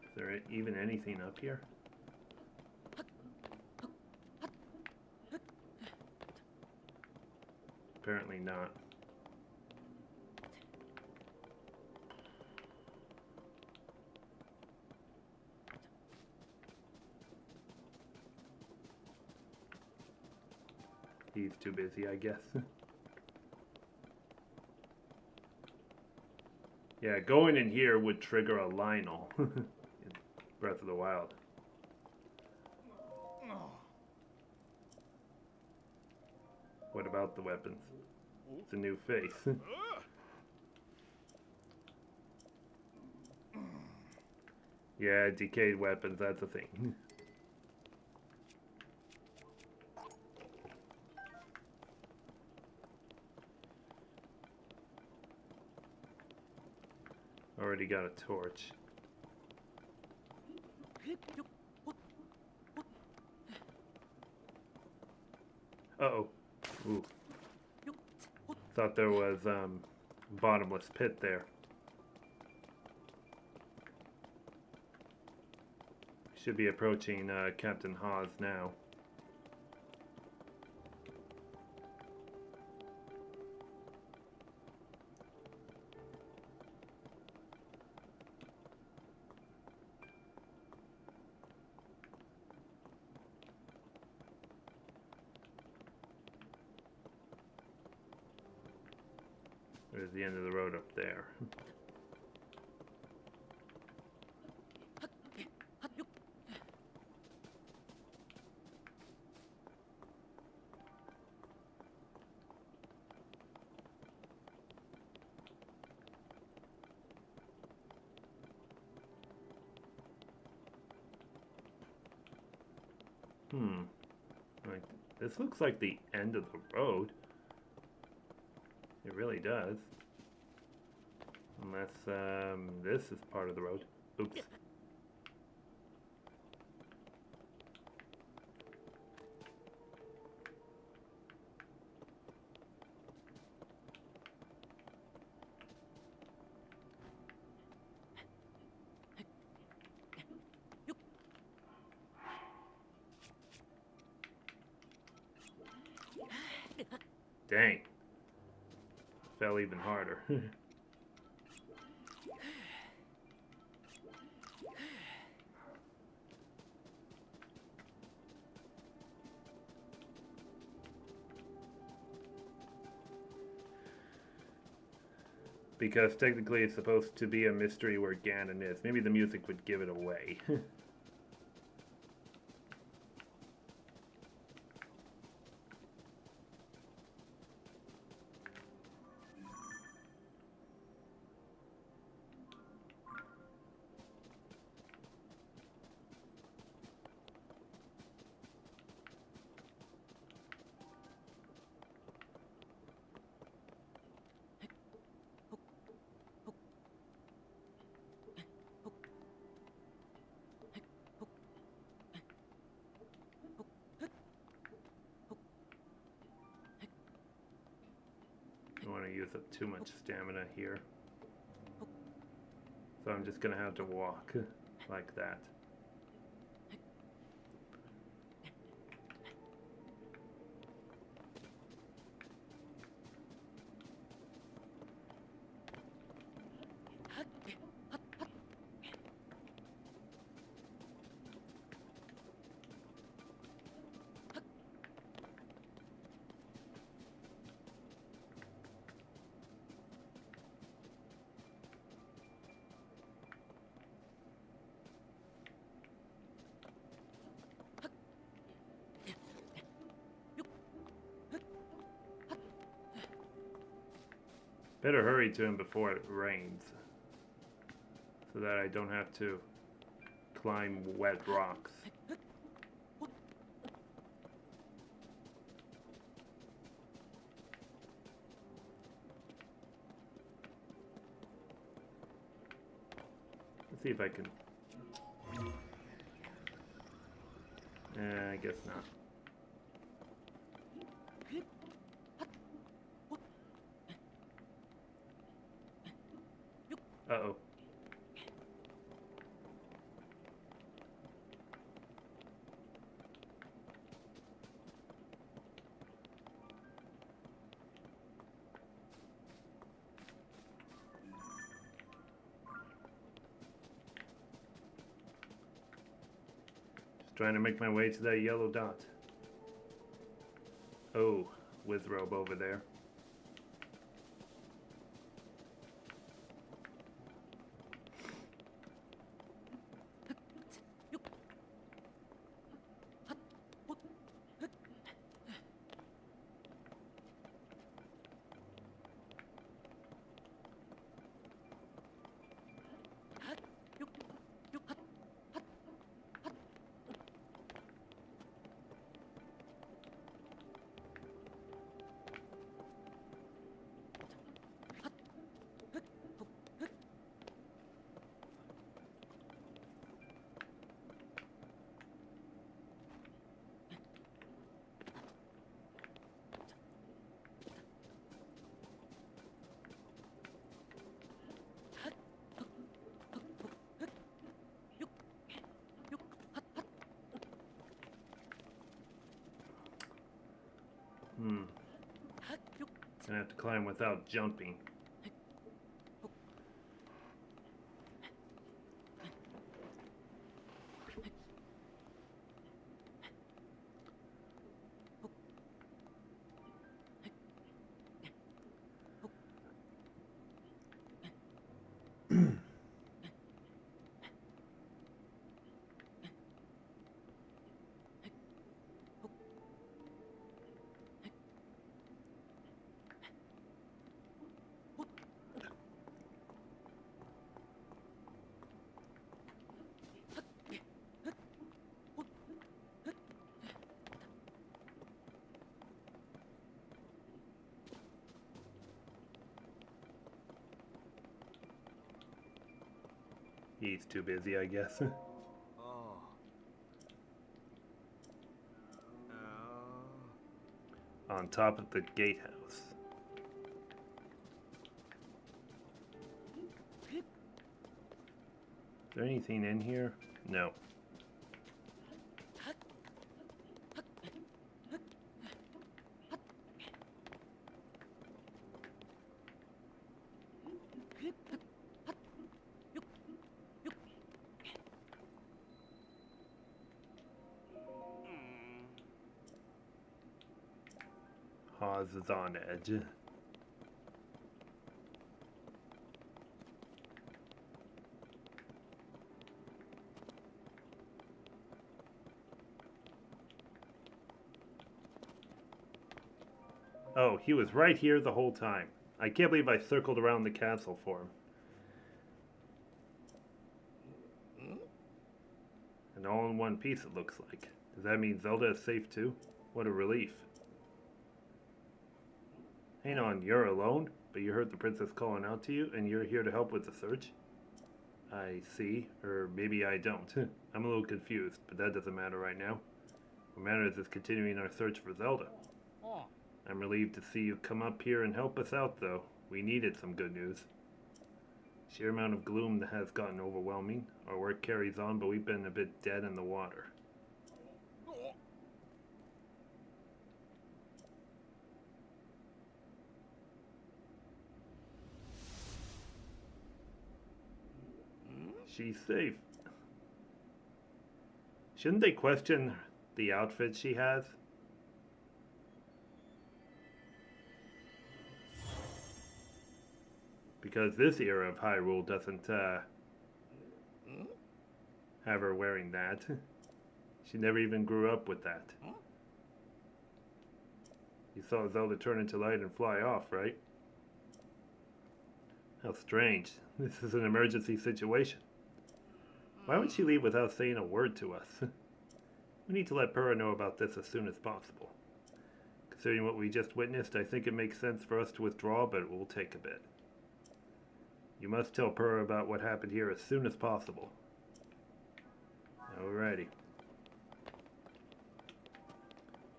Is there even anything up here? Apparently not. He's too busy, I guess. Yeah, going in here would trigger a Lionel in Breath of the Wild. What about the weapons? It's a new face. Yeah, decayed weapons, that's a thing. Already got a torch. Uh-oh. Ooh. Thought there was bottomless pit there. Should be approaching Captain Hawes now. There's the end of the road up there. Hmm. Like, this looks like the end of the road. It really does. Unless, this is part of the road. Oops. Dang. Fell even harder. Because technically it's supposed to be a mystery where Ganon is. Maybe the music would give it away. I don't want to use up too much stamina here. So I'm just gonna have to walk like that. Better hurry to him before it rains, so that I don't have to climb wet rocks. Let's see if I can. I guess not. Uh-oh. Just trying to make my way to that yellow dot. Oh, Withrobe over there. Gonna have to climb without jumping. He's too busy, I guess. Oh. On top of the gatehouse. Is there anything in here? No. Hawes is on edge. Oh, he was right here the whole time. I can't believe I circled around the castle for him. And all in one piece, it looks like. Does that mean Zelda is safe too? What a relief. Hang on, you're alone? But you heard the princess calling out to you, and you're here to help with the search? I see, or maybe I don't. I'm a little confused, but that doesn't matter right now. What matters is continuing our search for Zelda. I'm relieved to see you come up here and help us out, though. We needed some good news. Sheer amount of gloom that has gotten overwhelming. Our work carries on, but we've been a bit dead in the water. She's safe. Shouldn't they question the outfit she has? Because this era of Hyrule doesn't have her wearing that. She never even grew up with that. You saw Zelda turn into light and fly off, right? How strange. This is an emergency situation. Why would she leave without saying a word to us? We need to let Purah know about this as soon as possible. Considering what we just witnessed, I think it makes sense for us to withdraw, but it will take a bit. You must tell Purah about what happened here as soon as possible. Alrighty.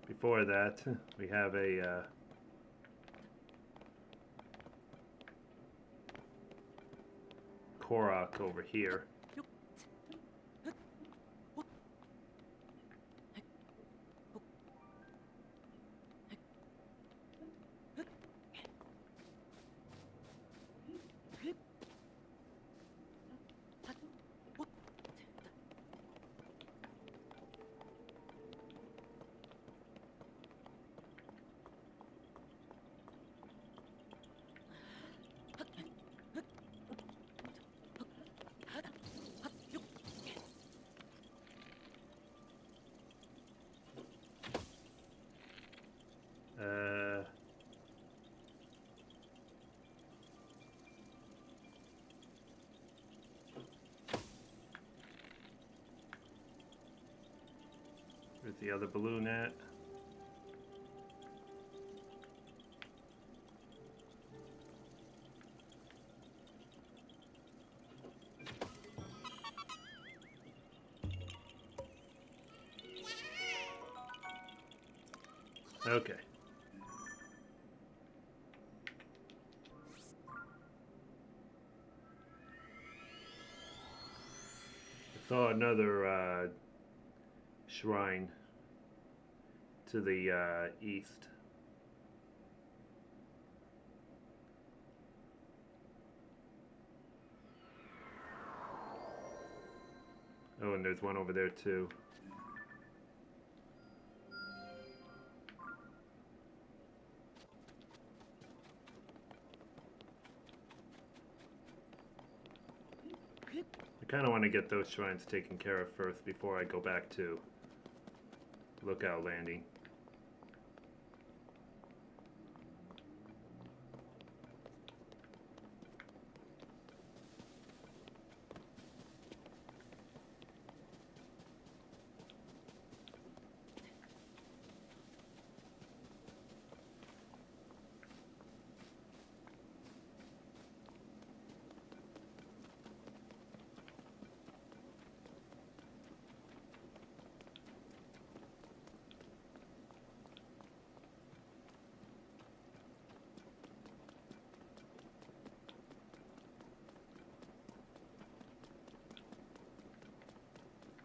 Before that, we have a Korok over here. Where's the other balloon at? Okay. I saw another shrine to the east. Oh, and there's one over there too. I kind of want to get those shrines taken care of first before I go back to Lookout Landing.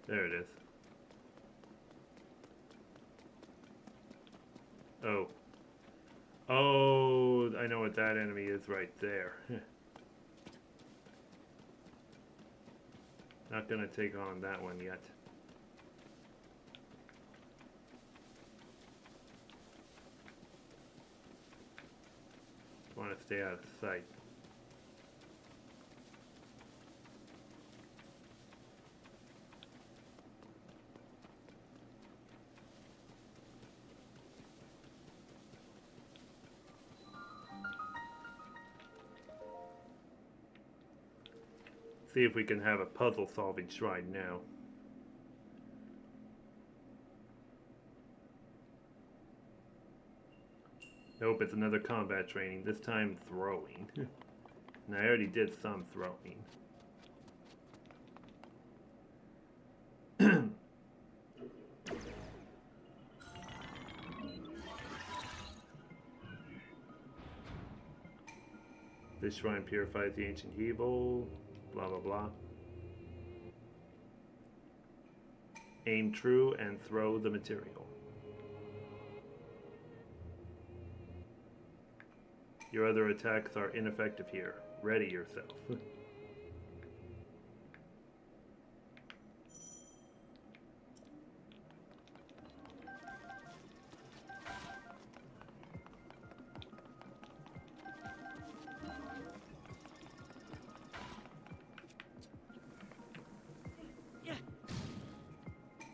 There it is. Oh. Oh, I know what that enemy is right there. Not gonna take on that one yet. Want to stay out of sight. See if we can have a puzzle solving shrine now. Nope, it's another combat training, this time throwing. And I already did some throwing. This shrine purifies the ancient evil, blah blah blah. Aim true and throw the material. Your other attacks are ineffective here. Ready yourself.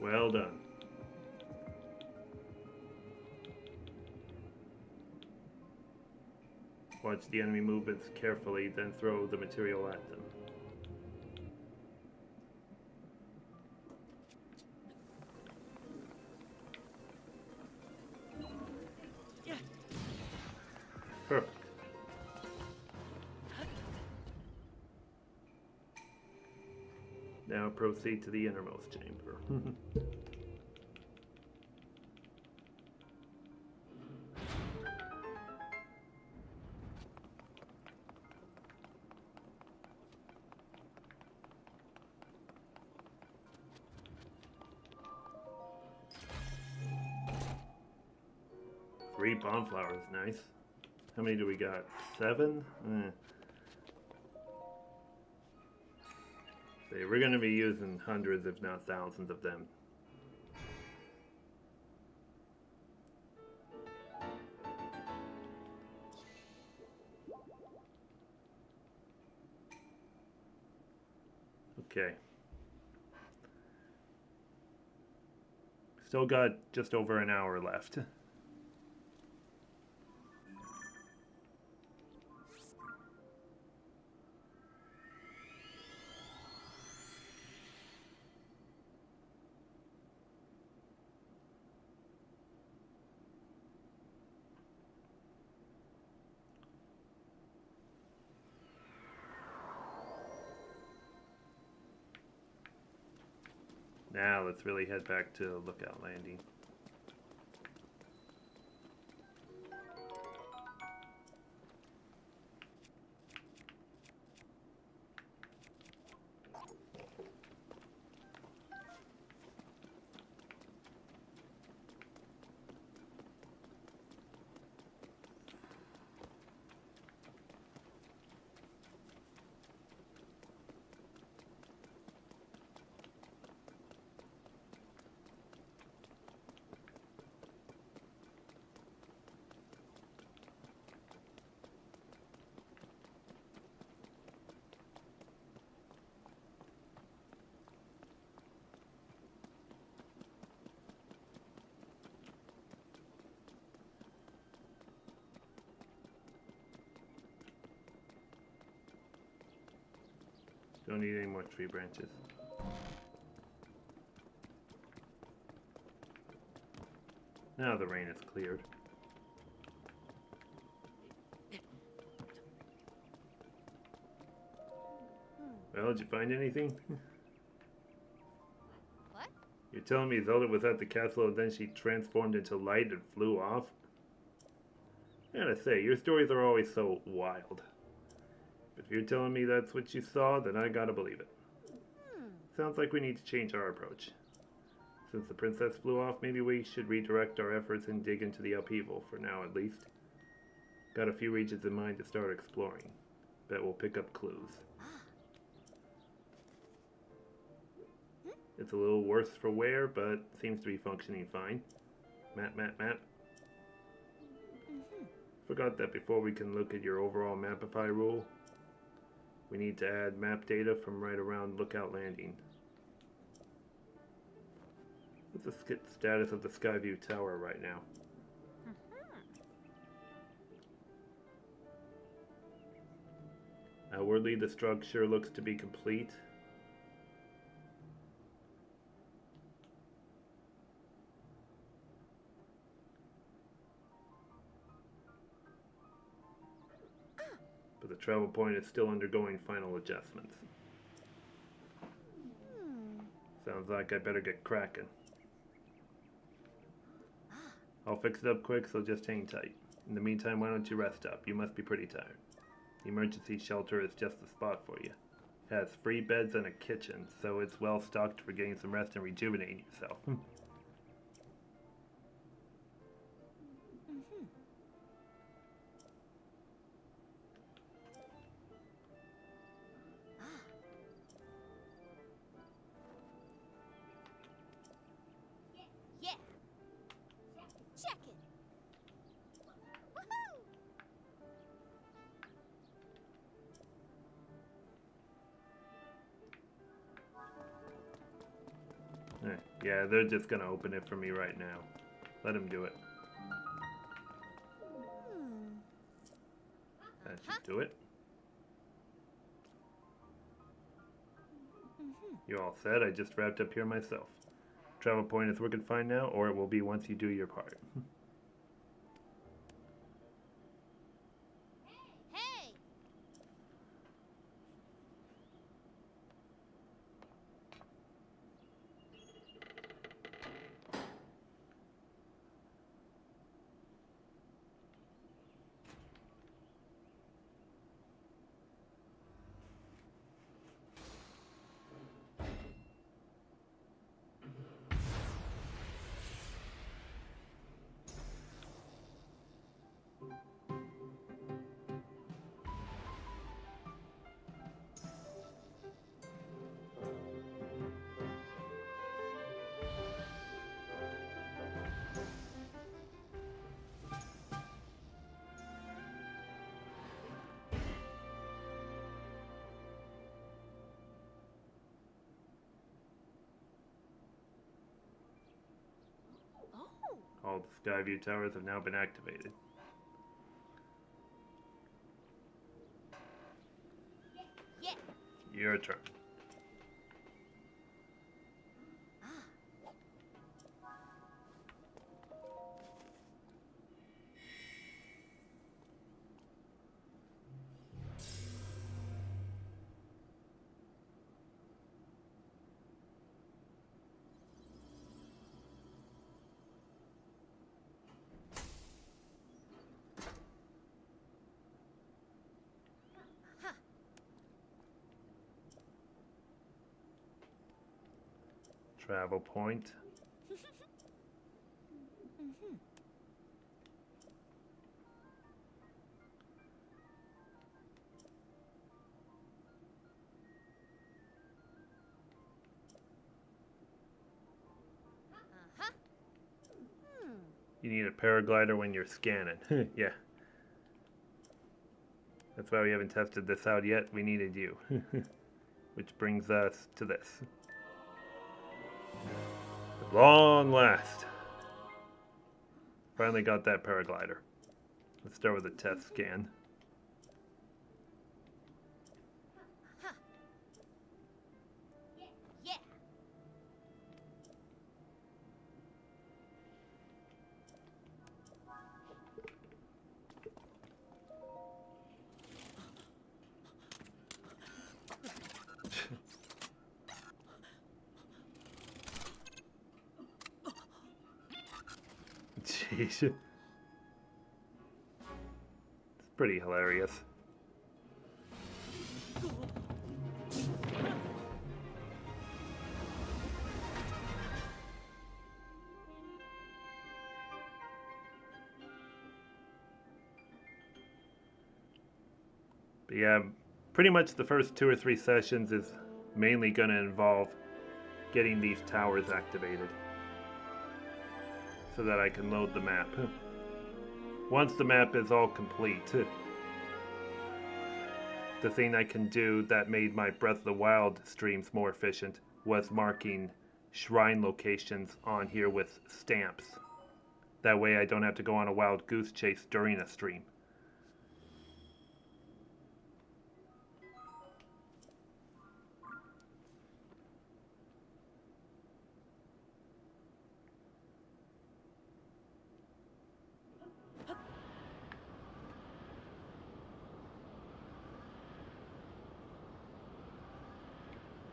Well done. Watch the enemy movements carefully, then throw the material at them. Perfect. Now proceed to the innermost chamber. 3 bomb flowers, nice. How many do we got? 7? See, we're going to be using hundreds, if not thousands of them. Okay. Still got just over an hour left. Now let's really head back to Lookout Landing. Don't need any more tree branches. Now the rain is cleared. Well, did you find anything? What? You're telling me Zelda was at the castle and then she transformed into light and flew off? I gotta say, your stories are always so wild. If you're telling me that's what you saw, then I gotta believe it. Sounds like we need to change our approach. Since the princess flew off, maybe we should redirect our efforts and dig into the upheaval, for now at least. Got a few regions in mind to start exploring. Bet we'll pick up clues. It's a little worse for wear, but seems to be functioning fine. Map, map, map. Forgot that before we can look at your overall Mapify rule, we need to add map data from right around Lookout Landing. What's the status of the Skyview Tower right now? Outwardly, the structure looks to be complete. But the travel point is still undergoing final adjustments. Sounds like I better get cracking. I'll fix it up quick, so just hang tight. In the meantime, why don't you rest up? You must be pretty tired. The emergency shelter is just the spot for you. It has free beds and a kitchen, so it's well stocked for getting some rest and rejuvenating yourself. Yeah. Check it. Woohoo! Yeah, they're just gonna open it for me right now. Let them do it. That should do it. You all set? I just wrapped up here myself. Travel point is working fine now, or it will be once you do your part. Hey! All the Skyview towers have now been activated. Yeah. Your turn. Travel point. You need a paraglider when you're scanning. Yeah. That's why we haven't tested this out yet. We needed you. Which brings us to this. At long last. Finally got that paraglider. Let's start with a test scan. Yeah. Jeez. It's pretty hilarious. But yeah, pretty much the first 2 or 3 sessions is mainly going to involve getting these towers activated so that I can load the map. Once the map is all complete, the thing I can do that made my Breath of the Wild streams more efficient was marking shrine locations on here with stamps. That way I don't have to go on a wild goose chase during a stream.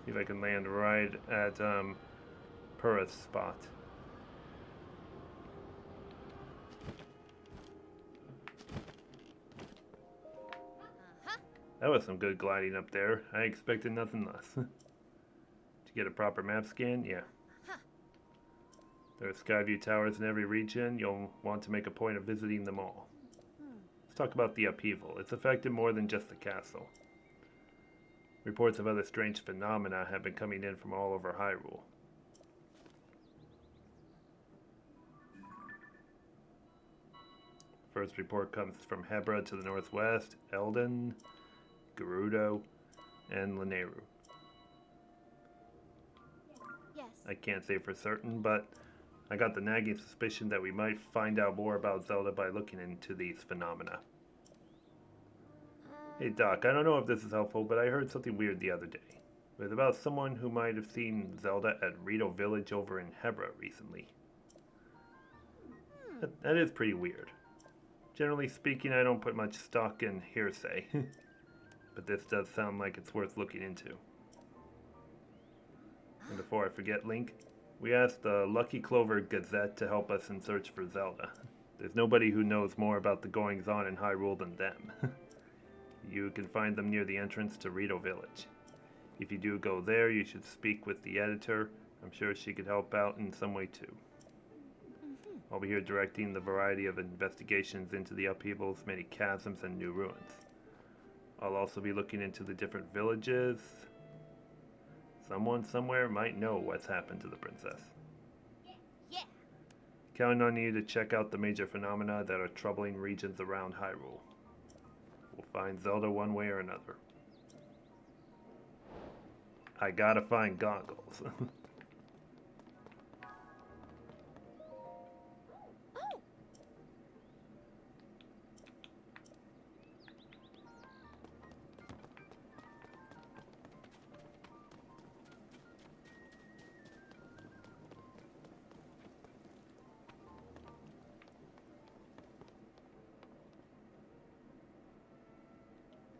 See if I can land right at Pura's spot. That was some good gliding up there. I expected nothing less. To get a proper map scan, yeah. There are Skyview towers in every region. You'll want to make a point of visiting them all. Let's talk about the upheaval. It's affected more than just the castle. Reports of other strange phenomena have been coming in from all over Hyrule. First report comes from Hebra to the northwest, Eldon, Gerudo, and Lanayru. Yes. I can't say for certain, but I got the nagging suspicion that we might find out more about Zelda by looking into these phenomena. Hey Doc, I don't know if this is helpful, but I heard something weird the other day. It was about someone who might have seen Zelda at Rito Village over in Hebra recently. That is pretty weird. Generally speaking, I don't put much stock in hearsay. But this does sound like it's worth looking into. And before I forget, Link, we asked the Lucky Clover Gazette to help us in search for Zelda. There's nobody who knows more about the goings-on in Hyrule than them. You can find them near the entrance to Rito Village. If you do go there, you should speak with the editor. I'm sure she could help out in some way too. I'll be here directing the variety of investigations into the upheavals, many chasms, and new ruins. I'll also be looking into the different villages. Someone somewhere might know what's happened to the princess. Yeah. Counting on you to check out the major phenomena that are troubling regions around Hyrule. We'll find Zelda one way or another. I gotta find goggles.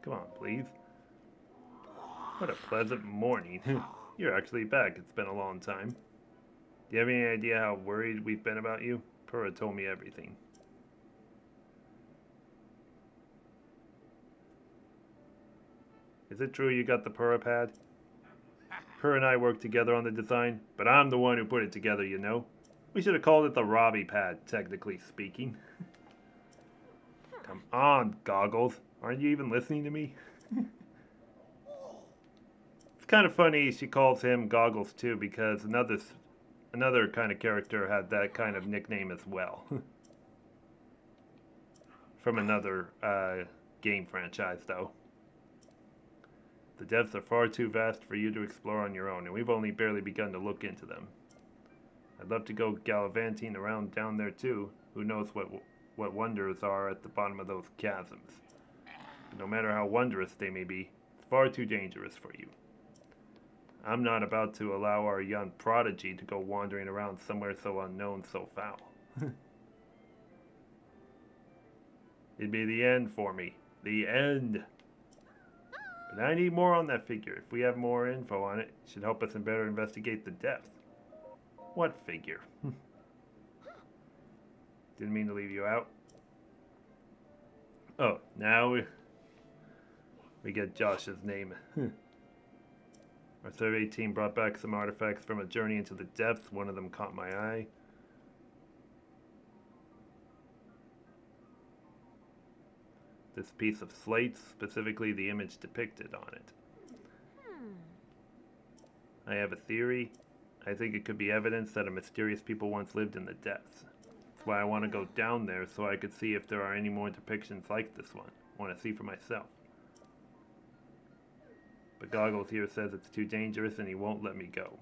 Come on, please. What a pleasant morning. You're actually back. It's been a long time. Do you have any idea how worried we've been about you? Pura told me everything. Is it true you got the Pura pad? Pura and I worked together on the design, but I'm the one who put it together, you know. We should have called it the Robbie pad, technically speaking. Come on, Goggles. Aren't you even listening to me? It's kind of funny she calls him Goggles too, because another kind of character had that kind of nickname as well. From another game franchise, though. The depths are far too vast for you to explore on your own, and we've only barely begun to look into them. I'd love to go gallivanting around down there too. Who knows what wonders are at the bottom of those chasms. But no matter how wondrous they may be, it's far too dangerous for you. I'm not about to allow our young prodigy to go wandering around somewhere so unknown, so foul. It'd be the end for me. The end. But I need more on that figure. If we have more info on it, it should help us better investigate the depths. What figure? Didn't mean to leave you out. Oh, now we get Josh's name. Our survey team brought back some artifacts from a journey into the depths. One of them caught my eye. this piece of slate, specifically the image depicted on it. I have a theory. I think it could be evidence that a mysterious people once lived in the depths. That's why I want to go down there so I could see if there are any more depictions like this one. I want to see for myself. But Goggles here says it's too dangerous and he won't let me go.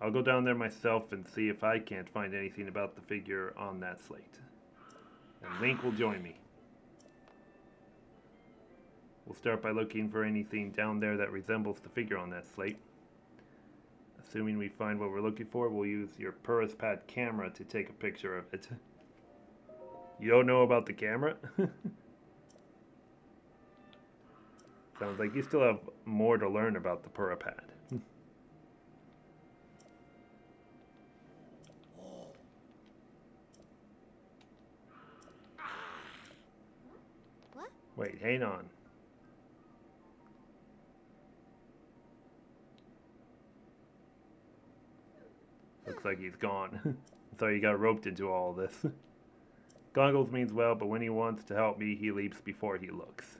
I'll go down there myself and see if I can't find anything about the figure on that slate. And Link will join me. We'll start by looking for anything down there that resembles the figure on that slate. Assuming we find what we're looking for, we'll use your Pad camera to take a picture of it. You don't know about the camera? Sounds like you still have more to learn about the Pad. What? Wait, hang on. Looks like he's gone. I thought he got roped into all this. Goggles means well, but when he wants to help me, he leaps before he looks.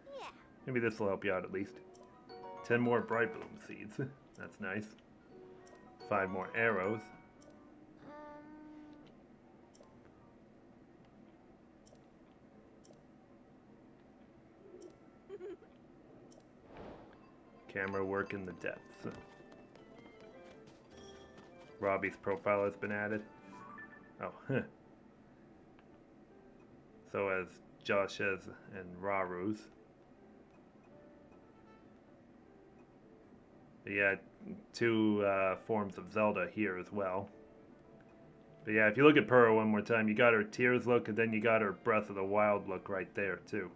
Yeah. Maybe this will help you out at least. 10 more bright bloom seeds. That's nice. 5 more arrows. Camera work in the depths. Robbie's profile has been added. Oh, so as Josh's and Raru's. But yeah, 2 forms of Zelda here as well. But yeah, if you look at Purah one more time, you got her Tears look, and then you got her Breath of the Wild look right there too.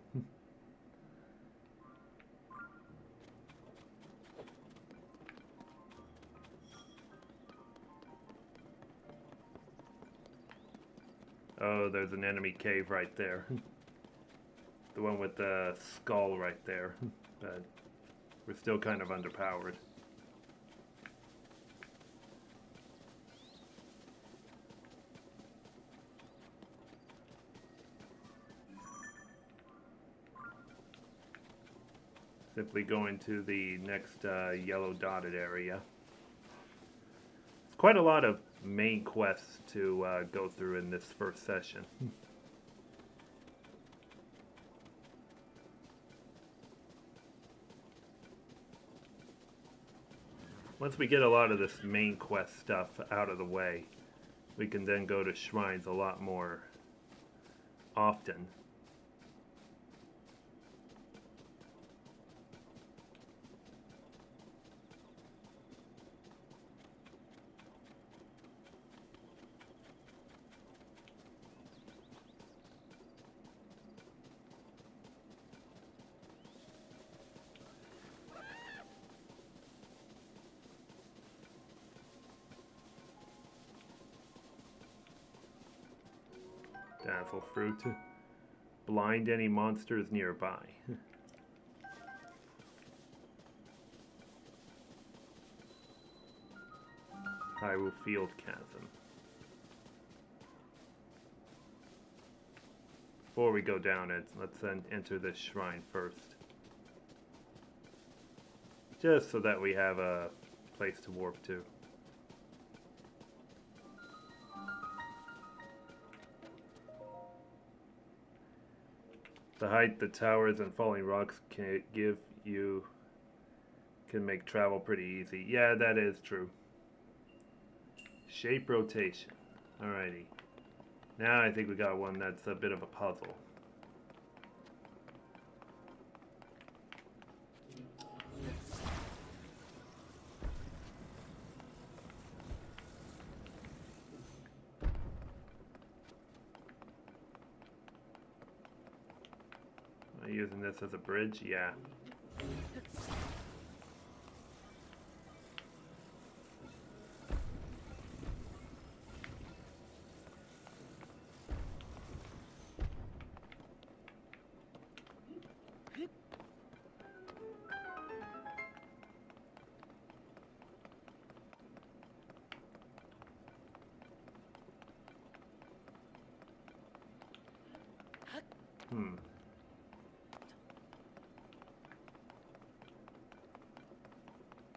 Oh, there's an enemy cave right there. The one with the skull right there. But we're still kind of underpowered. Simply going to the next yellow dotted area. It's quite a lot of main quests to go through in this first session. Once we get a lot of this main quest stuff out of the way, we can then go to shrines a lot more often. Dazzle fruit. Blind any monsters nearby. Hyrule Field Chasm. Before we go down it, let's then enter this shrine first. Just so that we have a place to warp to. The height the towers and falling rocks can give you can make travel pretty easy. Yeah, that is true. Shape rotation. Alrighty. Now I think we got one that's a bit of a puzzle. Am I using this as a bridge? Yeah.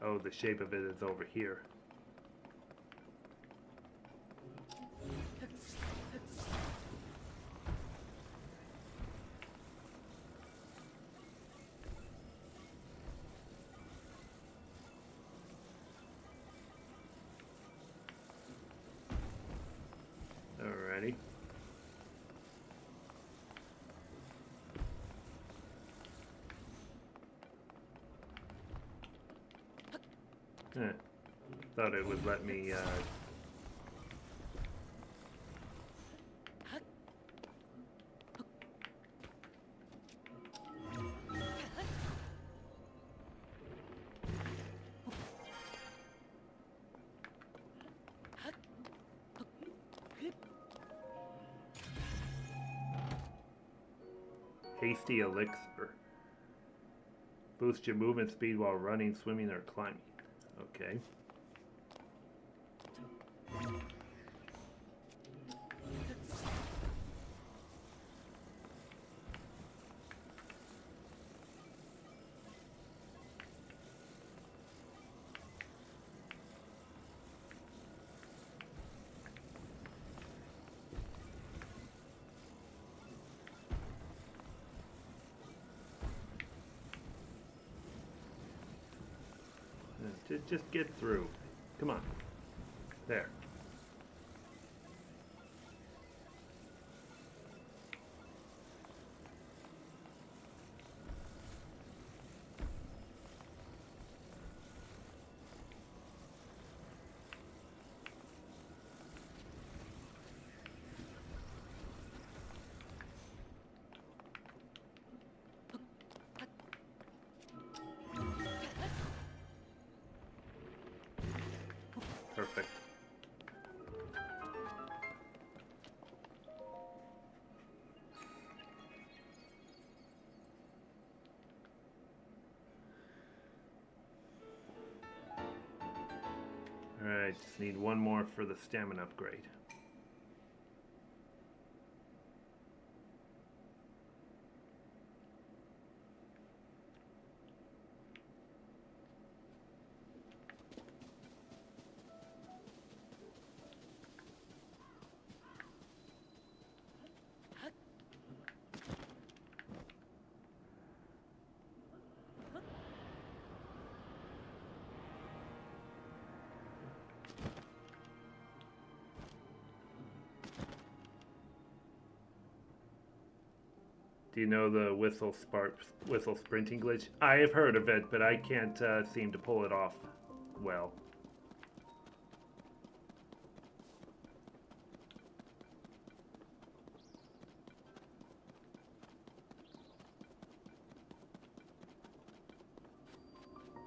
Oh, the shape of it is over here. Alrighty. Thought it would let me, Hasty elixir. Boost your movement speed while running, swimming, or climbing. Okay. Just get through. Come on. There. Perfect. Alright, just need one more for the stamina upgrade. Do you know the whistle sprinting glitch? I have heard of it, but I can't seem to pull it off well.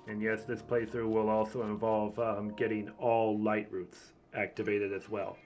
And yes, this playthrough will also involve getting all light roots activated as well.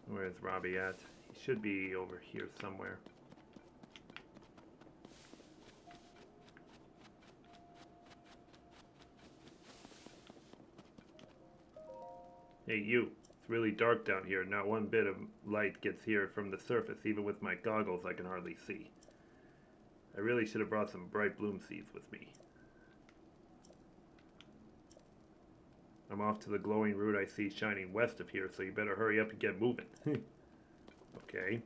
Where's Robbie at? He should be over here somewhere. Hey, you. It's really dark down here. Not one bit of light gets here from the surface. Even with my goggles, I can hardly see. I really should have brought some bright bloom seeds with me. I'm off to the glowing root I see shining west of here, so you better hurry up and get moving. Okay.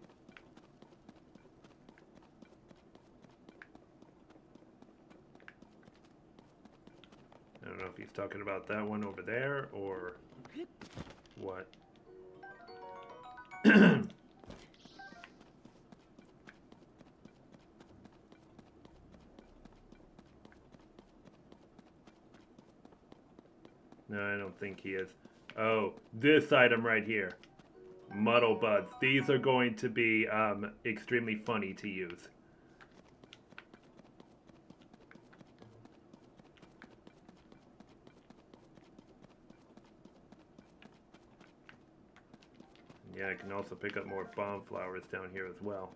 I don't know if he's talking about that one over there, or what. No, I don't think he is. Oh, this item right here. Muddle buds. These are going to be extremely funny to use. Yeah, I can also pick up more bomb flowers down here as well.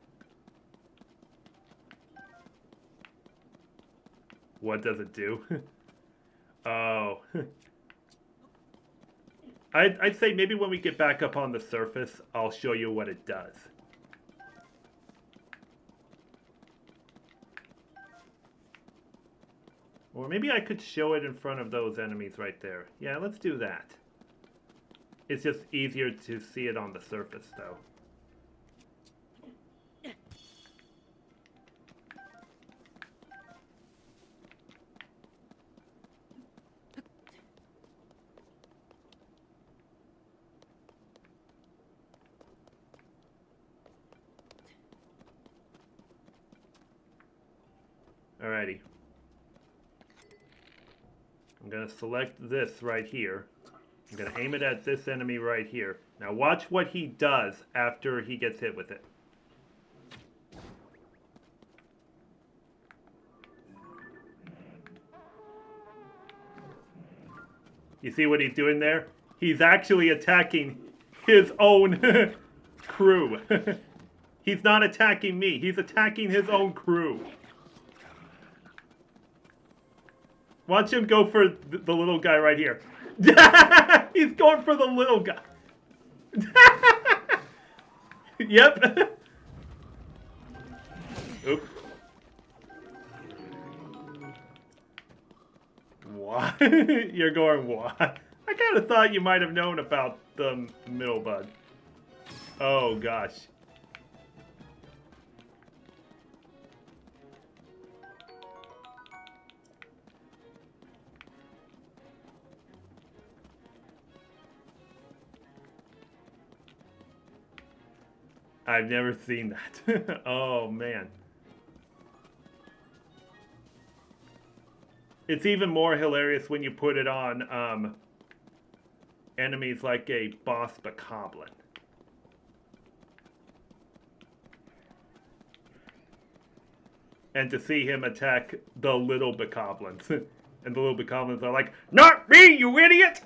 What does it do? Oh. I'd say maybe when we get back up on the surface, I'll show you what it does. Or maybe I could show it in front of those enemies right there. Yeah, let's do that. It's just easier to see it on the surface, though. Alrighty. I'm gonna select this right here. I'm gonna aim it at this enemy right here. Now watch what he does after he gets hit with it. You see what he's doing there? He's actually attacking his own crew. He's not attacking me. He's attacking his own crew. Watch him go for the little guy right here. He's going for the little guy. Yep. Oops. What? You're going what? I kind of thought you might have known about the middle bud. Oh gosh. I've never seen that. Oh man. It's even more hilarious when you put it on enemies like a boss bokoblin. And to see him attack the little bokoblins. And the little bokoblins are like, "Not me, you idiot!"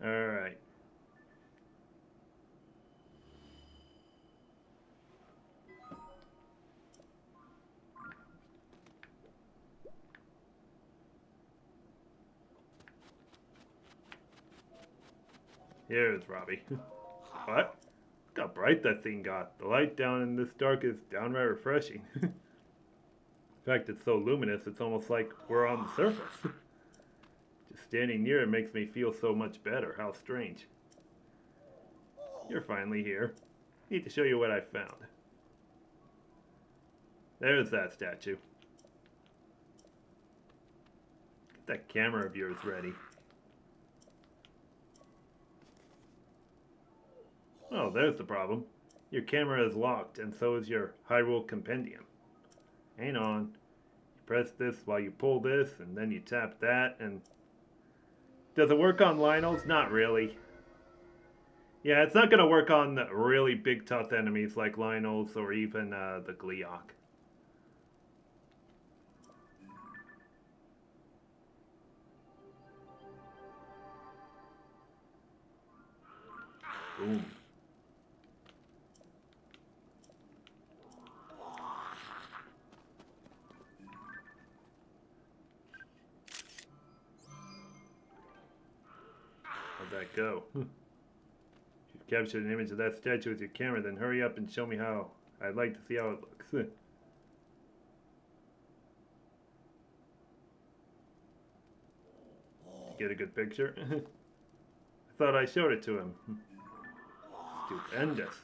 Alright. Here's Robbie. What? Look how bright that thing got. The light down in this dark is downright refreshing. In fact, it's so luminous, it's almost like we're on the surface. Just standing near it makes me feel so much better. How strange. You're finally here. Need to show you what I found. There's that statue. Get that camera of yours ready. Oh, there's the problem. Your camera is locked, and so is your Hyrule Compendium. Hang on. You press this while you pull this, and then you tap that, and... Does it work on Lynels? Not really. Yeah, it's not going to work on the really big tough enemies like Lynels or even the Gleeok. Boom. How'd that go? If you've captured an image of that statue with your camera, then hurry up and show me how. I'd like to see how it looks. Get a good picture? I thought I showed it to him. Stupendous.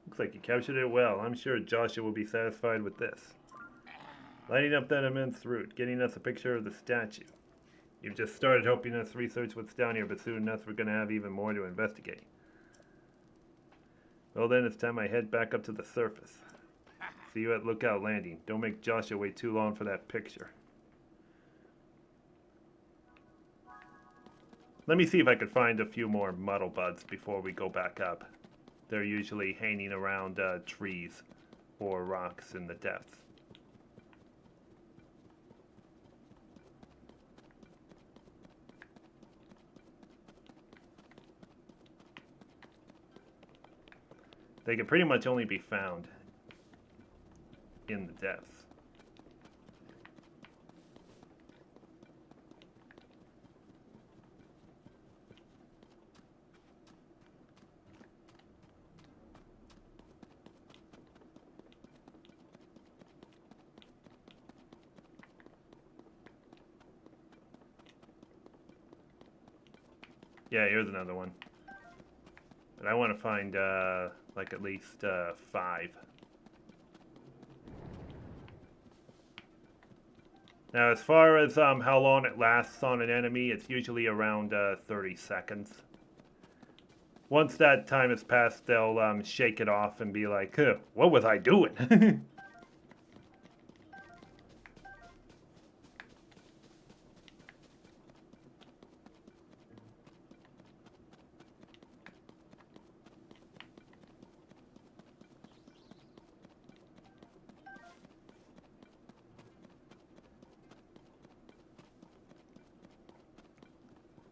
Looks like you captured it well. I'm sure Joshua will be satisfied with this. Lighting up that immense route, getting us a picture of the statue. You've just started helping us research what's down here, but soon enough we're going to have even more to investigate. Well then, it's time I head back up to the surface. See you at Lookout Landing. Don't make Joshua wait too long for that picture. Let me see if I could find a few more muddle buds before we go back up. They're usually hanging around trees or rocks in the depths. They can pretty much only be found in the depths. Yeah, here's another one. But I want to find like at least 5. Now, as far as how long it lasts on an enemy, it's usually around 30 seconds. Once that time has passed, they'll shake it off and be like, huh, what was I doing?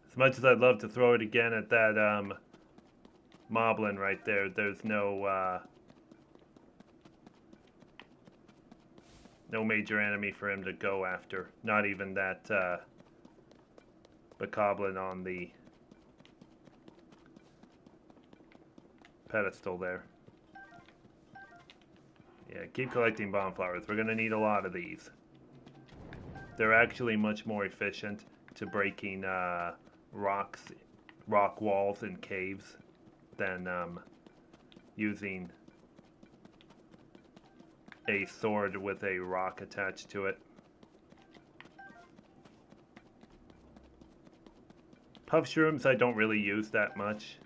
As much as I'd love to throw it again at that moblin right there, there's no major enemy for him to go after. Not even that bokoblin on the pedestal there. Yeah, keep collecting bomb flowers. We're going to need a lot of these. They're actually much more efficient to breaking rock walls and caves than using a sword with a rock attached to it. Puff shrooms I don't really use that much.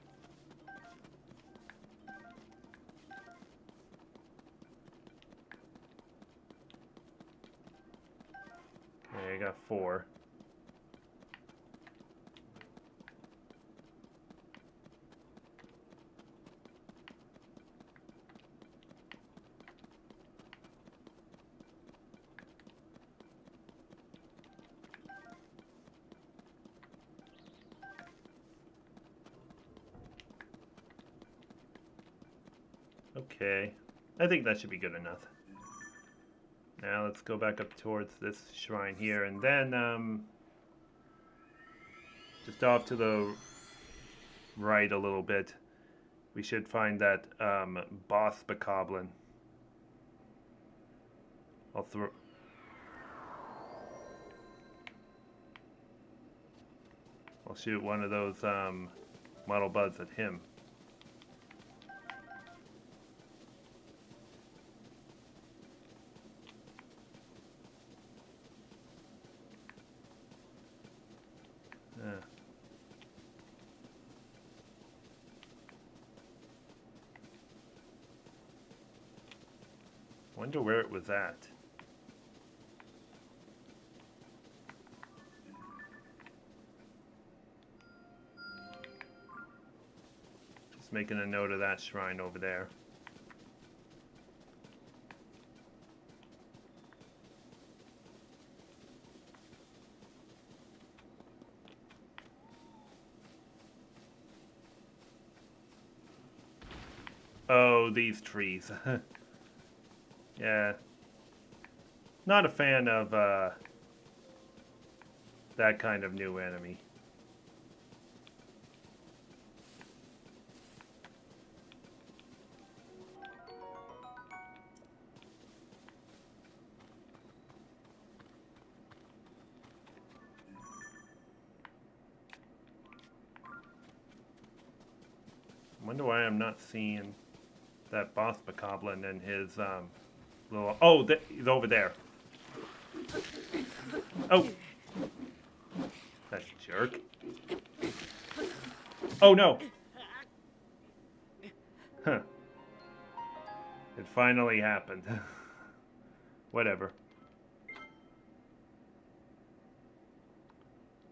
Okay, I got 4. Okay, I think that should be good enough. Now let's go back up towards this shrine here, and then just off to the right a little bit, we should find that boss bokoblin. I'll shoot one of those model buds at him. Wonder where it was at. Just making a note of that shrine over there. Oh, these trees. Yeah. Not a fan of that kind of new enemy. I wonder why I'm not seeing that boss bokoblin and his little... Oh, he's over there. Oh. That jerk. Oh, no. Huh. It finally happened. Whatever.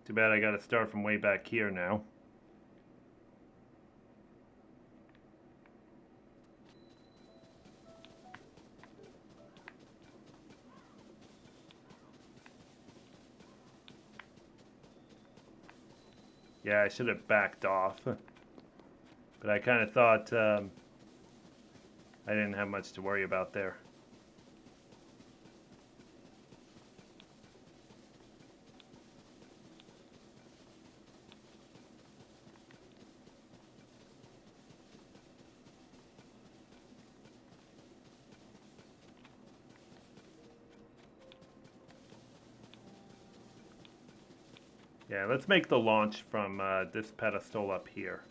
Too bad I gotta start from way back here now. Yeah, I should have backed off. But I kind of thought I didn't have much to worry about there. Yeah, let's make the launch from this pedestal up here.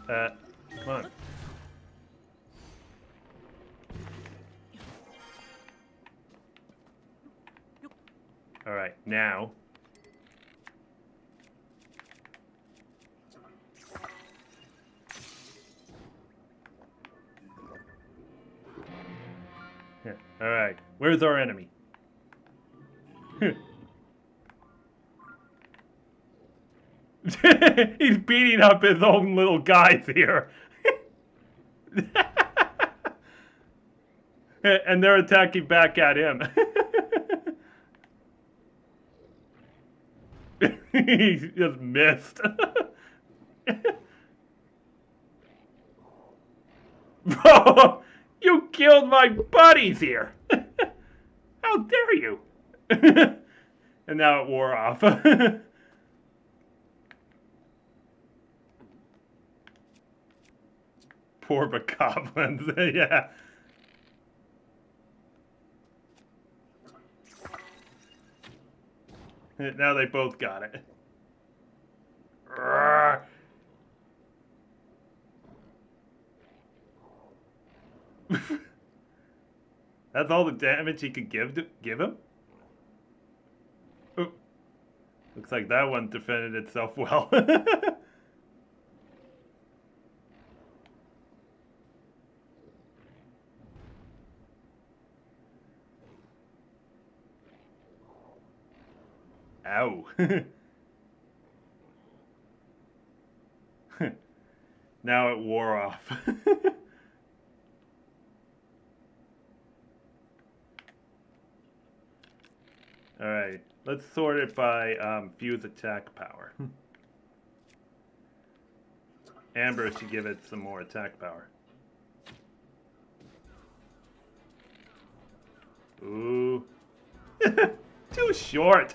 Come on. All right, now. Yeah. All right, where's our enemy? He's beating up his own little guys here. And they're attacking back at him. He just missed. Bro, you killed my buddies here. How dare you? And now it wore off. Poor bokoblins. Yeah. Now they both got it. That's all the damage he could give him? Ooh. Looks like that one defended itself well. Ow. Now it wore off. Alright, let's sort it by fuse attack power. Amber should give it some more attack power. Ooh. Too short.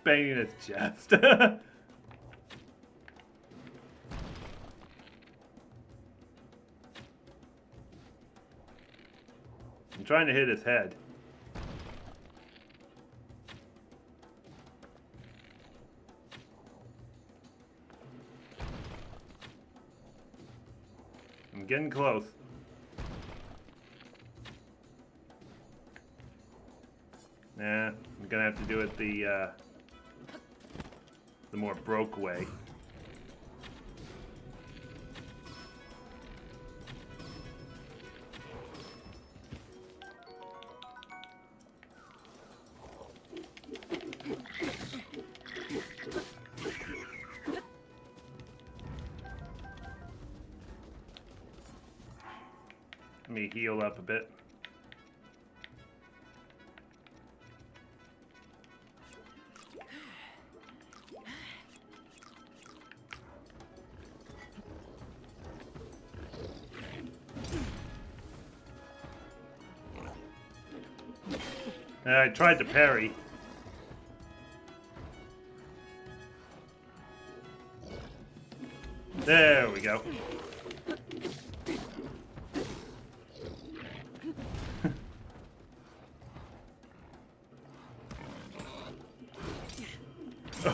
Banging his chest. I'm trying to hit his head. I'm getting close. Nah, I'm gonna have to do it the more broke way. Let me heal up a bit. I tried to parry. There we go.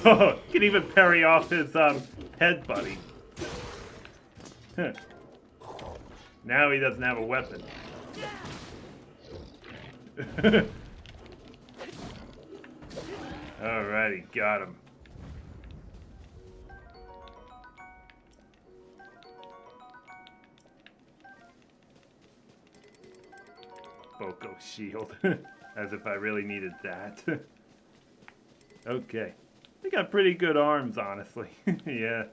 Oh, he can even parry off his head buddy. Now he doesn't have a weapon. Alrighty, got him. Boko shield. As if I really needed that. Okay. They got pretty good arms, honestly. Yeah.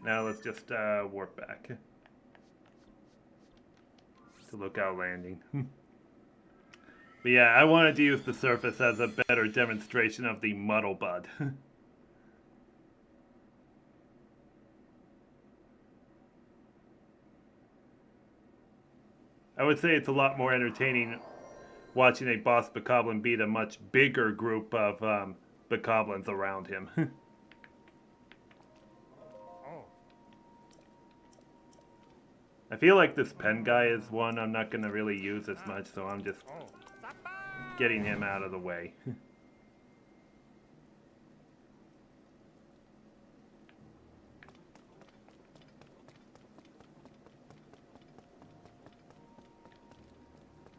Now let's just warp back. To Lookout Landing. But yeah, I wanted to use the surface as a better demonstration of the muddle bud. I would say it's a lot more entertaining watching a boss bokoblin beat a much bigger group of bokoblins around him. I feel like this pen guy is one I'm not going to really use as much, so I'm just getting him out of the way.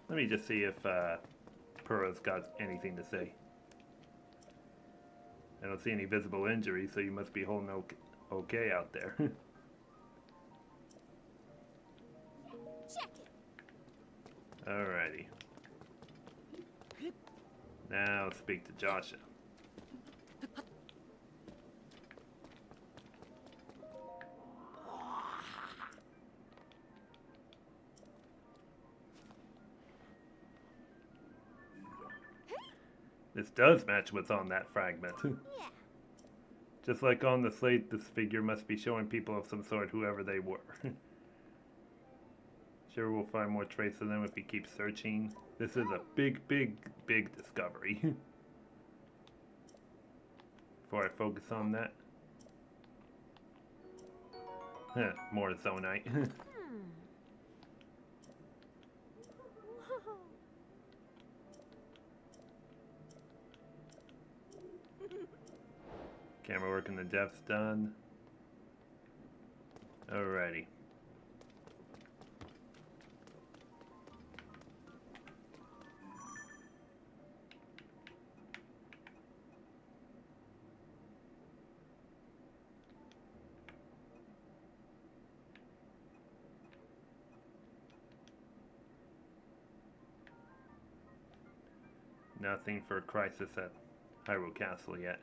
Let me just see if Pura's got anything to say. I don't see any visible injuries, so you must be holding okay out there. Check it. Alrighty. Now let's speak to Joshua. This does match what's on that fragment. Yeah. Just like on the slate, this figure must be showing people of some sort, whoever they were. Sure, we'll find more traces of them if we keep searching. This is a big, big, big discovery. Before I focus on that. More zonite. Camera work in the depth's done. Alrighty. Nothing for Crisis at Hyrule Castle yet.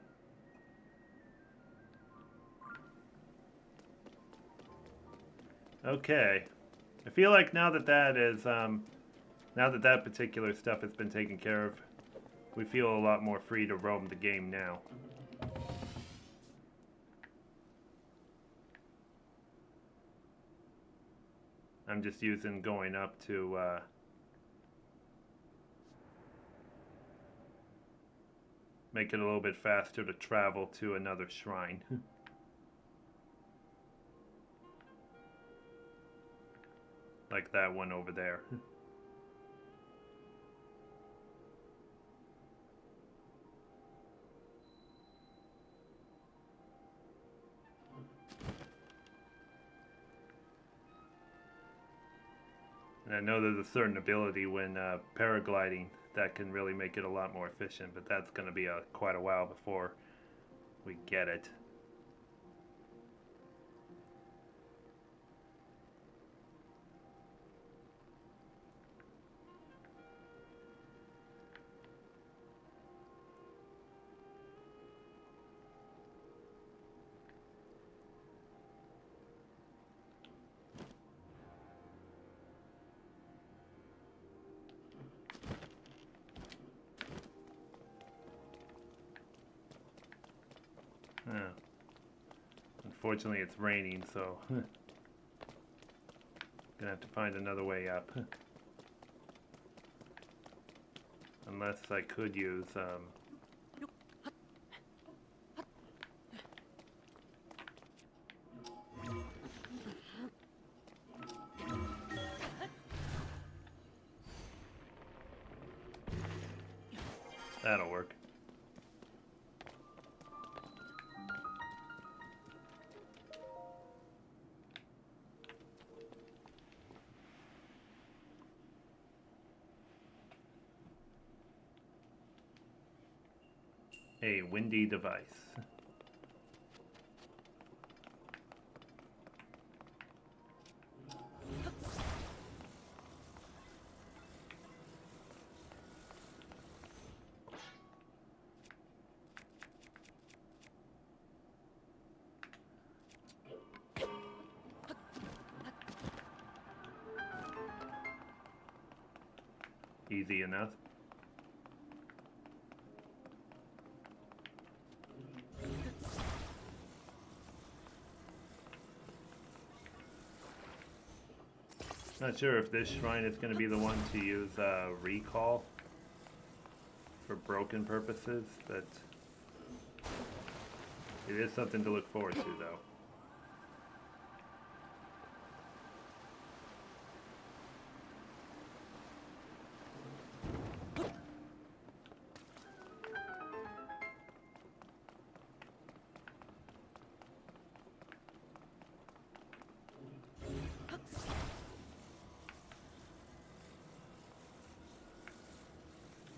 Okay. I feel like now that that particular stuff has been taken care of, we feel a lot more free to roam the game now. I'm just using going up to make it a little bit faster to travel to another shrine. Like that one over there. And I know there's a certain ability when paragliding that can really make it a lot more efficient, but that's going to be quite a while before we get it. Unfortunately, it's raining, so gonna have to find another way up. Unless I could use that'll work. A windy device. Easy enough. Not sure if this shrine is going to be the one to use recall for broken purposes, but it is something to look forward to, though.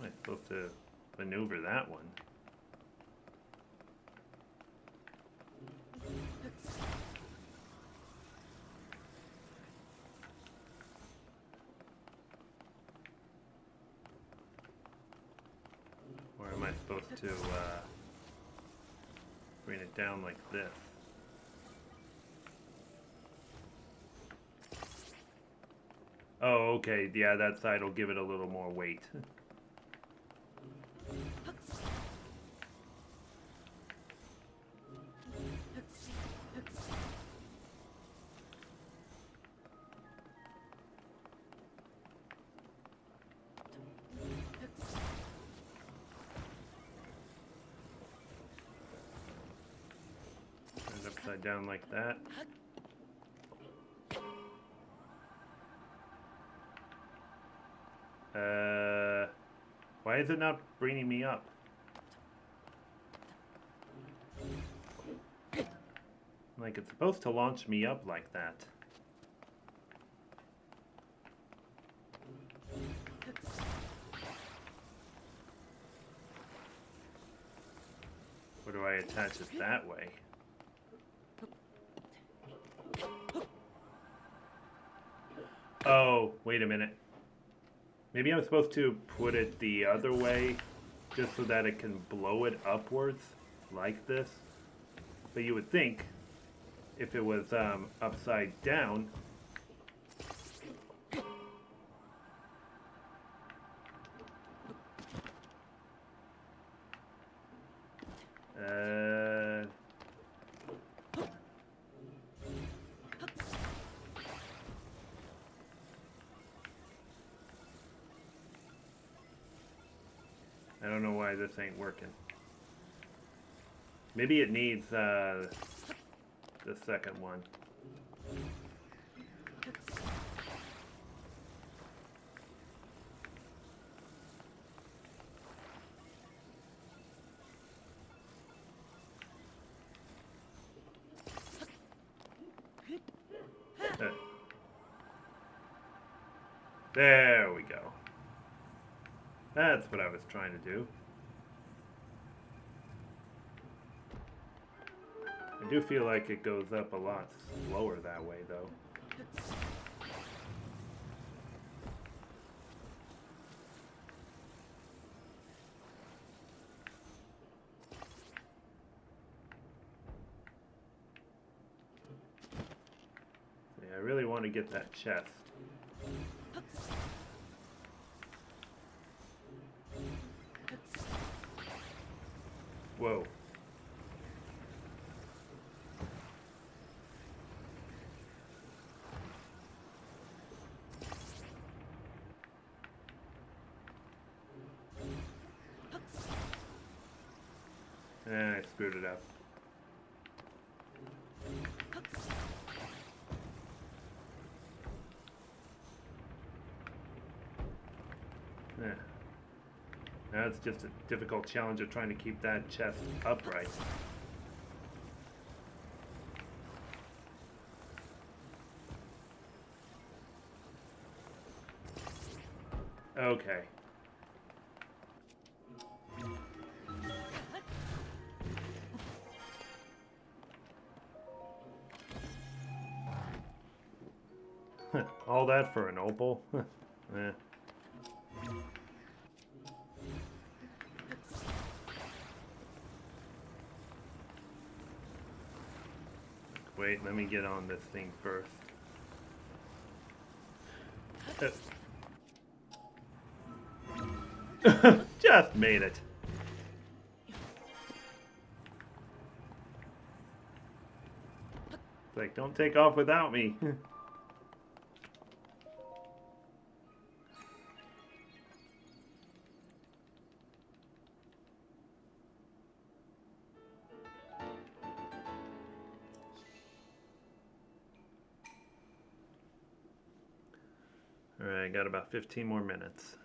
I'm supposed to maneuver that one. Or am I supposed to bring it down like this? Oh, okay. Yeah, that side will give it a little more weight. And upside down like that. Why is it not bringing me up? Like, it's supposed to launch me up like that. Or do I attach it that way? Oh, wait a minute. Maybe I'm supposed to put it the other way, just so that it can blow it upwards, like this. But you would think, if it was upside down, I don't know why this ain't working. Maybe it needs the second one. There we go. That's what I was trying to do. I do feel like it goes up a lot slower that way, though. Yeah, I really want to get that chest. Whoa. I screwed it up. Yeah. Now it's just a difficult challenge of trying to keep that chest upright. Okay. All that for an opal? Eh. Wait, let me get on this thing first. Just made it. It's like, don't take off without me. Alright, I got about 15 more minutes.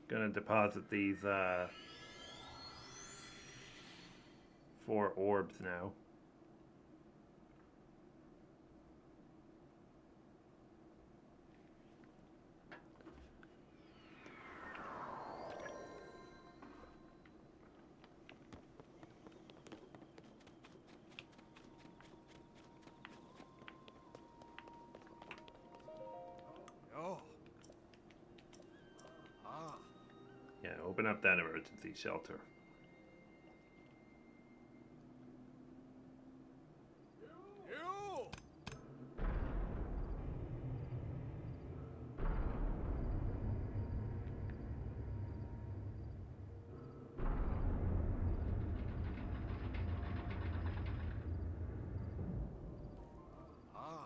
Gonna deposit these 4 orbs now. Oh. Ah. Yeah, open up that emergency shelter. You! Ah.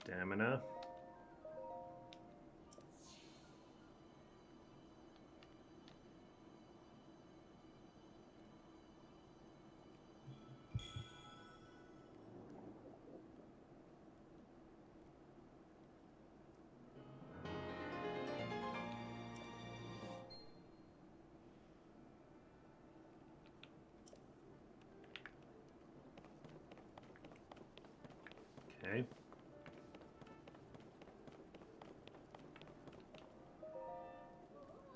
Stamina. Okay.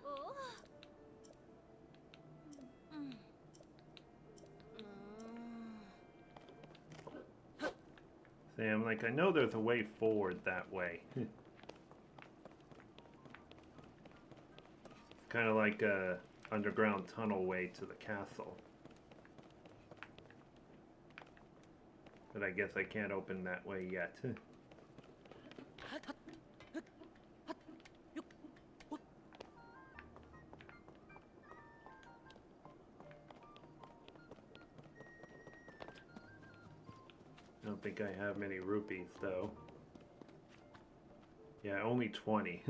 Oh. See, I'm like, I know there's a way forward that way. Kind of like a underground tunnel way to the castle. But I guess I can't open that way yet. I don't think I have many rupees though. Yeah, only 20.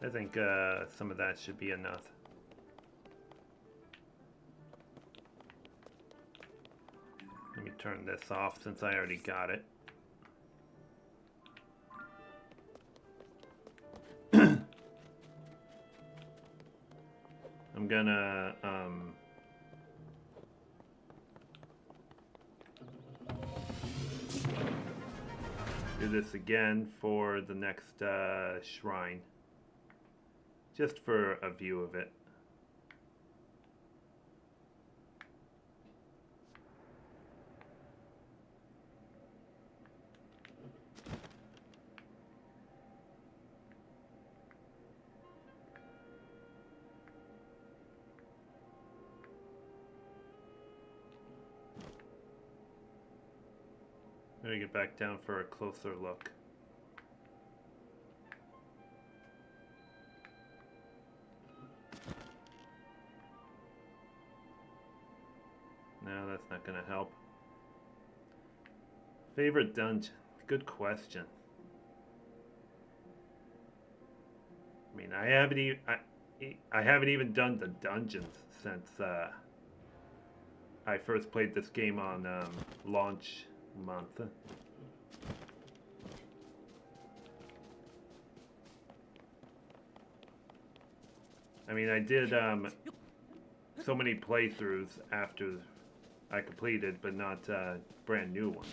I think some of that should be enough. Let me turn this off since I already got it. I'm gonna do this again for the next shrine. Just for a view of it. Let me get back down for a closer look. No, that's not gonna help. Favorite dungeon? Good question. I mean, I haven't even done the dungeons since I first played this game on launch month. I mean, I did so many playthroughs after I completed, but not brand new ones.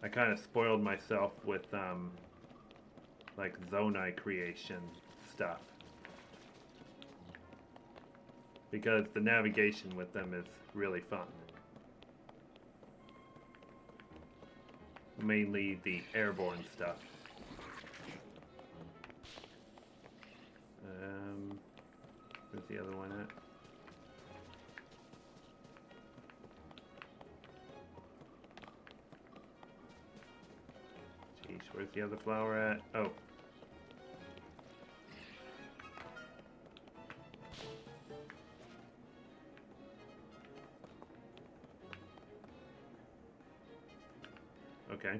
I kind of spoiled myself with like Zonai creation stuff, because the navigation with them is really fun. Mainly the airborne stuff. Where's the other one at? Jeez, where's the other flower at? Oh. Okay.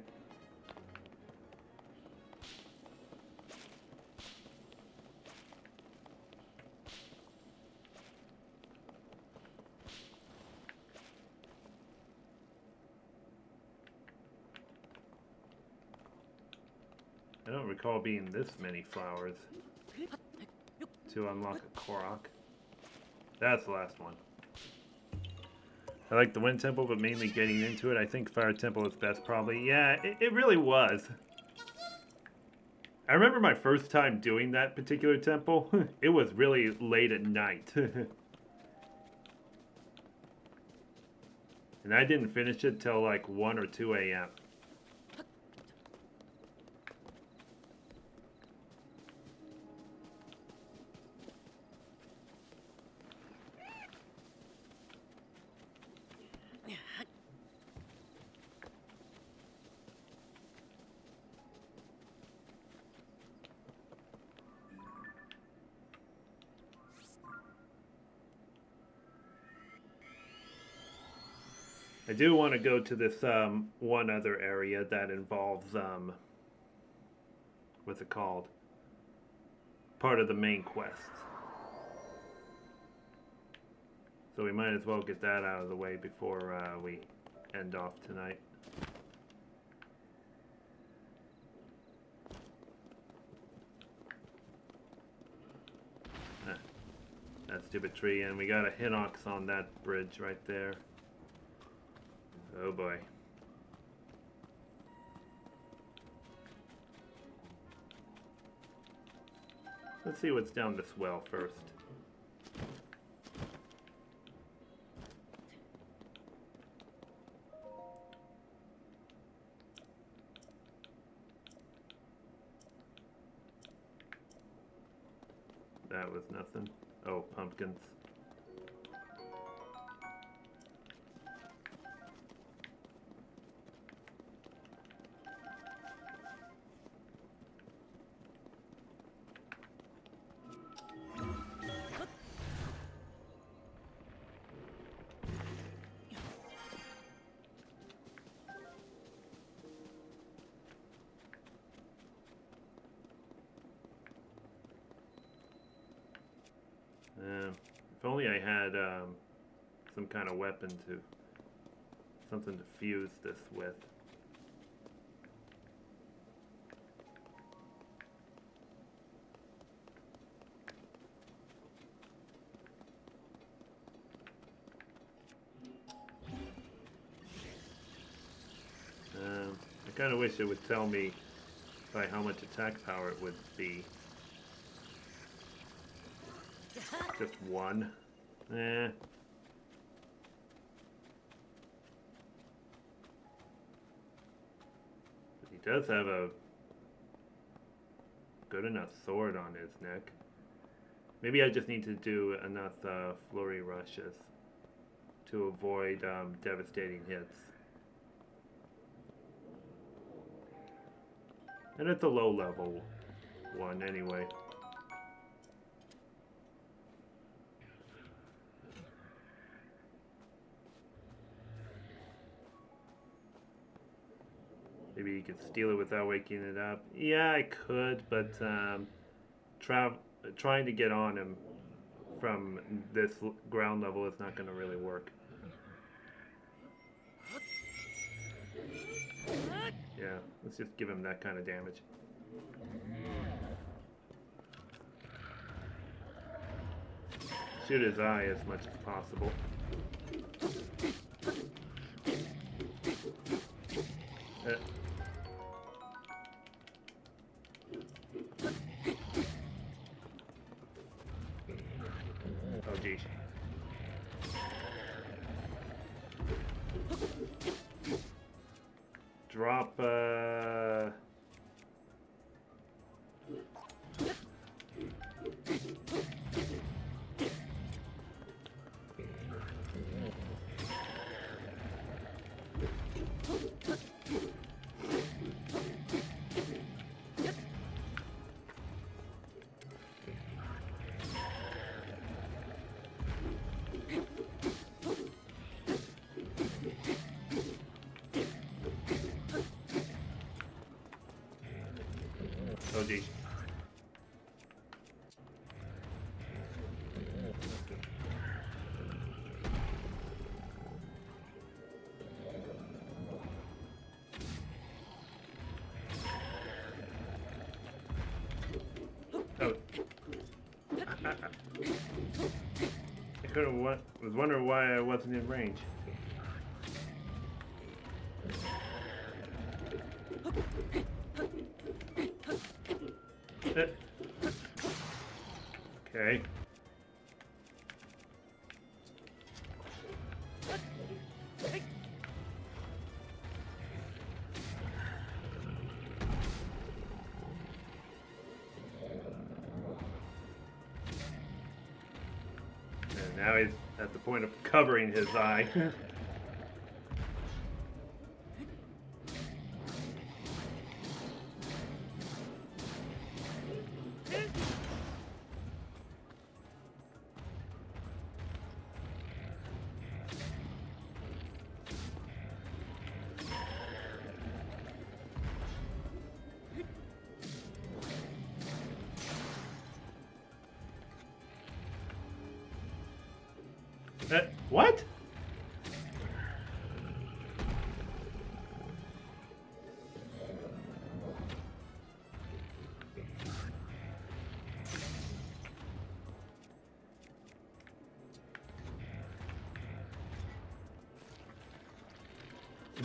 I don't recall being this many flowers to unlock a Korok. That's the last one. I like the Wind Temple, but mainly getting into it. I think Fire Temple is best, probably. Yeah, it really was. I remember my first time doing that particular temple. It was really late at night. And I didn't finish it till like 1 or 2 a.m. I do want to go to this one other area that involves what's it called? Part of the main quest. So we might as well get that out of the way before we end off tonight. That stupid tree, and we got a Hinox on that bridge right there. Oh boy. Let's see what's down this well first. That was nothing. Oh, pumpkins. If only I had some kind of weapon something to fuse this with. I kind of wish it would tell me by how much attack power it would be. Just one. Eh. But he does have a good enough sword on his neck. Maybe I just need to do enough flurry rushes to avoid devastating hits. And it's a low level one anyway. Maybe you could steal it without waking it up. Yeah, I could, but trying to get on him from this ground level is not going to really work. Yeah, let's just give him that kind of damage. Shoot his eye as much as possible. Oh geez. Drop oh geez. Oh. I could have was wondering why I wasn't in range. Okay. And now he's at the point of covering his eye. What?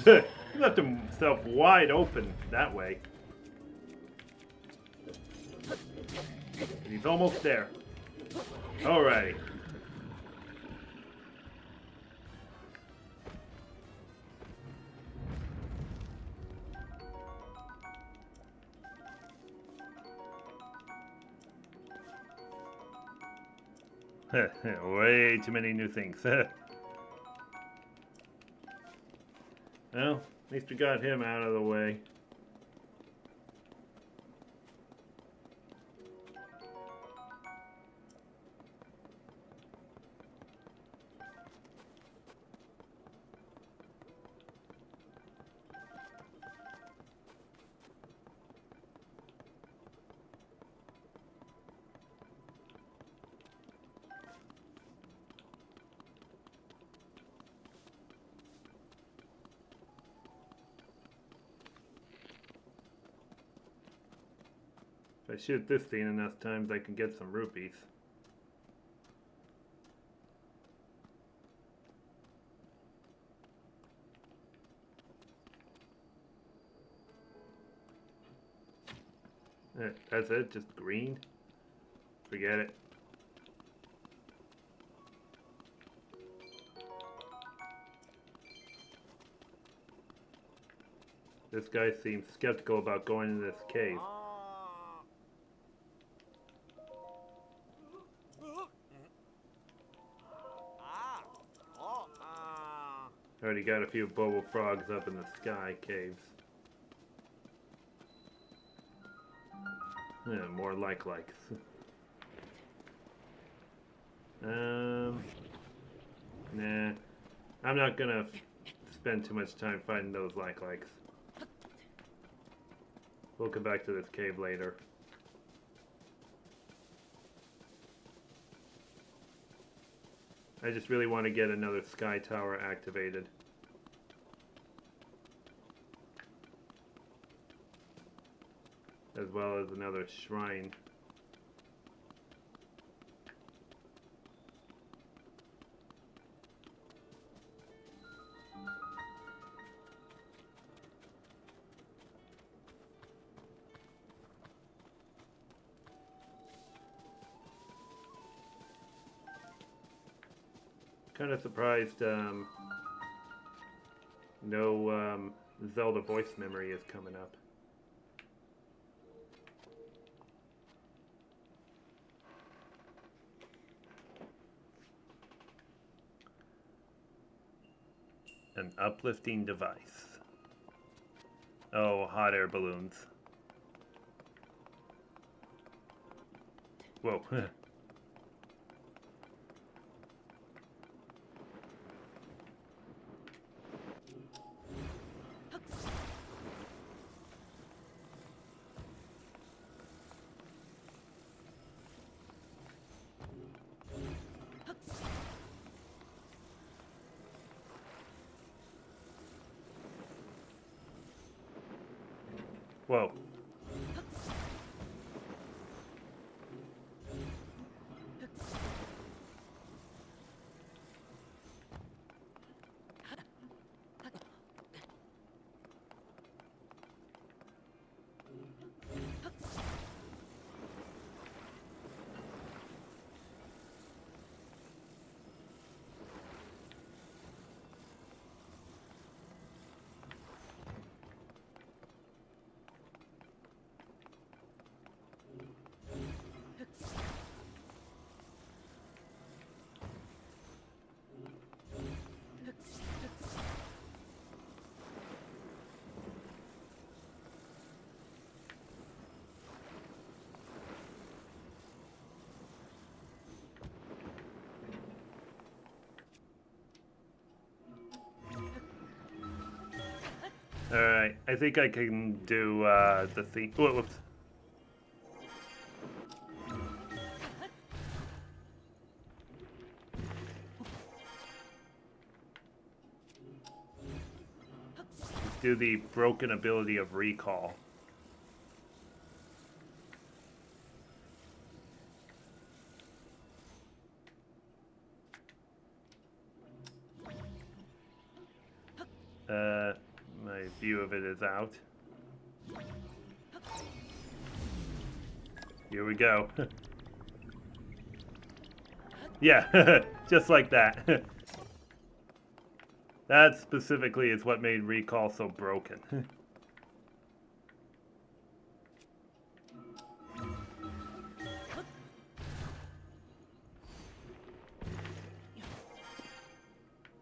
He left himself wide open that way. And he's almost there. Alrighty. Way too many new things. Well, at least we got him out of the way. If I shoot this thing enough times, I can get some rupees. That's it? Just green? Forget it. This guy seems skeptical about going into this cave. Already got a few bubble frogs up in the sky caves. Yeah, more likes. Nah. I'm not gonna spend too much time finding those likes. We'll come back to this cave later. I just really want to get another sky tower activated. As well as another shrine. Kind of surprised no Zelda voice memory is coming up. An uplifting device. Oh, hot air balloons. Whoa. Whoa. Alright, I think I can do the theme. Whoops. Let's do the broken ability of recall. My view of it is out. Here we go. Yeah, just like that. That specifically is what made recall so broken. Is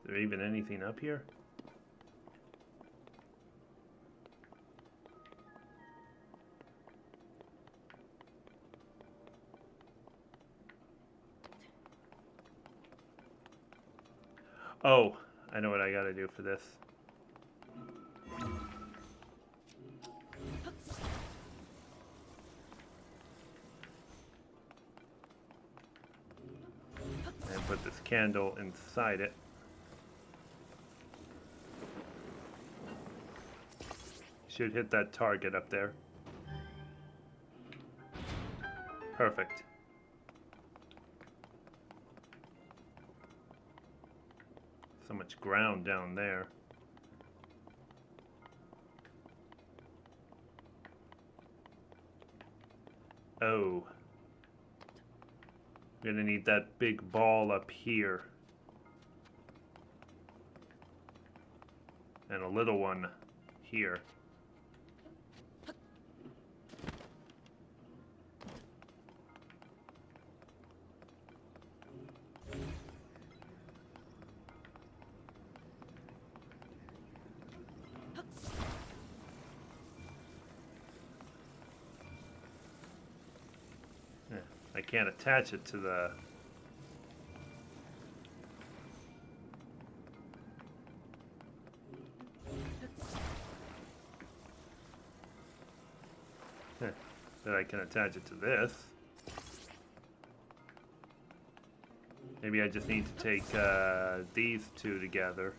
there even anything up here? Oh, I know what I gotta do for this. And put this candle inside it. Should hit that target up there. Perfect. So much ground down there. Oh. I'm gonna need that big ball up here. And a little one here. I can't attach it to the... That I can attach it to this. Maybe I just need to take these two together.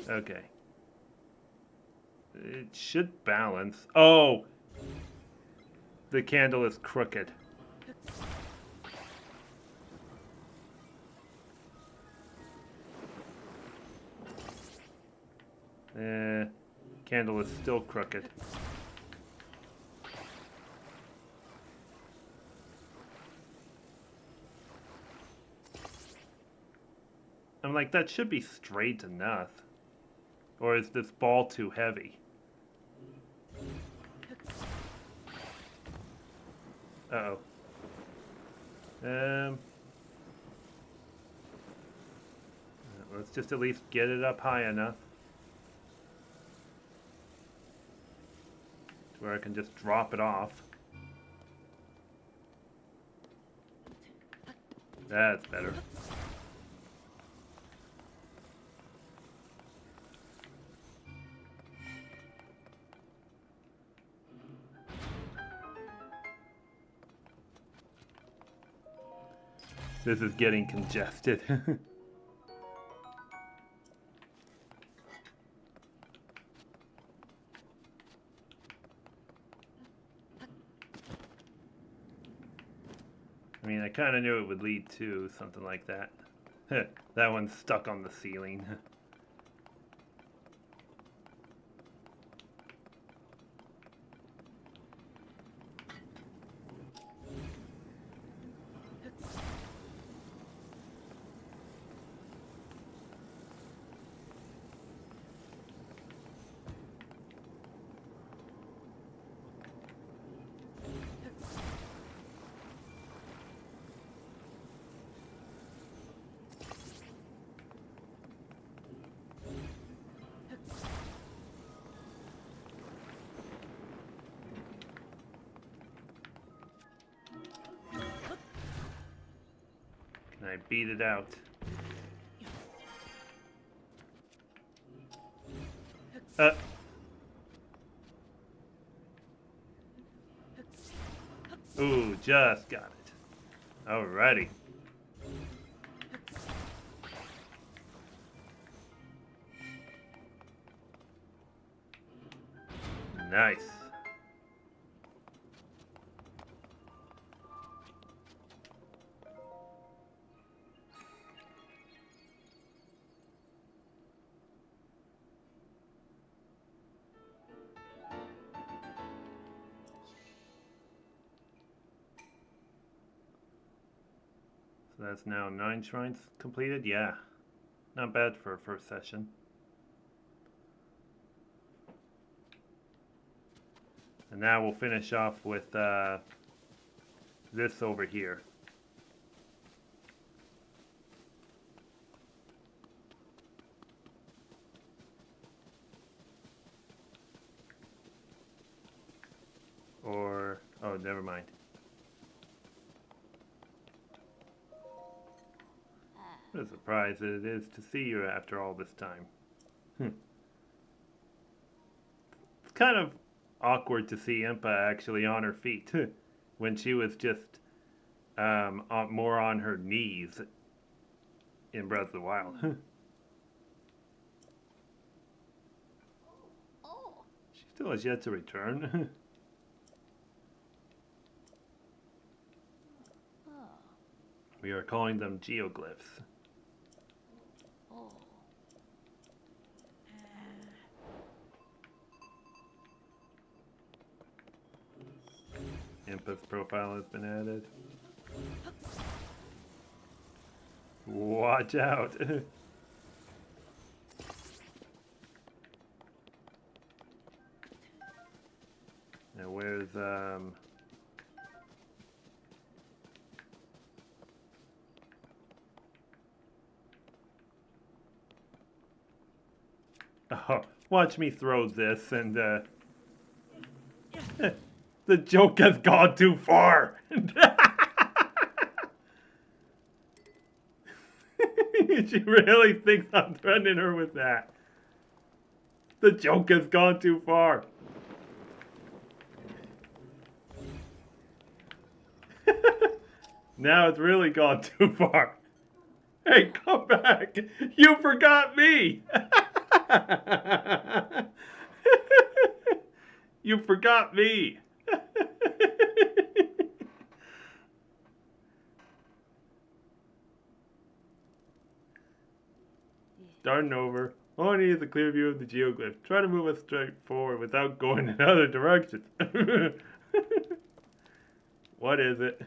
Okay. It should balance. Oh! The candle is crooked. Candle is still crooked. I'm like, that should be straight enough. Or is this ball too heavy? Uh-oh. Let's just at least get it up high enough to where I can just drop it off. That's better. This is getting congested. I mean, I kind of knew it would lead to something like that. That one's stuck on the ceiling. Can I beat it out? Ooh, just got it. Alrighty. Nice. So that's now 9 shrines completed? Yeah. Not bad for a first session. And now we'll finish off with this over here. Or, oh, never mind. What a surprise it is to see you after all this time. It's kind of awkward to see Impa actually on her feet when she was just more on her knees in Breath of the Wild. She still has yet to return. We are calling them geoglyphs. Impa's profile has been added. Watch out! Now where's Oh, watch me throw this and the joke has gone too far. She really thinks I'm threatening her with that. The joke has gone too far. Now it's really gone too far. Hey, come back. You forgot me. You forgot me. Starting over. All I need is a clear view of the geoglyph. Try to move us straight forward without going in other directions. What is it?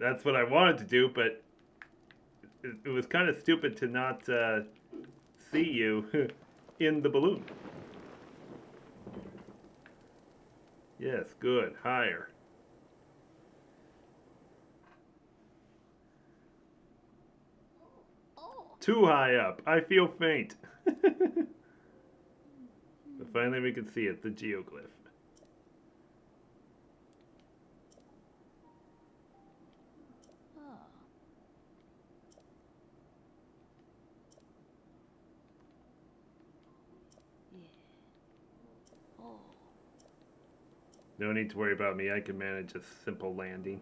That's what I wanted to do, but it was kind of stupid to not see you in the balloon. Yes, good. Higher. Too high up. I feel faint. But finally we can see it, the geoglyph. No need to worry about me. I can manage a simple landing.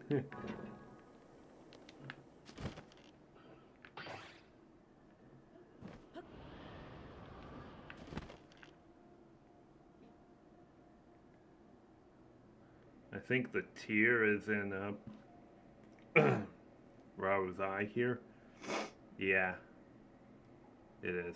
I think the tear is in Rao's eye here. Yeah, it is.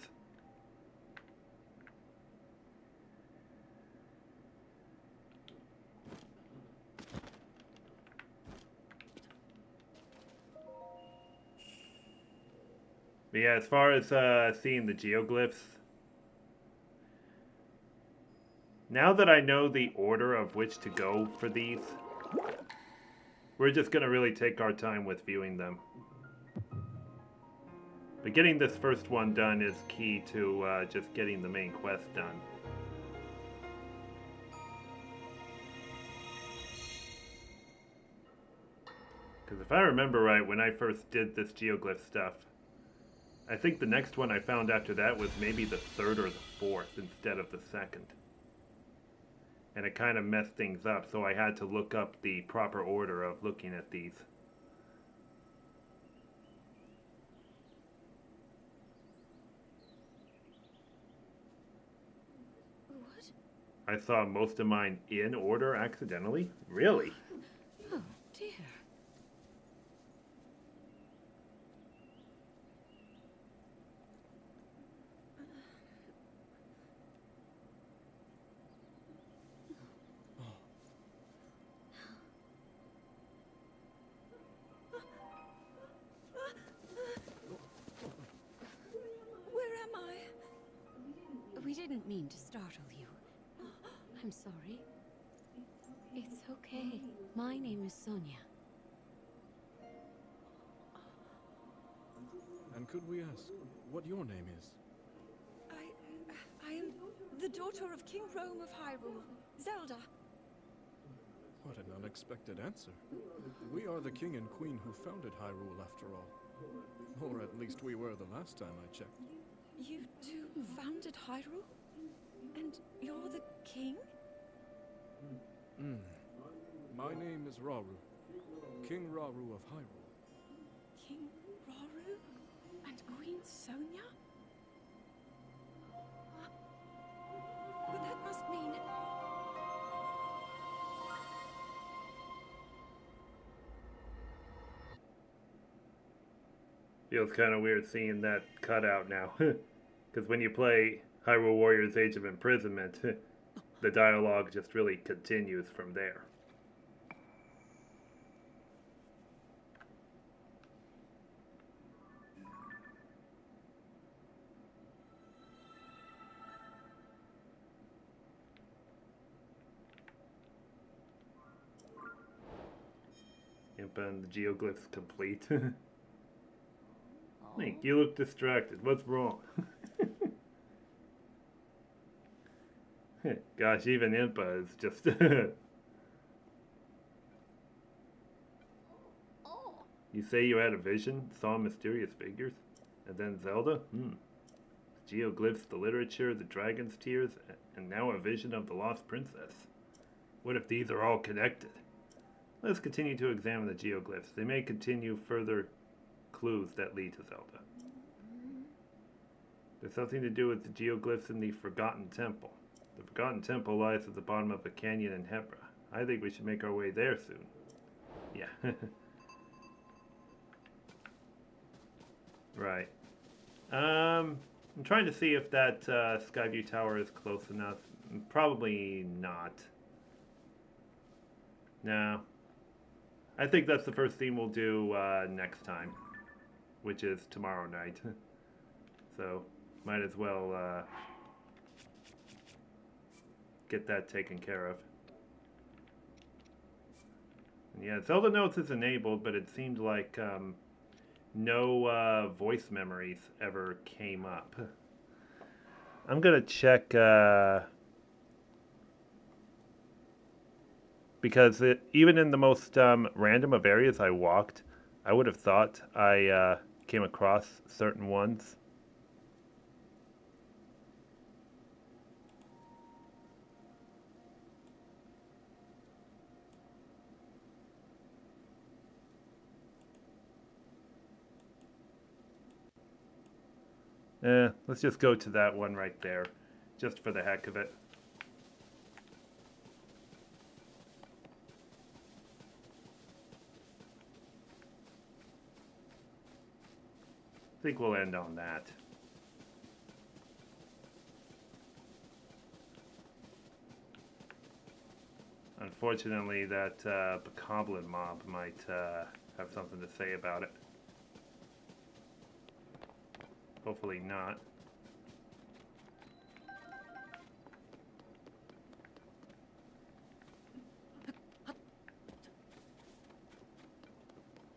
But yeah, as far as seeing the geoglyphs, now that I know the order of which to go for these, we're just going to really take our time with viewing them. But getting this first one done is key to just getting the main quest done. Because if I remember right, when I first did this geoglyph stuff, I think the next one I found after that was maybe the third or the fourth instead of the second. And it kind of messed things up, so I had to look up the proper order of looking at these. What? I saw most of mine in order accidentally. Really? Oh, dear. Where am I? We didn't mean to startle you. I'm sorry. It's okay. My name is Sonia. And could we ask what your name is? I am the daughter of King Rome of Hyrule, Zelda. What an unexpected answer. We are the king and queen who founded Hyrule, after all. Or at least we were the last time I checked. You two founded Hyrule? And you're the king? My name is Rauru. King Rauru of Hyrule. King Rauru? And Queen Sonia? But that must mean... Feels kind of weird seeing that cutout now. Because when you play Hyrule Warriors Age of Imprisonment, the dialogue just really continues from there. Impa and the geoglyphs complete. Oh. Link, you look distracted. What's wrong? Gosh, even Impa is just... Oh. You say you had a vision, saw mysterious figures? And then Zelda? Geoglyphs, the literature, the dragon's tears, and now a vision of the lost princess. What if these are all connected? Let's continue to examine the geoglyphs. They may continue further clues that lead to Zelda. There's something to do with the geoglyphs in the Forgotten Temple. The Forgotten Temple lies at the bottom of a canyon in Hebra. I think we should make our way there soon. Yeah. Right. I'm trying to see if that Skyview Tower is close enough. Probably not. No. I think that's the first thing we'll do next time, which is tomorrow night. So, might as well get that taken care of. And yeah, Zelda Notes is enabled, but it seemed like no voice memories ever came up. I'm gonna check because even in the most random of areas I walked, I would have thought I came across certain ones. Let's just go to that one right there, just for the heck of it. I think we'll end on that. Unfortunately, that Bokoblin mob might have something to say about it. Hopefully not.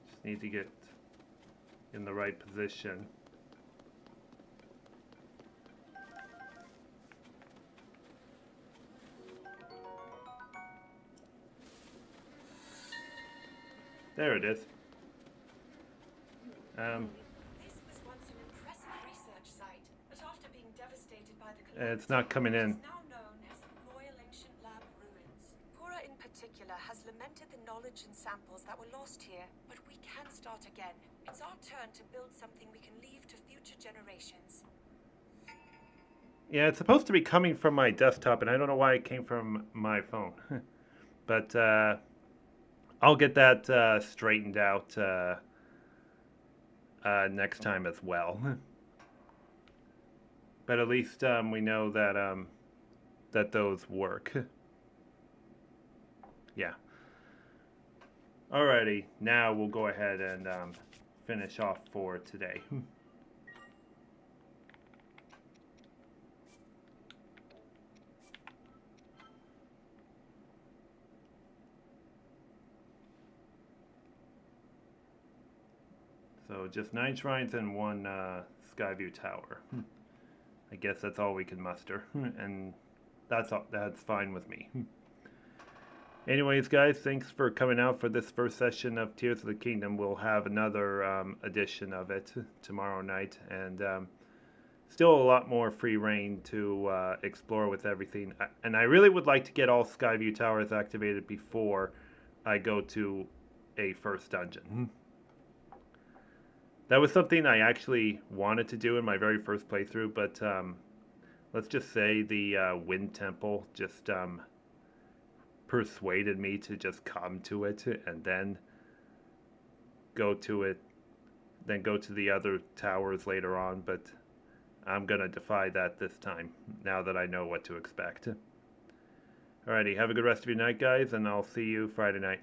Just need to get in the right position. There it is. It's not coming in. Now known as the Royal Ancient Lab Ruins. Cora in particular has lamented the knowledge and samples that were lost here, but we can start again. It's our turn to build something we can leave to future generations. Yeah, it's supposed to be coming from my desktop, and I don't know why it came from my phone. But I'll get that straightened out next time as well. But at least we know that that those work. Yeah. Alrighty, now we'll go ahead and finish off for today. So just 9 shrines and 1 Skyview Tower. I guess that's all we can muster, and that's fine with me. Anyways, guys, thanks for coming out for this first session of Tears of the Kingdom. We'll have another edition of it tomorrow night, and still a lot more free reign to explore with everything. And I really would like to get all Skyview Towers activated before I go to a first dungeon. That was something I actually wanted to do in my very first playthrough, but let's just say the Wind Temple just persuaded me to just come to it and then go to it, then go to the other towers later on, but I'm going to defy that this time, now that I know what to expect. Alrighty, have a good rest of your night, guys, and I'll see you Friday night.